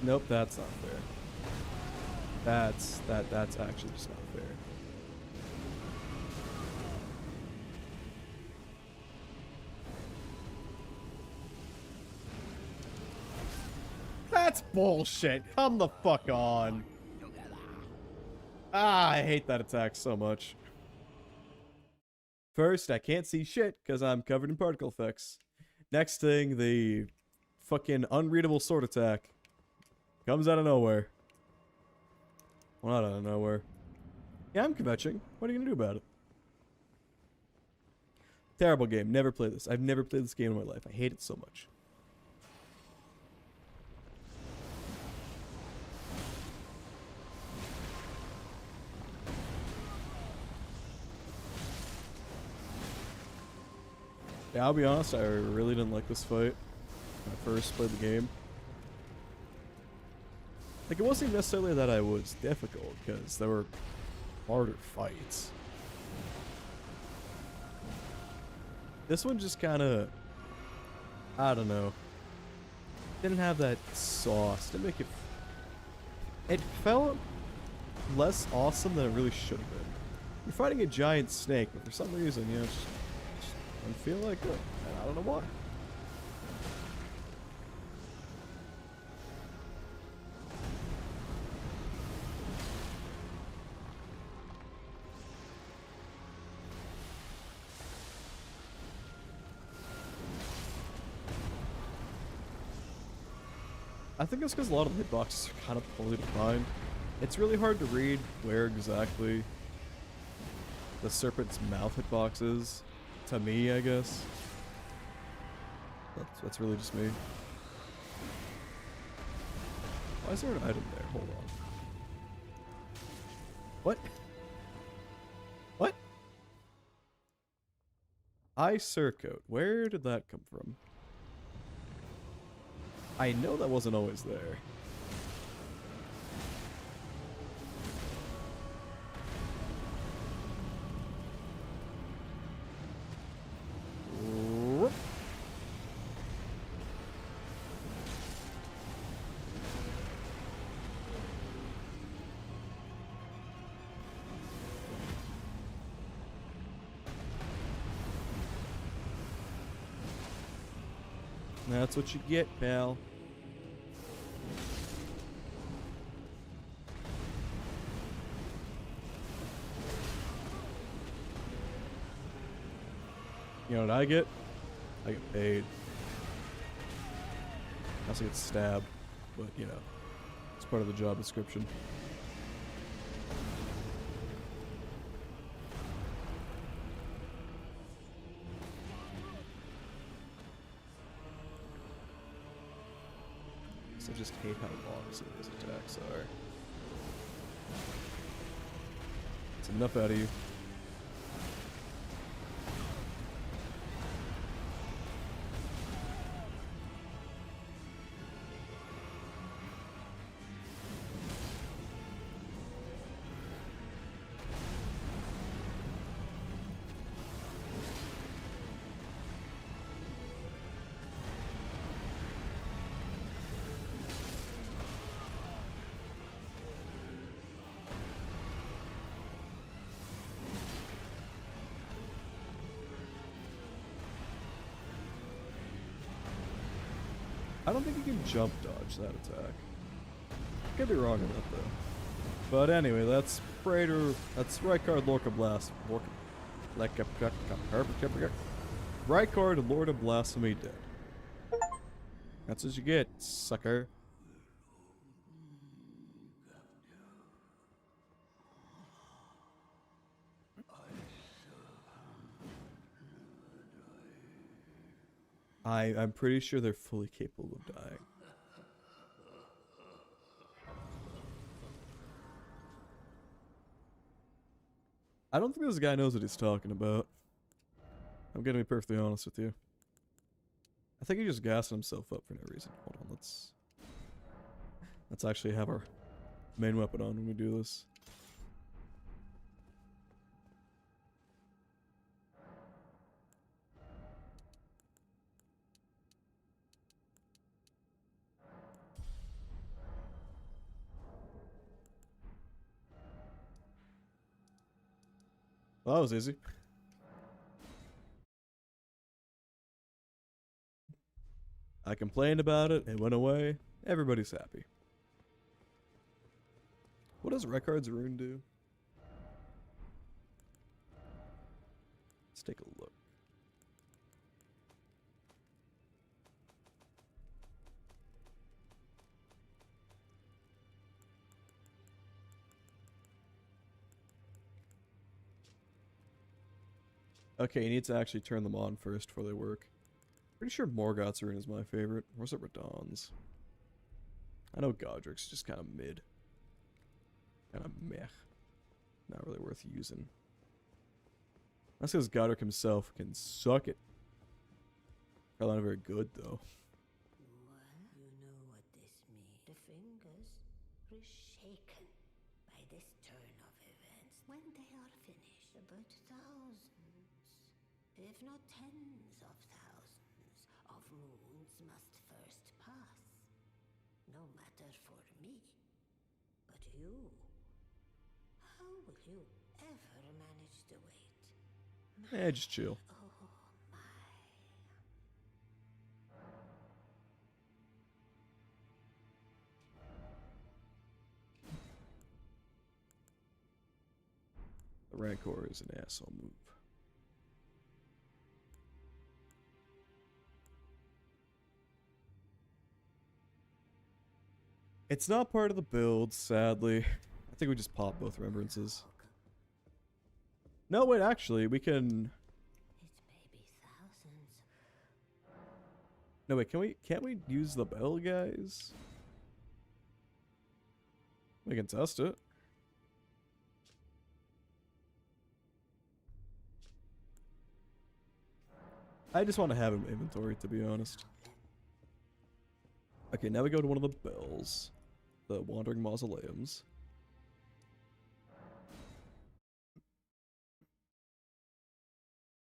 Nope, that's not fair. That's actually just not fair. That's bullshit. Come the fuck on. Ah, I hate that attack so much. First, I can't see shit because I'm covered in particle effects. Next thing, the fucking unreadable sword attack comes out of nowhere. Well, not out of nowhere. Yeah, I'm kvetching. What are you gonna do about it? Terrible game. Never played this. I've never played this game in my life. I hate it so much. Yeah, I'll be honest, I really didn't like this fight when I first played the game. Like, it wasn't necessarily that I was difficult, because there were harder fights. This one just kind of, I don't know, didn't have that sauce. Didn't make it. It felt less awesome than it really should have been. You're fighting a giant snake, but for some reason, you know, just don't feel like it. And I don't know why. I think it's because a lot of the hitboxes are kind of poorly defined. It's really hard to read where exactly the serpent's mouth hitbox is. To me, I guess. That's really just me. Why is there an item there? Hold on. What? What? Eye surcoat. Where did that come from? I know that wasn't always there. That's what you get, pal. You know what I get? I get paid. I also get stabbed, but you know, it's part of the job description. attacks. I just hate how long some of these attacks are. It's enough out of you. I don't think you can jump dodge that attack. Could be wrong on that though. But anyway, that's Praetor. That's Rykard, Lorca Blast. Rykard, Lord of Blasphemy dead. That's what you get, sucker. I'm pretty sure they're fully capable of dying. I don't think this guy knows what he's talking about. I'm gonna be perfectly honest with you. I think he just gassed himself up for no reason. Hold on, let's actually have our main weapon on when we do this. Well, that was easy. I complained about it, it went away, everybody's happy. What does Rykard's rune do? Let's take a look. Okay, you need to actually turn them on first before they work. Pretty sure Morgoth's rune is my favorite. Or is it Radahn's? I know Godric's just kind of mid. Kind of meh. Not really worth using. That's because Godric himself can suck it. Probably not very good, though. Well, you know what this means. The fingers were shaken by this turn of events. When they are finished, but thousands, if not tens of thousands, of moons must first pass. No matter for me, but you. How will you ever manage to wait? Yeah, just chill. Oh my. The Rancor is an asshole move. It's not part of the build, sadly. I think we just pop both remembrances. No, wait, actually, we can... It may be thousands. No, wait, can't we use the bell, guys? We can test it. I just want to have an inventory, to be honest. Okay, now we go to one of the bells. The Wandering Mausoleums.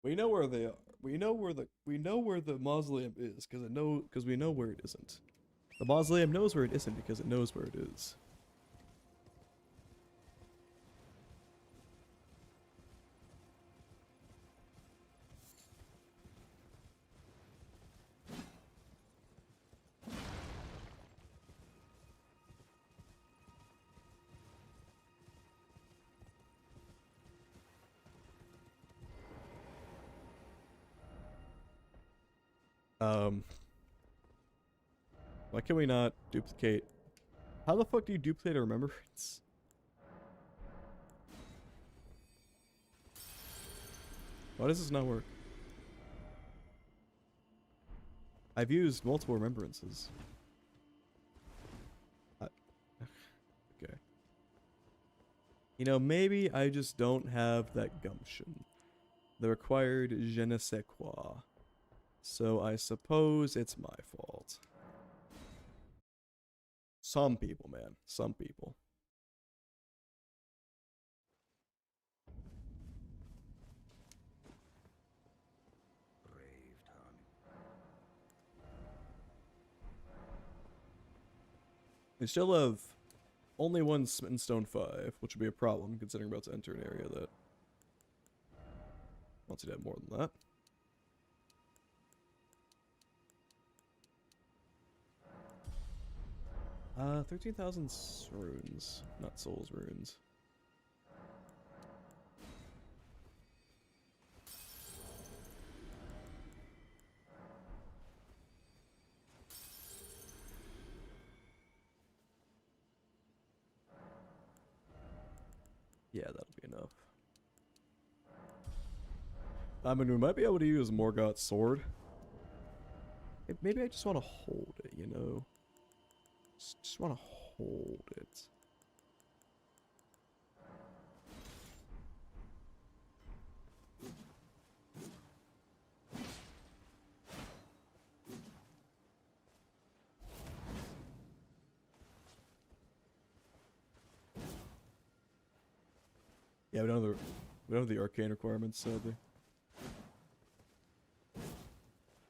We know where they are. We know where the mausoleum is because we know where it isn't. The mausoleum knows where it isn't because it knows where it is. Why can we not duplicate? How the fuck do you duplicate a remembrance? Why does this not work? I've used multiple remembrances. You know, maybe I just don't have that gumption. The required je ne sais quoi. So I suppose it's my fault. Some people, man. Some people. Brave tongue. We still have only one Smitten Stone 5, which would be a problem considering we're about to enter an area that wants you to have more than that. 13,000 runes, not souls runes. Yeah, that'll be enough. I mean, we might be able to use Morgoth's sword. Maybe I just want to hold it, you know? Just want to hold it. Yeah, we don't have the arcane requirements, sadly.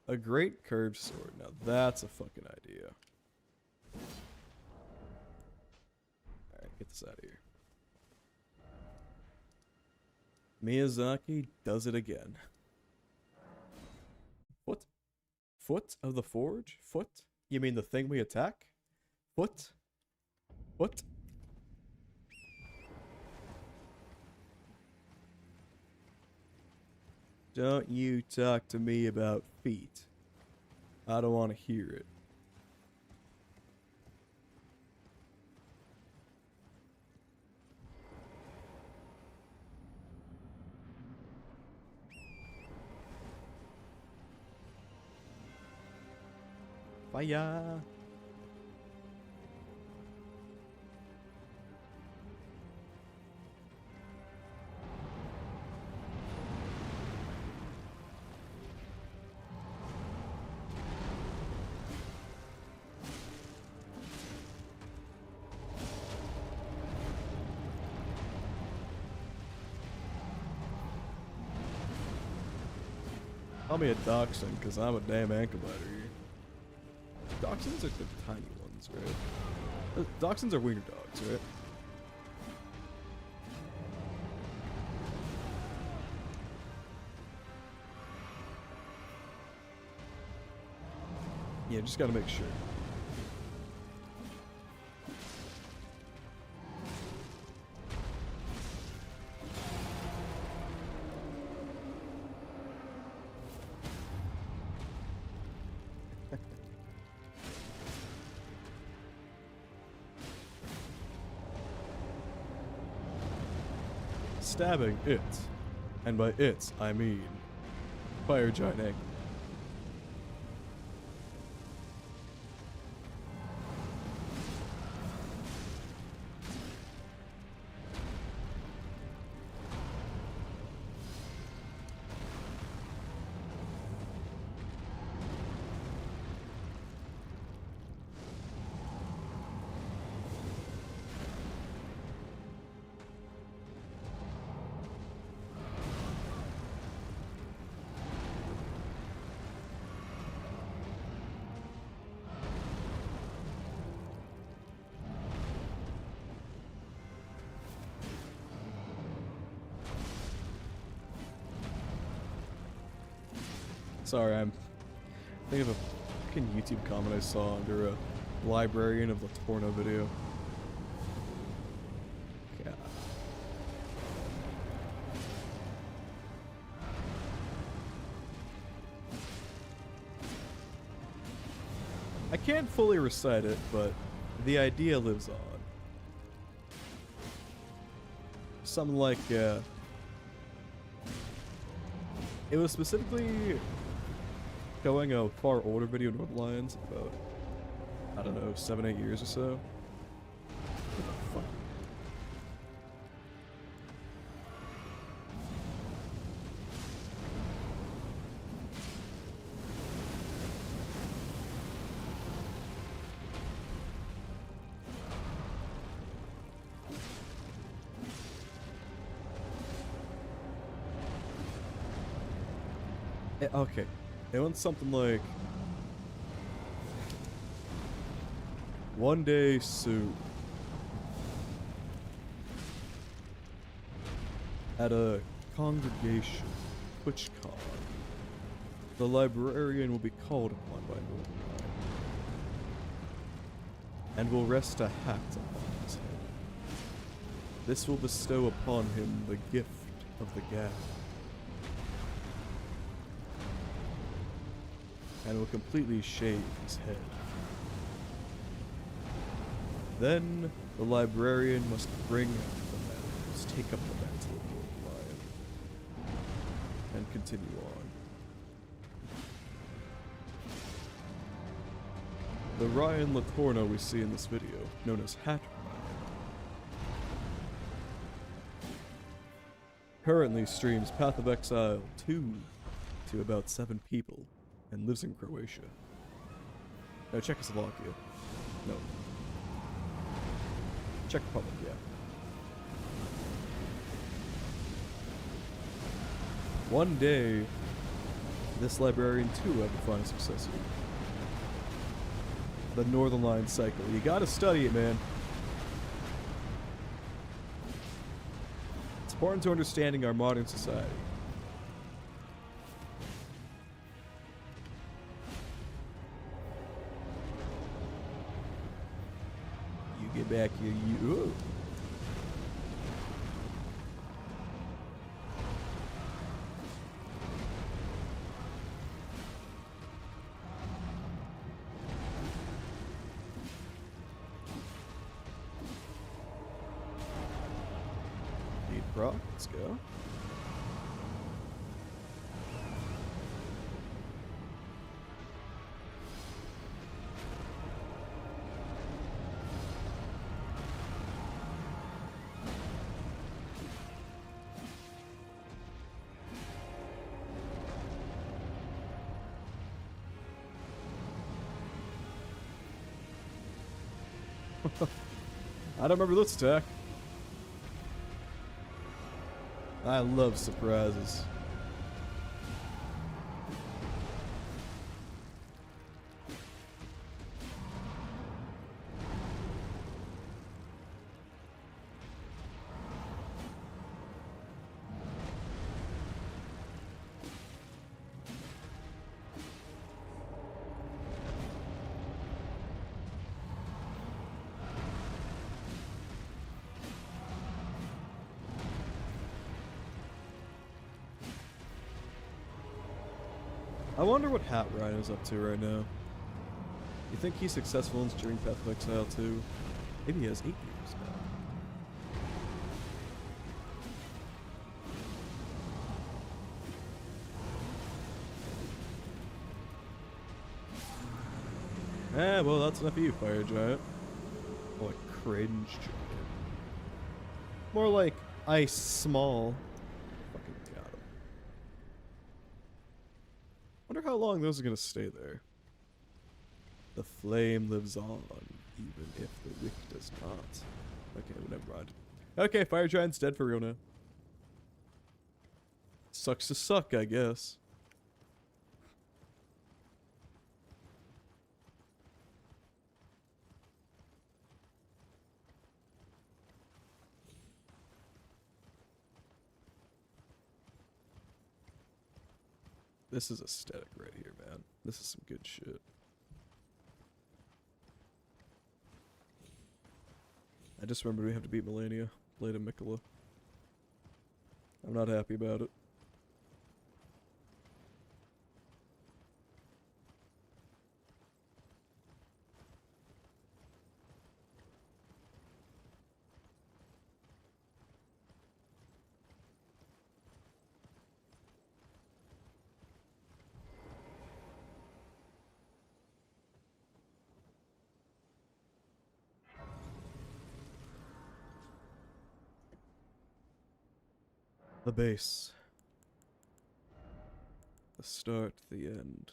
A great curved sword. Now that's a fucking idea. Alright, get this out of here. Miyazaki does it again. Foot? Foot of the Forge? Foot? You mean the thing we attack? Foot? Foot? Don't you talk to me about feet. I don't want to hear it. Fire! Call me a dachshund, because I'm a damn ankle biter. Dachshunds are the tiny ones, right? Dachshunds are wiener dogs, right? Yeah, just gotta make sure. Stabbing it, and by it I mean fire giant egg. Sorry, I'm thinking of a fucking YouTube comment I saw under a librarian of the porno video. Yeah. I can't fully recite it, but the idea lives on. Something like, it was specifically showing a far older video of Northlions about, I don't know, 7-8 years or so. What the fuck? Okay. It went something like... One day soon. At a congregation, TwitchCon, the librarian will be called upon by Northern and will rest a hat upon his head. This will bestow upon him the gift of the gap, and will completely shave his head. Then the librarian must bring out the mantles, take up the mantle of the lion, and continue on. The Ryan Latorno we see in this video, known as Hat Ryan, currently streams Path of Exile 2 to about 7 people and lives in Croatia. No, Czechoslovakia. No. Czech Republic, yeah. One day, this librarian too will have to find a successor. The Northern Line cycle. You gotta study it, man. It's important to understanding our modern society. You get back here, you... Ooh. Let's go. I don't remember this attack. I love surprises. I wonder what Hat Ryan is up to right now. You think he's successful in streaming Path of Exile 2? Maybe he has 8 years now. Well, that's enough of you, Fire Giant. More like Cringe Giant. More like Ice Small. Fucking got him. Wonder how long those are gonna stay there. The flame lives on, even if the wick does not. Okay, well, never mind. Okay, Fire Giant's dead for real now. Sucks to suck, I guess. This is aesthetic right here, man. This is some good shit. I just remembered we have to beat Melania, Lady Mikola. I'm not happy about it. The base. The start, the end.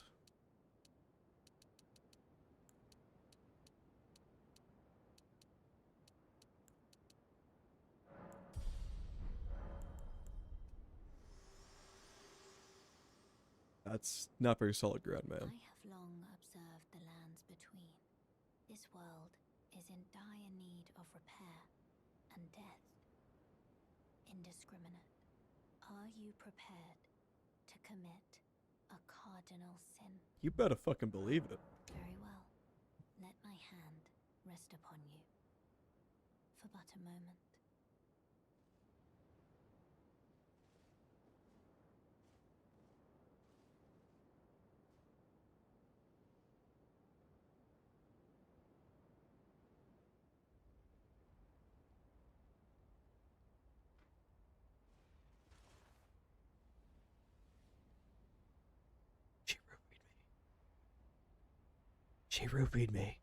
That's not very solid ground, man. I have long observed the lands between. This world is in dire need of repair and death. Indiscriminate. Are you prepared to commit a cardinal sin? You better fucking believe it. Very well. Let my hand rest upon you for but a moment. She roofied me.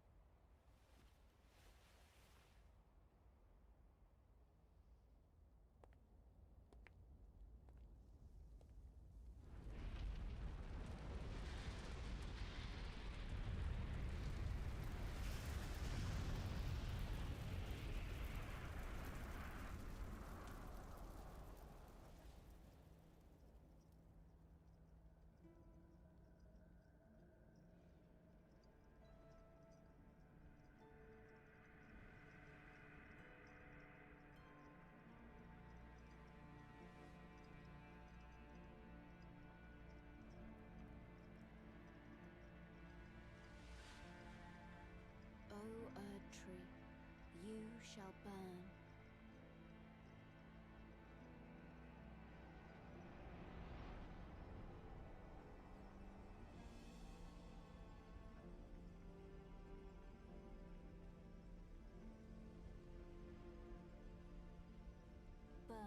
O Erd Tree, you shall burn. Burn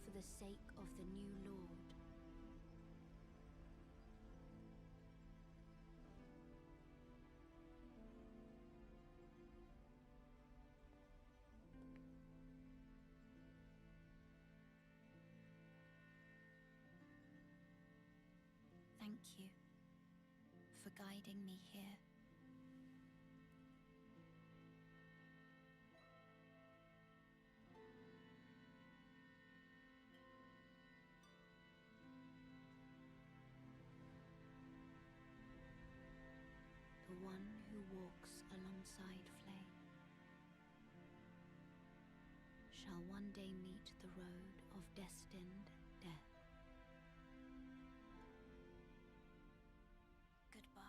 for the sake of the new Lord. Thank you for guiding me here. The one who walks alongside flame shall one day meet the road of destined death. Goodbye.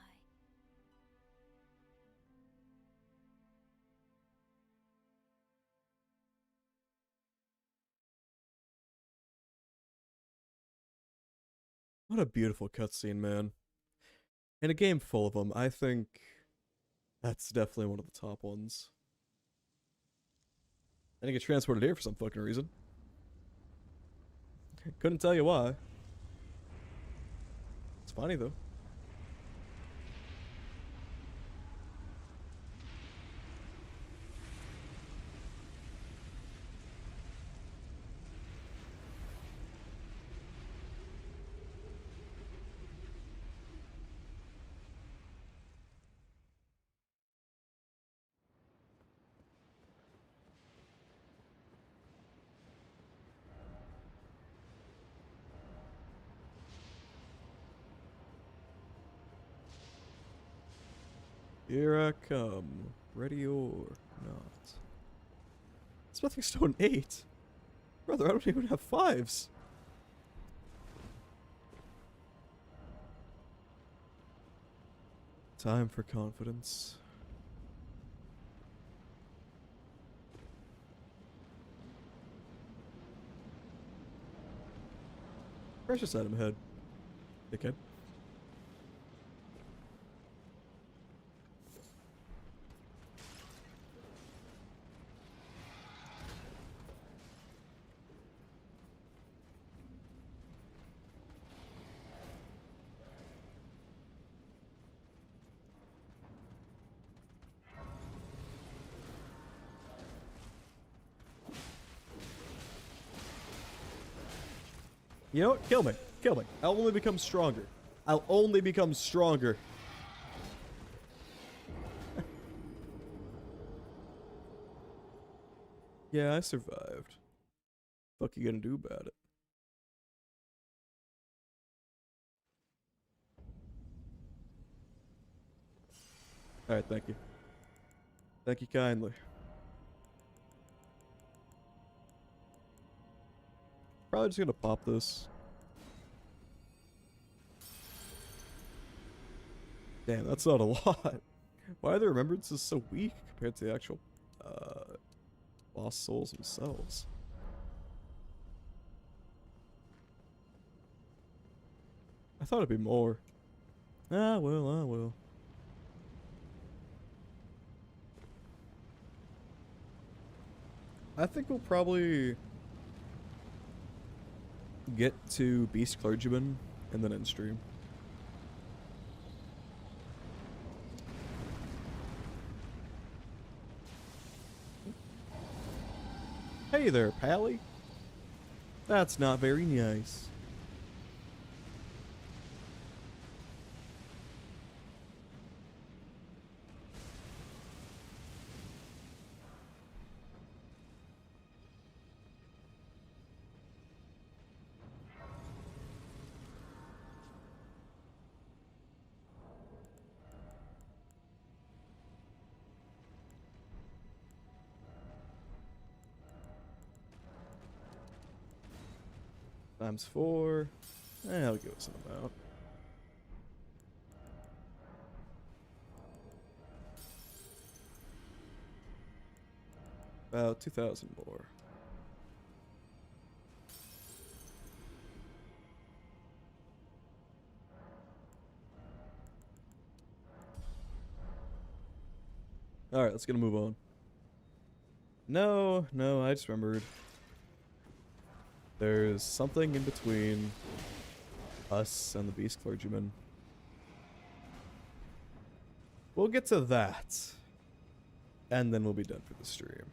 What a beautiful cutscene, man. In a game full of them, I think that's definitely one of the top ones. I didn't get transported here for some fucking reason. Couldn't tell you why. It's funny though. Here I come, ready or not. Smithing Stone 8? Brother, I don't even have 5s. Time for confidence. Precious item ahead. Dickhead. You know what? Kill me. Kill me. I'll only become stronger. I'll only become stronger. Yeah, I survived. Fuck you gonna do about it? Alright, thank you. Thank you kindly. Probably just gonna pop this. Damn, that's not a lot. Why are the remembrances so weak compared to the actual lost souls themselves? I thought it'd be more. Ah, well, ah, well. I think we'll probably get to Beast Clergyman and then end stream. Hey there, Pally. That's not very nice. Times 4. That'll give us an amount. About 2,000 more. Alright, let's get a move on. No, I just remembered. There's something in between us and the Beast Clergyman. We'll get to that. And then we'll be done for the stream.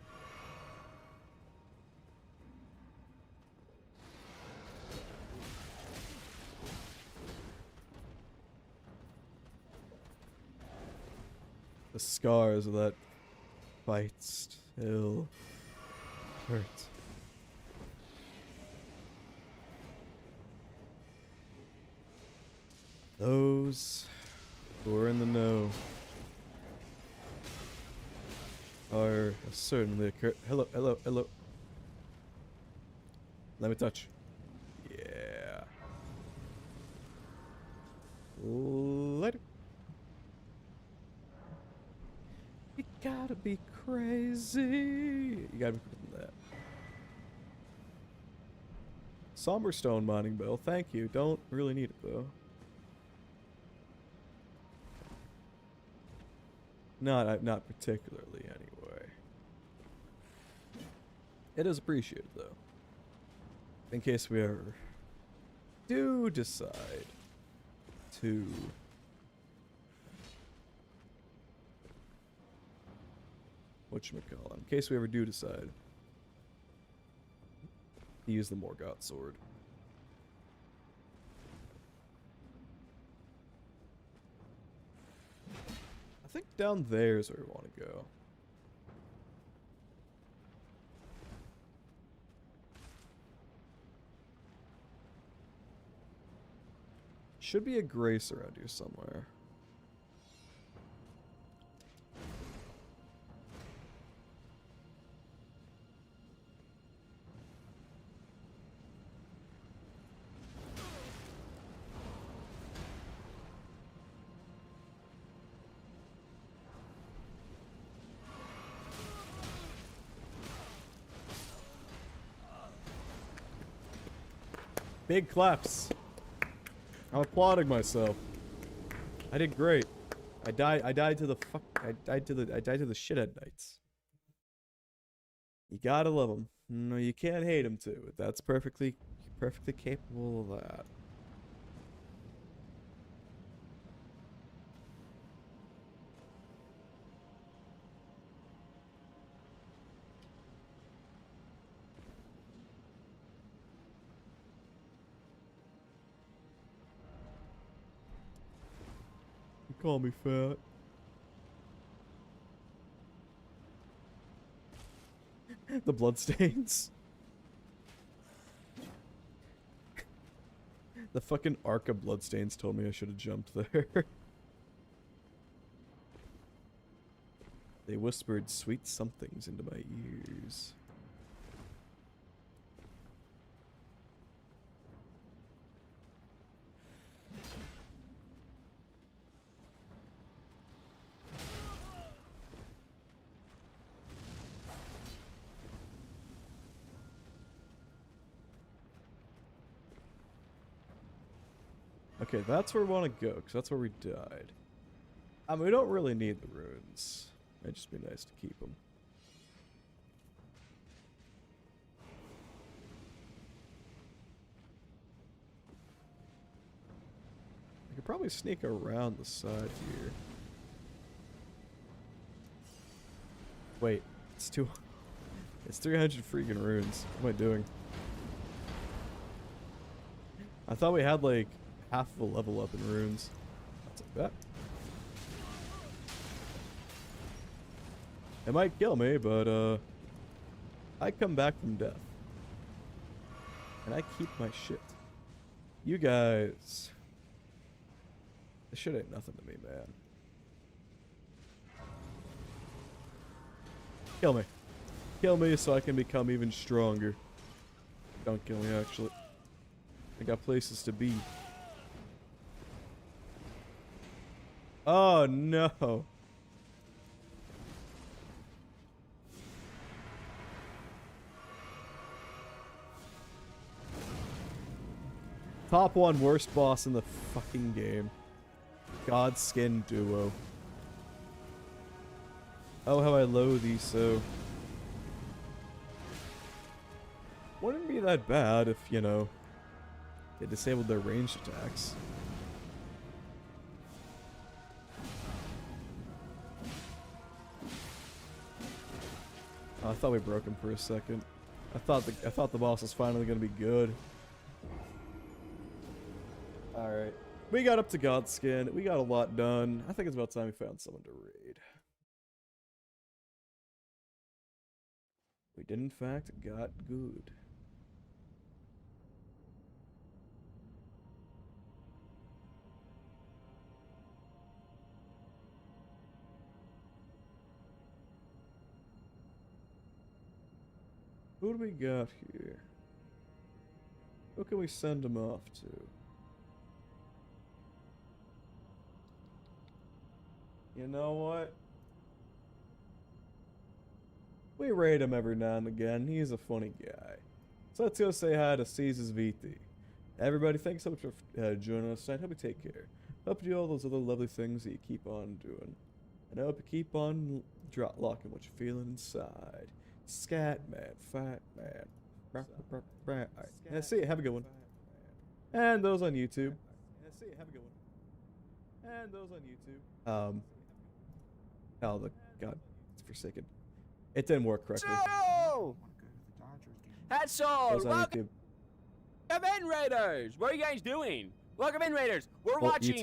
The scars of that fight still hurt. Those who are in the know are certainly occur. Hello. Let me touch. Yeah. Later. You gotta be crazy. You gotta be quicker than that. Somber stone mining bell. Thank you. Don't really need it though. Not particularly, anyway. It is appreciated, though. In case we ever do decide to whatchamacallit, in case we ever do decide to use the Morgoth sword. I think down there is where we want to go. Should be a grace around here somewhere. Big claps. I'm applauding myself. I did great. I died to the shithead knights. You gotta love them. No, you can't hate them too. That's perfectly capable of that. Call me fat. The bloodstains. The fucking arc of bloodstains told me I should have jumped there. They whispered sweet somethings into my ears. Okay, that's where we want to go, because that's where we died. I mean, we don't really need the runes. It'd just be nice to keep them. I could probably sneak around the side here. Wait, it's 300 freaking runes. What am I doing? I thought we had like half of a level up in runes. I'll take that. It might kill me, but I come back from death. And I keep my shit. You guys. This shit ain't nothing to me, man. Kill me. Kill me so I can become even stronger. Don't kill me, actually. I got places to be. Oh, no. Top 1 worst boss in the fucking game. Godskin duo. Oh, how I loathe these so. Wouldn't be that bad if, you know, they disabled their ranged attacks. Oh, I thought we broke him for a second. I thought the boss was finally gonna be good. Alright. We got up to Godskin. We got a lot done. I think it's about time we found someone to raid. We did in fact got good. Who do we got here? Who can we send him off to? You know what? We raid him every now and again. He's a funny guy. So let's go say hi to Caesar's VT. Everybody, thanks so much for joining us tonight. Hope you take care. Hope you do all those other lovely things that you keep on doing. And I hope you keep on locking what you're feeling inside. Scat man, fat man. Alright. Yeah, see you. Have a good one. And those on YouTube. Yeah, see you. Have a good one. And those on YouTube. Oh, the God, it's Forsaken. It didn't work correctly. So, that's all. Those on Welcome YouTube. in, Raiders. What are you guys doing? Welcome in, Raiders. We're Well, watching YouTube.